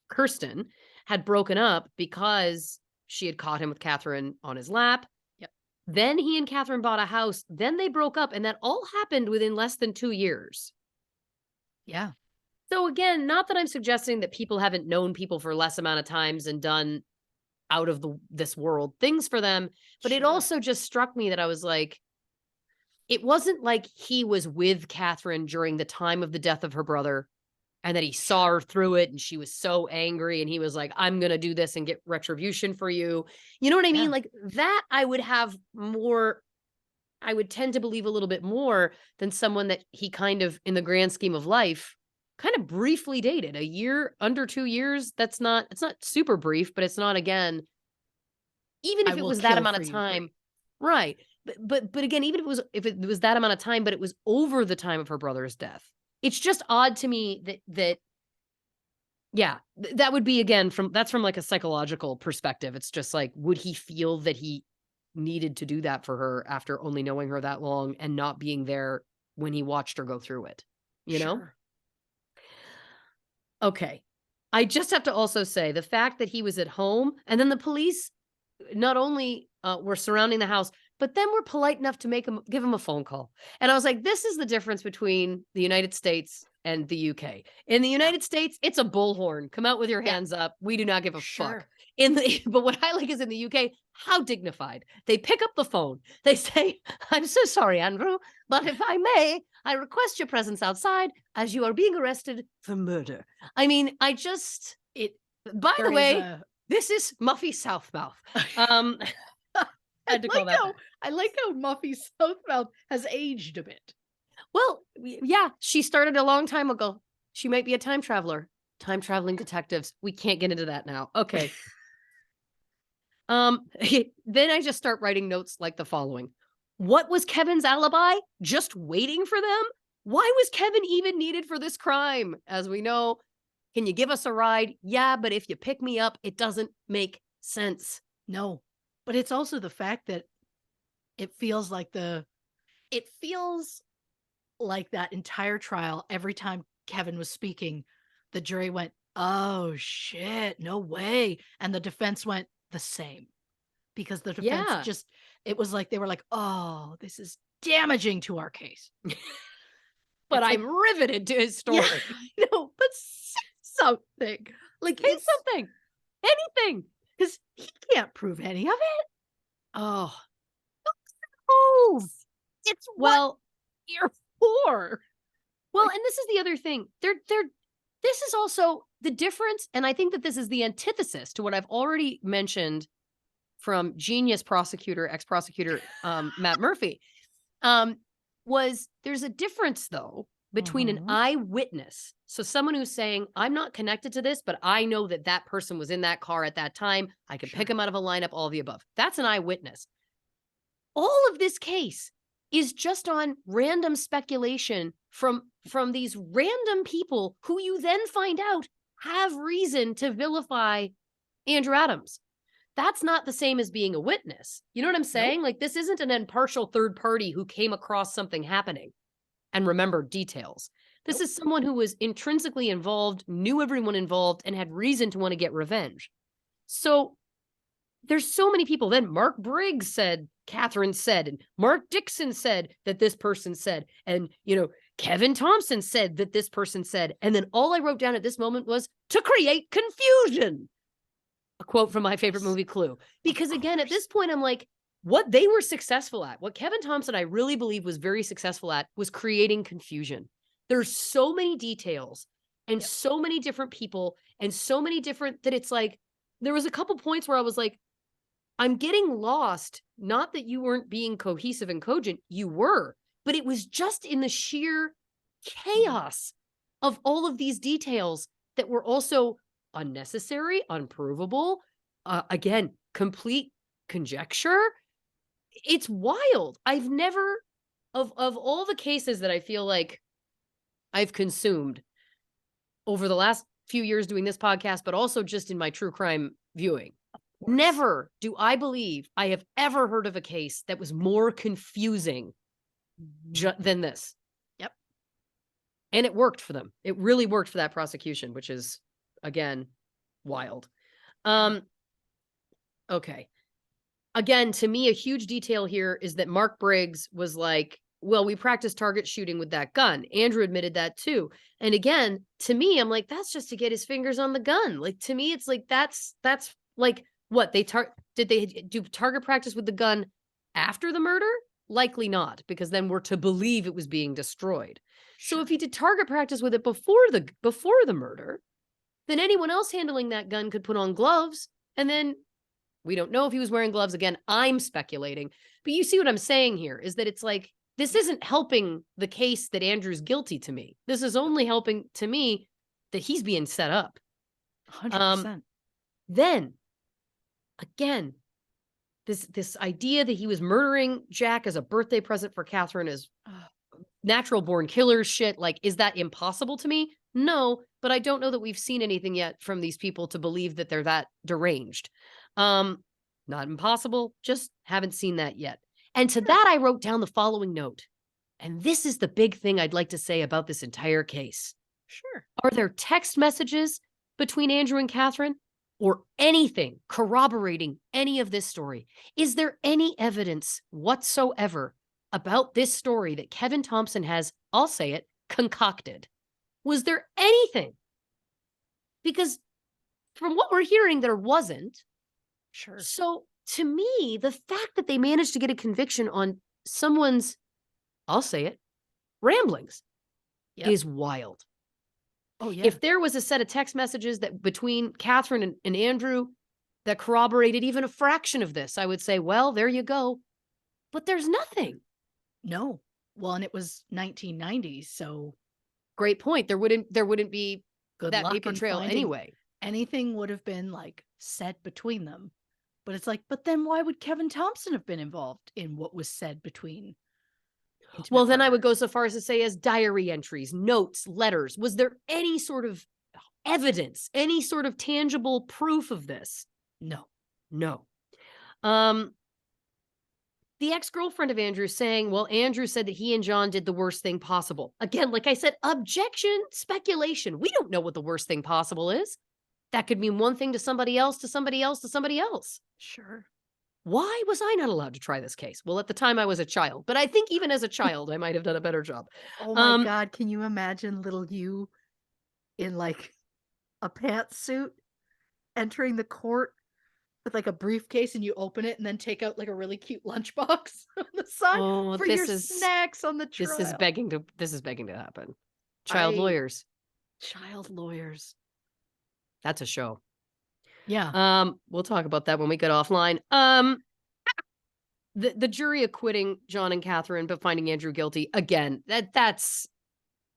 Kirsten, had broken up because she had caught him with Catherine on his lap. Yep. Then he and Catherine bought a house. Then they broke up, and that all happened within less than 2 years. Yeah. So again, not that I'm suggesting that people haven't known people for less amount of times and done out of this world things for them, but it Sure. also just struck me that I was like, it wasn't like he was with Catherine during the time of the death of her brother and that he saw her through it and she was so angry and he was like, I'm going to do this and get retribution for you. You know what I mean? Yeah. Like that I would have more, I would tend to believe a little bit more than someone that he kind of, in the grand scheme of life, kind of briefly dated. A year, under 2 years. It's not super brief, but it's not, again, even I if it will was that kill amount for of you, time. Right. But again, even if it was that amount of time, but it was over the time of her brother's death. It's just odd to me that yeah, that would be, again, from like a psychological perspective. It's just like, would he feel that he needed to do that for her after only knowing her that long and not being there when he watched her go through it, you know? Sure. Okay. I just have to also say the fact that he was at home and then the police not only were surrounding the house, but then were polite enough to give him a phone call. And I was like, this is the difference between the United States and the UK. In the United States, it's a bullhorn. Come out with your Yeah. hands up. We do not give a fuck. Sure. But what I like is in the UK, how dignified. They pick up the phone. They say, I'm so sorry, Andrew, but if I may, I request your presence outside as you are being arrested for murder. I mean, by the There is way, this is Muffy Southmouth. I had to call that back. I like how Muffy Southmouth has aged a bit. Well, yeah, she started a long time ago. She might be a time traveler. Time traveling detectives. We can't get into that now. Okay. Then I just start writing notes like the following. What was Kevin's alibi? Just waiting for them? Why was Kevin even needed for this crime? As we know, can you give us a ride? Yeah, but if you pick me up, it doesn't make sense. No. But it's also the fact that it feels like it feels like that entire trial, every time Kevin was speaking, the jury went, "Oh shit, no way." And the defense went the same. Because the defense Yeah. just it was like they were like, "Oh, this is damaging to our case." But It's like, I'm riveted to his yeah, story. I know, but say something. Like, Say it's something. Anything. because he can't prove any of it. Oh, Oh, it's what well, you're for. well, Like, and this is the other thing. This is also the difference, and I think that this is the antithesis to what I've already mentioned from genius prosecutor, ex-prosecutor, Matt Murphy. Um, was there's a difference though between an mhm, eyewitness, so someone who's saying, "I'm not connected to this, but I know that that person was in that car at that time. I could pick sure. him out of a lineup, all of the above." That's an eyewitness. All of this case is just on random speculation from these random people who you then find out have reason to vilify Andrew Adams. That's not the same as being a witness. You know what I'm Nope. saying? Like, this isn't an impartial third party who came across something happening and remembered details. This Nope. is someone who was intrinsically involved, knew everyone involved, and had reason to want to get revenge. So there's so many people. Then Mark Briggs said, Catherine said, and Mark Dixon said that this person said, and, Kevin Thompson said that this person said. And then all I wrote down at this moment was to create confusion. A quote from my favorite Course. movie, Clue. Of Because again, at course. this point, I'm like, what they were successful at, what Kevin Thompson, I really believe, was very successful at, was creating confusion. There's so many details and Yep. so many different people and so many different that it's like, there was a couple points where I was like, I'm getting lost. Not that you weren't being cohesive and cogent, you were, but it was just in the sheer Mhm. chaos of all of these details that were also unnecessary, unprovable, again, complete conjecture. It's wild. I've never of all the cases that I feel like I've consumed over the last few years doing this podcast, but also just in my true crime viewing. Of course. Never do I believe I have ever heard of a case that was more confusing Mhm. than this. Yep. And it worked for them. It really worked for that prosecution, which is, again, wild. Yeah. Um, okay. Again, to me, a huge detail here is that Mark Briggs was like, well, we practiced target shooting with that gun. Andrew admitted that too. And again, to me, I'm like, that's just to get his fingers on the gun. Like, to me, it's like, that's like what did they do target practice with the gun after the murder? Likely not, because then we're to believe it was being destroyed. So if Sure. he did target practice with it before the murder, then anyone else handling that gun could put on gloves, and then we don't know if he was wearing gloves. Again, I'm speculating. But you see what I'm saying here is that it's like, this Yeah. isn't helping the case that Andrew's guilty to me. This is Nope. only helping to me that he's being set up. Um, 100%. then again, this idea that he was murdering Jack as a birthday present for Catherine is Ugh. natural born killer shit. Like, is that impossible to me? No, but I don't know that we've seen anything yet from these people to believe that they're that deranged. Um, Not impossible, just haven't seen that yet. And to Sure. that, I wrote down the following note. And this is the big thing I'd like to say about this entire case. Sure. Are there text messages between Andrew and Catherine or anything corroborating any of this story? Is there any evidence whatsoever about this story that Kevin Thompson has, I'll say it, concocted? Was there anything? Because from what we're hearing, there wasn't. Sure. So to me, the fact that they managed to get a conviction on someone's, I'll say it, ramblings Yep. is wild. Oh, yeah. If there was a set of text messages that between Catherine and Andrew that corroborated even a fraction of this, I would say, well, there you go. But there's nothing. No. Well, and it was 1990s, so Great point. There wouldn't be good that luck paper in trail finding anyway. anything would have been, like, said between them. But it's like, but then why would Kevin Thompson have been involved in what was said between Well, intimate then I would go partners? so far as to say as diary entries, notes, letters. Was there any sort of evidence, any sort of tangible proof of this? No. No. Um, the ex-girlfriend of Andrew saying, well, Andrew said that he and John did the worst thing possible. Again, like I said, objection, speculation. We don't know what the worst thing possible is. That could mean one thing to somebody else, to somebody else, to somebody else. Sure. Why was I not allowed to try this case? Well, at the time I was a child, but I think even as a child, I might have done a better job. Oh my Um, God, can you imagine little you in like a pantsuit entering the court with like a briefcase and you open it and then take out like a really cute lunchbox on the side oh, for your snacks on the trial. this is begging to happen. Child I lawyers. child lawyers. That's a show. Yeah. We'll talk about that when we get offline. The jury acquitting John and Catherine, but finding Andrew guilty again. That's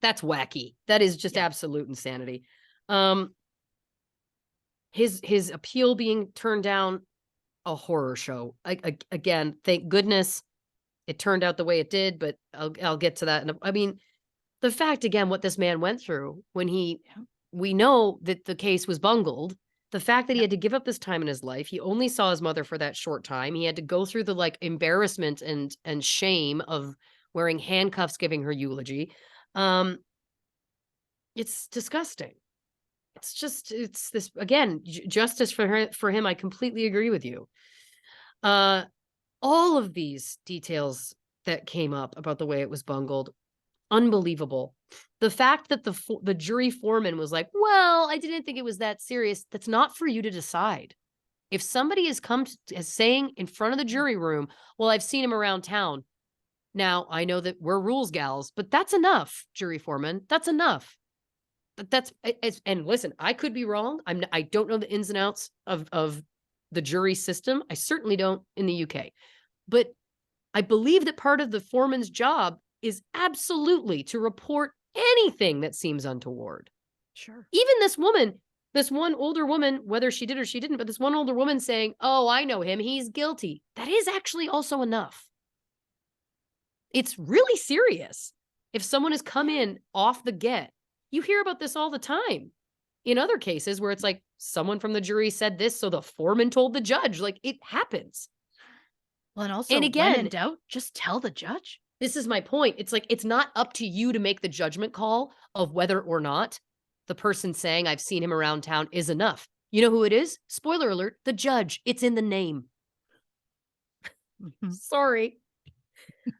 wacky. That is just Yeah. absolute insanity. His appeal being turned down, a horror show. Again, thank goodness it turned out the way it did, but I'll get to that. I mean, the fact again, what this man went through when we know that the case was bungled. The fact that he had to give up this time in his life, he only saw his mother for that short time. He had to go through the like embarrassment and shame of wearing handcuffs, giving her eulogy. It's disgusting. It's this again, justice for him. I completely agree with you. All of these details that came up about the way it was bungled, unbelievable. The fact that the jury foreman was like, "Well, I didn't think it was that serious." That's not for you to decide. If somebody has come as saying in front of the jury room, "Well, I've seen him around town." Now, I know that we're rules gals, but that's enough, jury foreman. That's enough. That's and listen, I could be wrong. I don't know the ins and outs of the jury system. I certainly don't in the UK. But I believe that part of the foreman's job is absolutely to report anything that seems untoward. Sure. Even this one older woman, whether she did or she didn't, but this one older woman saying, "Oh, I know him. He's guilty." That is actually also enough. It's really serious. If someone has come in off the get, you hear about this all the time in other cases where it's like someone from the jury said this, so the foreman told the judge. Like it happens. Well, and also And when in again, doubt, just tell the judge. this is my point. It's like it's not up to you to make the judgment call of whether or not the person saying I've seen him around town is enough. You know who it is? Spoiler alert, the judge. It's in the name. Mhm. Sorry.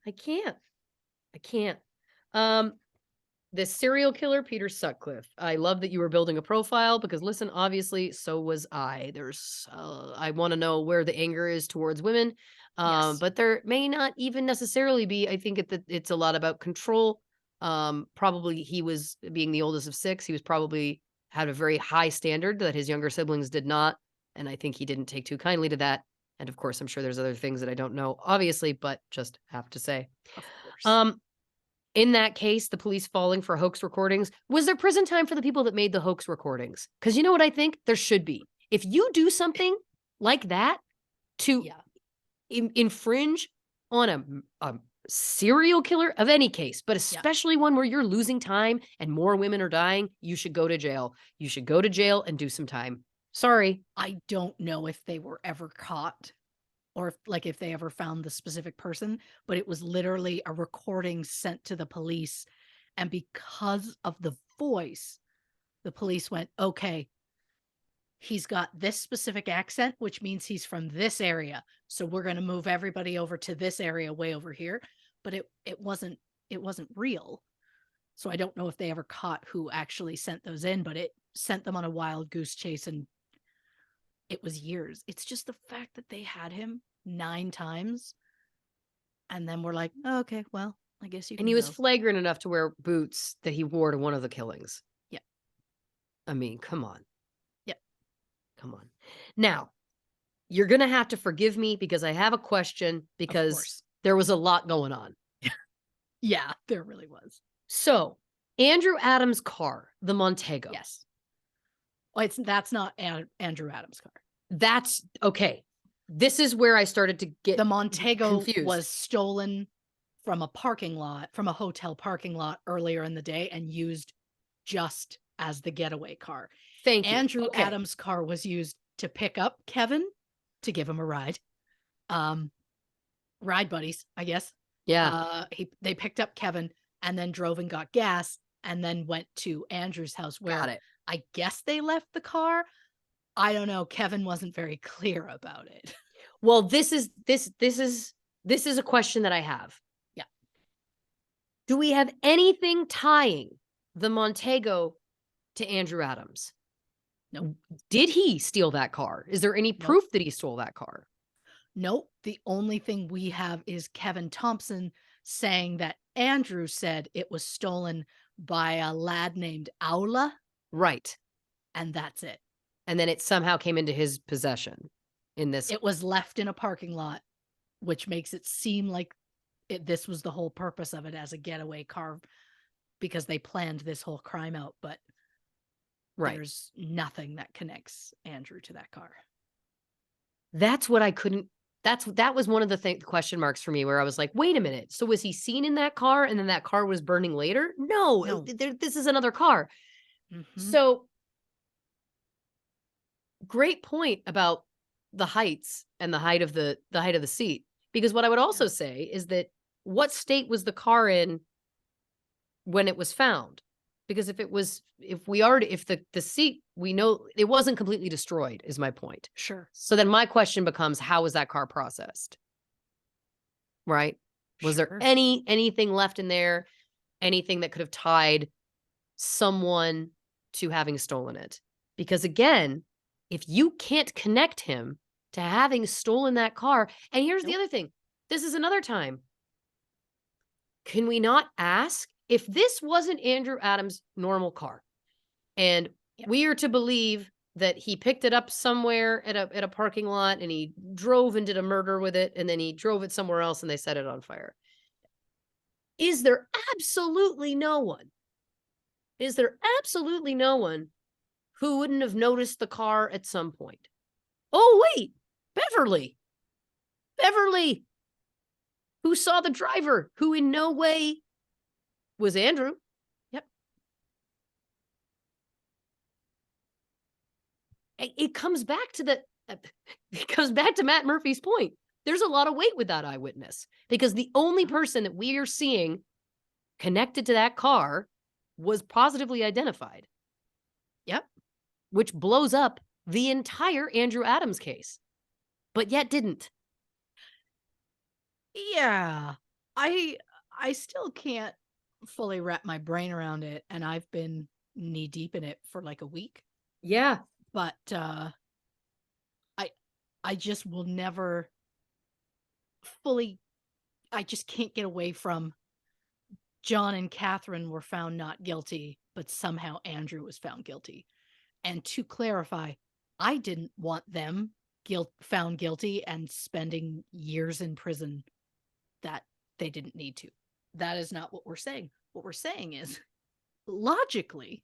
I can't. I can't. This serial killer, Peter Sutcliffe. I love that you were building a profile because listen, obviously, so was I. I want to know where the anger is towards women. Yes. But there may not even necessarily be. I think it's a lot about control. Probably he was being the oldest of six. He was probably had a very high standard that his younger siblings did not. And I think he didn't take too kindly to that. And of course, I'm sure there's other things that I don't know, obviously, but just have to say. Of course. In that case, the police falling for hoax recordings, was there prison time for the people that made the hoax recordings? Because you know what I think? There should be. If you do something like that to Yeah. infringe on a serial killer of any case, but especially one where you're losing time and more women are dying, you should go to jail. You should go to jail and do some time. Sorry. I don't know if they were ever caught or if they ever found the specific person, but it was literally a recording sent to the police. And because of the voice, the police went, okay, he's got this specific accent, which means he's from this area. So we're going to move everybody over to this area way over here. But it wasn't real. So I don't know if they ever caught who actually sent those in, but it sent them on a wild goose chase and it was years. It's just the fact that they had him 9 times and then we're like, oh, okay, well, I guess you can And he was go. flagrant enough to wear boots that he wore to one of the killings. Yeah. I mean, come on. Yeah. Come on. Now, you're going to have to forgive me because I have a question because there was a lot going on. Yeah, there really was. So, Andrew Adams' car, the Montego. Yes. Well, that's not Andrew Adams' car. That's okay. This is where I started to get the Montego confused. Was stolen from a hotel parking lot earlier in the day and used just as the getaway car. Thank you. Andrew Adams' car was used to pick up Kevin to give him a ride. um, ride buddies, I guess. Yeah. They picked up Kevin and then drove and got gas and then went to Andrew's house Got where it. I guess they left the car. I don't know. Kevin wasn't very clear about it. Well, this is a question that I have. Yeah. Do we have anything tying the Montego to Andrew Adams? Nope. Did he steal that car? Is there any Nope. proof that he stole that car? Nope. The only thing we have is Kevin Thompson saying that Andrew said it was stolen by a lad named Aula, Right. and that's it. And then it somehow came into his possession in this. It was left in a parking lot, which makes it seem like this was the whole purpose of it as a getaway car because they planned this whole crime out, but Right. there's nothing that connects Andrew to that car. That's what I couldn't. That was one of the question marks for me where I was like, wait a minute. So was he seen in that car and then that car was burning later? No. This is another car. Mm-hmm. So great point about the heights and the height of the seat. Because what I would also say is that what state was the car in when it was found? Because if the seat, we know it wasn't completely destroyed, is my point. Sure. So then my question becomes, how was that car processed? Right? Was there anything left in there? Anything that could have tied someone to having stolen it? Because again, if you can't connect him to having stolen that car, and here's the other thing, this is another time. Can we not ask if this wasn't Andrew Adams' normal car and we are to believe that he picked it up somewhere at a parking lot and he drove and did a murder with it and then he drove it somewhere else and they set it on fire? Is there absolutely no one who wouldn't have noticed the car at some point? Oh, wait, Beverly, who saw the driver, who in no way was Andrew. Yep. It comes back to Matt Murphy's point. There's a lot of weight with that eyewitness because the only person that we are seeing connected to that car was positively identified. Yep. Which blows up the entire Andrew Adams case, but yet didn't. Yeah. I still can't fully wrap my brain around it, and I've been knee deep in it for like a week. Yeah. But I just will never fully, I just can't get away from John and Catherine were found not guilty, but somehow Andrew was found guilty. And to clarify, I didn't want them found guilty and spending years in prison that they didn't need to. That is not what we're saying. What we're saying is, logically,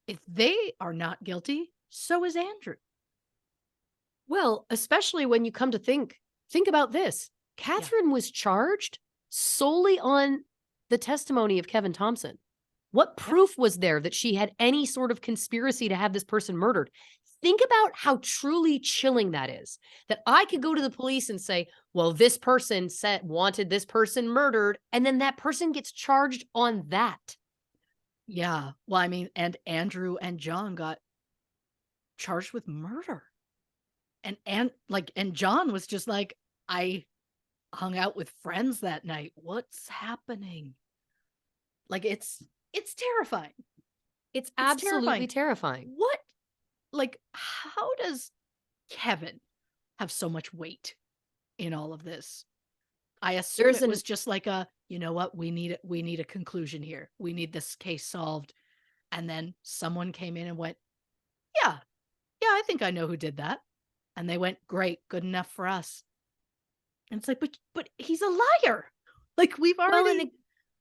if they are not guilty, so is Andrew. Well, especially when you come to think about this. Catherine was charged solely on the testimony of Kevin Thompson. What proof was there that she had any sort of conspiracy to have this person murdered? Think about how truly chilling that is. That I could go to the police and say, well, this person wanted this person murdered, and then that person gets charged on that. Yeah. Well, I mean, and Andrew and John got charged with murder. And John was just like, I hung out with friends that night. What's happening? Like, it's terrifying. It's absolutely terrifying. What? Like, how does Kevin have so much weight in all of this? I assume it was just like you know what? We need a conclusion here. We need this case solved. And then someone came in and went, yeah, I think I know who did that. And they went, great, good enough for us. And it's like, but he's a liar. Like, we've already. Well,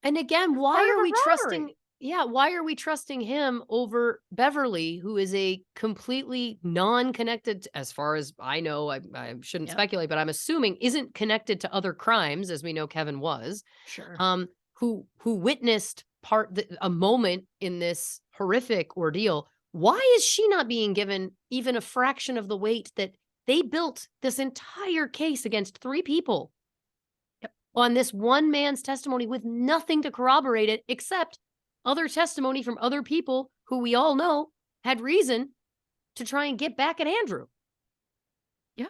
and again, why are we trusting? Yeah, why are we trusting him over Beverly, who is a completely non-connected, as far as I know, I shouldn't speculate, but I'm assuming isn't connected to other crimes, as we know Kevin was. Sure. Who witnessed a moment in this horrific ordeal. Why is she not being given even a fraction of the weight that They built this entire case against 3 people Yep. on this one man's testimony with nothing to corroborate it except other testimony from other people who we all know had reason to try and get back at Andrew. Yeah.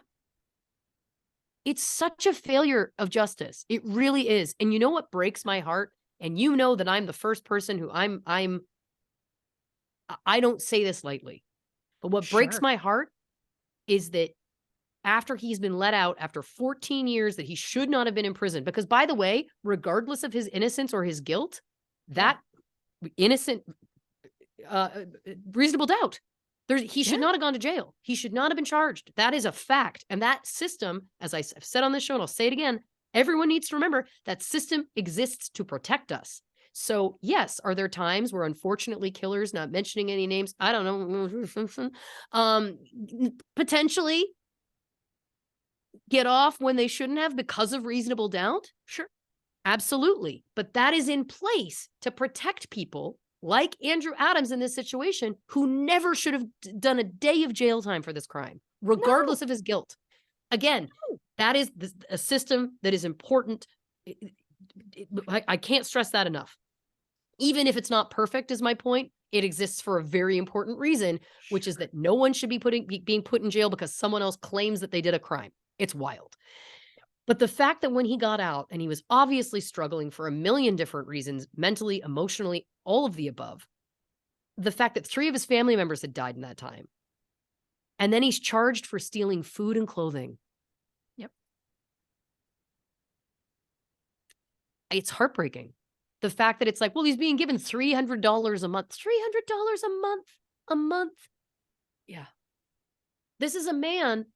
It's such a failure of justice. It really is. And you know what breaks my heart? And you know that I'm the first person who I don't say this lightly. But what breaks Sure. my heart is that after he's been let out after 14 years that he should not have been in prison, because by the way, regardless of his innocence or his guilt, that innocent, reasonable doubt, he should Yeah. not have gone to jail. He should not have been charged. That is a fact. And that system, as I've said on this show, and I'll say it again, everyone needs to remember that system exists to protect us. So yes, are there times where unfortunately killers, not mentioning any names, I don't know, potentially get off when they shouldn't have because of reasonable doubt? Sure. Absolutely. But that is in place to protect people like Andrew Adams in this situation who never should have done a day of jail time for this crime, regardless No. of his guilt. Again, No. that is a system that is important. I can't stress that enough. Even if it's not perfect, is my point, it exists for a very important reason, which is Sure. that no one should be being put in jail because someone else claims that they did a crime. It's wild. But the fact that when he got out and he was obviously struggling for a million different reasons, mentally, emotionally, all of the above, the fact that 3 of his family members had died in that time, and then he's charged for stealing food and clothing. Yep. It's heartbreaking. The fact that it's like, well, he's being given $300 a month. $300 a month? A month? Yeah. This is a man.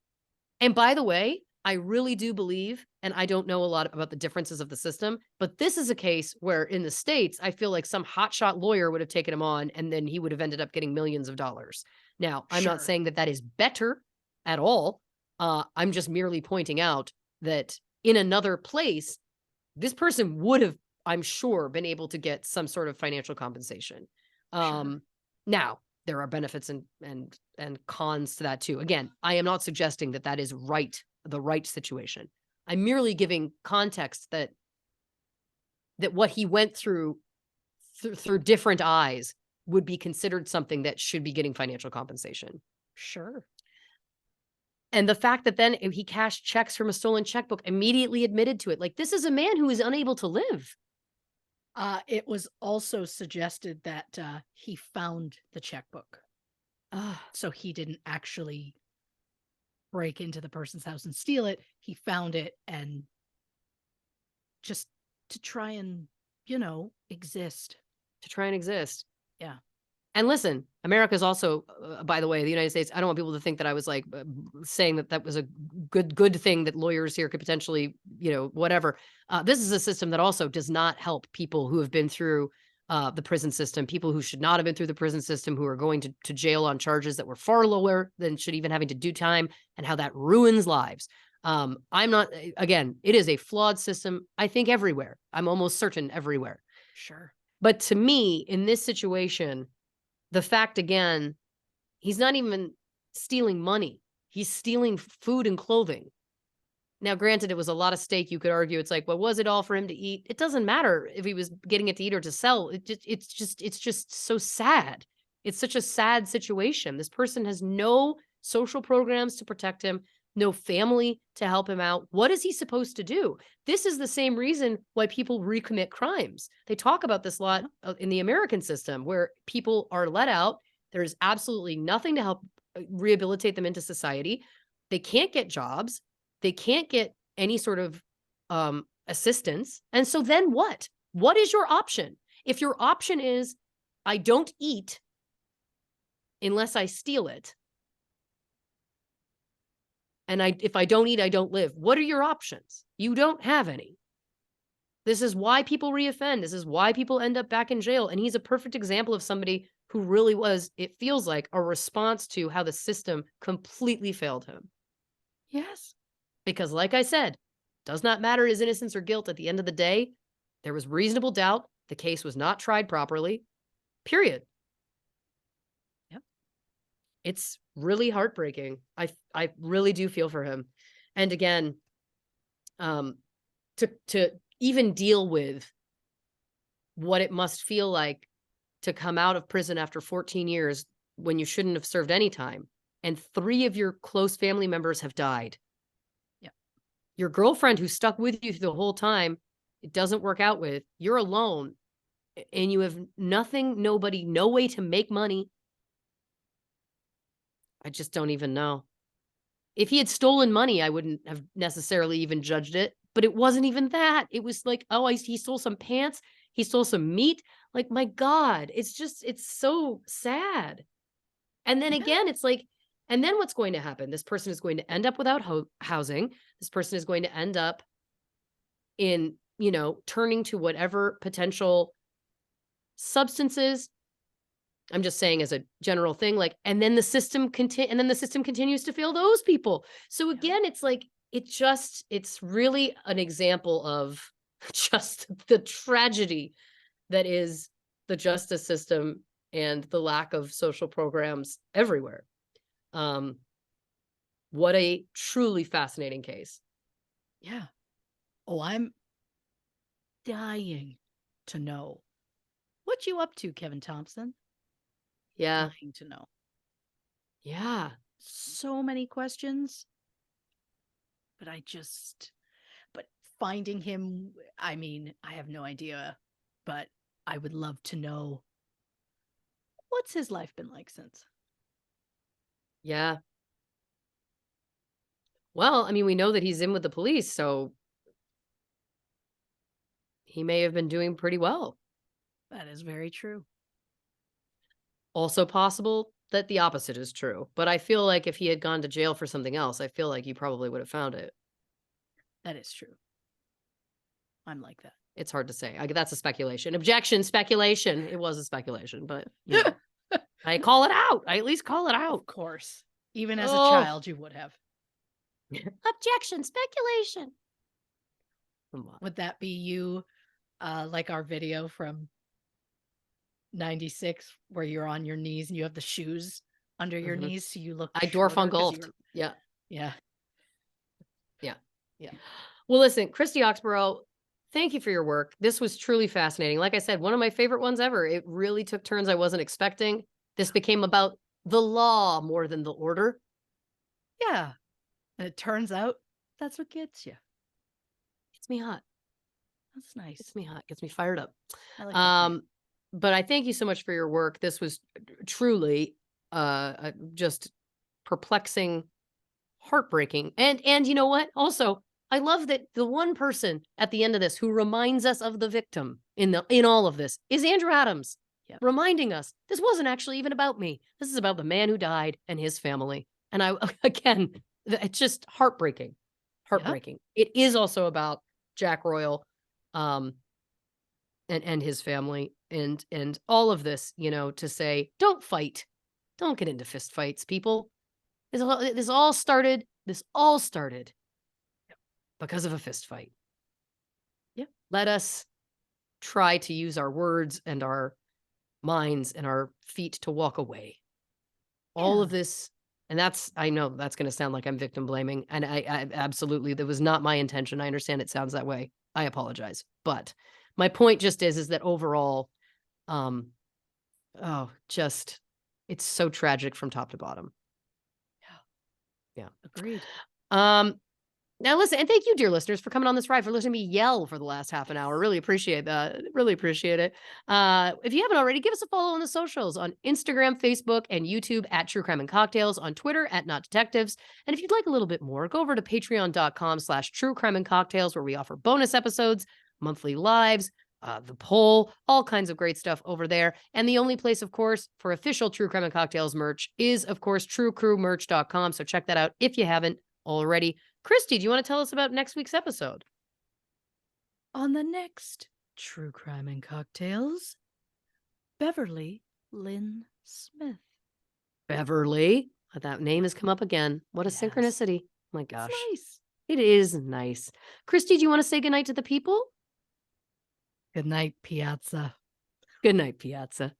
And by the way, I really do believe, and I don't know a lot about the differences of the system, but this is a case where in the States, I feel like some hotshot lawyer would have taken him on and then he would have ended up getting millions of dollars. Now, I'm not Sure. saying that that is better at all. I'm just merely pointing out that in another place, this person would have, I'm sure, been able to get some sort of financial compensation. Sure. Now, there are benefits and cons to that too. Again, I am not suggesting that that is the right situation. I'm merely giving context that what he went through through different eyes would be considered something that should be getting financial compensation. Sure. And the fact that then he cashed checks from a stolen checkbook, immediately admitted to it. Like, this is a man who is unable to live. It was also suggested that he found the checkbook. So he didn't actually break into the person's house and steal it. He found it and just to try and, exist. To try and exist. Yeah. And listen, America is also, by the way, the United States. I don't want people to think that I was like saying that that was a good thing that lawyers here could potentially, whatever. This is a system that also does not help people who have been through the prison system, people who should not have been through the prison system, who are going to jail on charges that were far lower than should even having to do time, and how that ruins lives. I'm not, again, it is a flawed system, I think everywhere. I'm almost certain everywhere. Sure. But to me, in this situation, the fact, again, he's not even stealing money. He's stealing food and clothing. Now, granted, it was a lot of steak. You could argue it's like, well, was it all for him to eat? It doesn't matter if he was getting it to eat or to sell. It's just so sad. It's such a sad situation. This person has no social programs to protect him, no family to help him out. What is he supposed to do? This is the same reason why people recommit crimes. They talk about this a lot in the American system, where people are let out. There is absolutely nothing to help rehabilitate them into society. They can't get jobs. They can't get any sort of assistance. And so then what? What is your option? If your option is, I don't eat unless I steal it, and if I don't eat, I don't live. What are your options? You don't have any. This is why people reoffend. This is why people end up back in jail. And he's a perfect example of somebody who really was, it feels like, a response to how the system completely failed him. Yes. Because like I said, does not matter his innocence or guilt at the end of the day. There was reasonable doubt. The case was not tried properly. Period. Yep. It's really heartbreaking. I really do feel for him. And again, to even deal with what it must feel like to come out of prison after 14 years when you shouldn't have served any time, and 3 of your close family members have died. Yeah. Your girlfriend who stuck with you the whole time, it doesn't work out with. You're alone, and you have nothing, nobody, no way to make money. I just don't even know. If he had stolen money, I wouldn't have necessarily even judged it, but it wasn't even that. It was like, oh, he stole some pants, he stole some meat. Like, my God, it's so sad. And then Yeah. again, it's like, and then what's going to happen? This person is going to end up without housing. This person is going to end up in, turning to whatever potential substances. I'm just saying as a general thing, like, and then the system continues to fail those people. So Yeah. again, it's like, it's really an example of just the tragedy that is the justice system and the lack of social programs everywhere. What a truly fascinating case. Yeah. Oh, I'm dying to know what you up to, Kevin Thompson. Yeah. Dying to know. Yeah. So many questions, but but finding him, I mean, I have no idea, but I would love to know what's his life been like since. Yeah. Well, I mean, we know that he's in with the police, so he may have been doing pretty well. That is very true. Also possible that the opposite is true, but I feel like if he had gone to jail for something else, I feel like you probably would have found it. That is true. I'm like that. It's hard to say. That's a speculation. Objection, speculation. It was a speculation, but I call it out. I at least call it Of out. course. Even as a Oh. child, you would have. Objection, speculation. Come on. Would that be you, like our video from 96 where you're on your knees and you have the shoes under your Mhm. knees so you look I shorter 'cause Dorfungolfed. you're Yeah. Yeah. Yeah. Yeah. Well, listen, Christy Oxborrow, thank you for your work. This was truly fascinating. Like I said, one of my favorite ones ever. It really took turns I wasn't expecting. This became about the law more than the order. Yeah. And it turns out that's what gets you. Gets me hot. That's nice. Gets me hot. Gets me fired up. I like that for you. But I thank you so much for your work. This was truly just perplexing, heartbreaking. And you know what? Also, I love that the one person at the end of this who reminds us of the victim in all of this is Andrew Adams. Yep. Reminding us this wasn't actually even about me. This is about the man who died and his family. And again, it's just heartbreaking. Heartbreaking. It is also about Jack Royal and his family and all of this, to say, don't fight. Don't get into fist fights, people. This all started because of a fist fight. Yeah. Let us try to use our words and our minds and our feet to walk away. All of this, and I know that's going to sound like I'm victim blaming, and I absolutely, that was not my intention. I understand it sounds that way. I apologize. But my point just is that overall, it's so tragic from top to bottom. Yeah. Agreed. Now listen, and thank you, dear listeners, for coming on this ride, for listening to me yell for the last half an hour. Really appreciate that. Really appreciate it. If you haven't already, give us a follow on the socials on Instagram, Facebook, and YouTube at True Crime and Cocktails, on Twitter at Not Detectives. And if you'd like a little bit more, go over to patreon.com/True Crime and Cocktails, where we offer bonus episodes, monthly lives, the poll, all kinds of great stuff over there. And the only place, of course, for official True Crime and Cocktails merch is, of course, truecrewmerch.com. So check that out if you haven't already. Christy, do you want to tell us about next week's episode? On the next True Crime and Cocktails, Beverly Lynn Smith. Beverly. That name has come up again. What a synchronicity. My gosh. It's nice. It is nice. Christy, do you want to say goodnight to the people? Good night, Piazza. Good night, Piazza.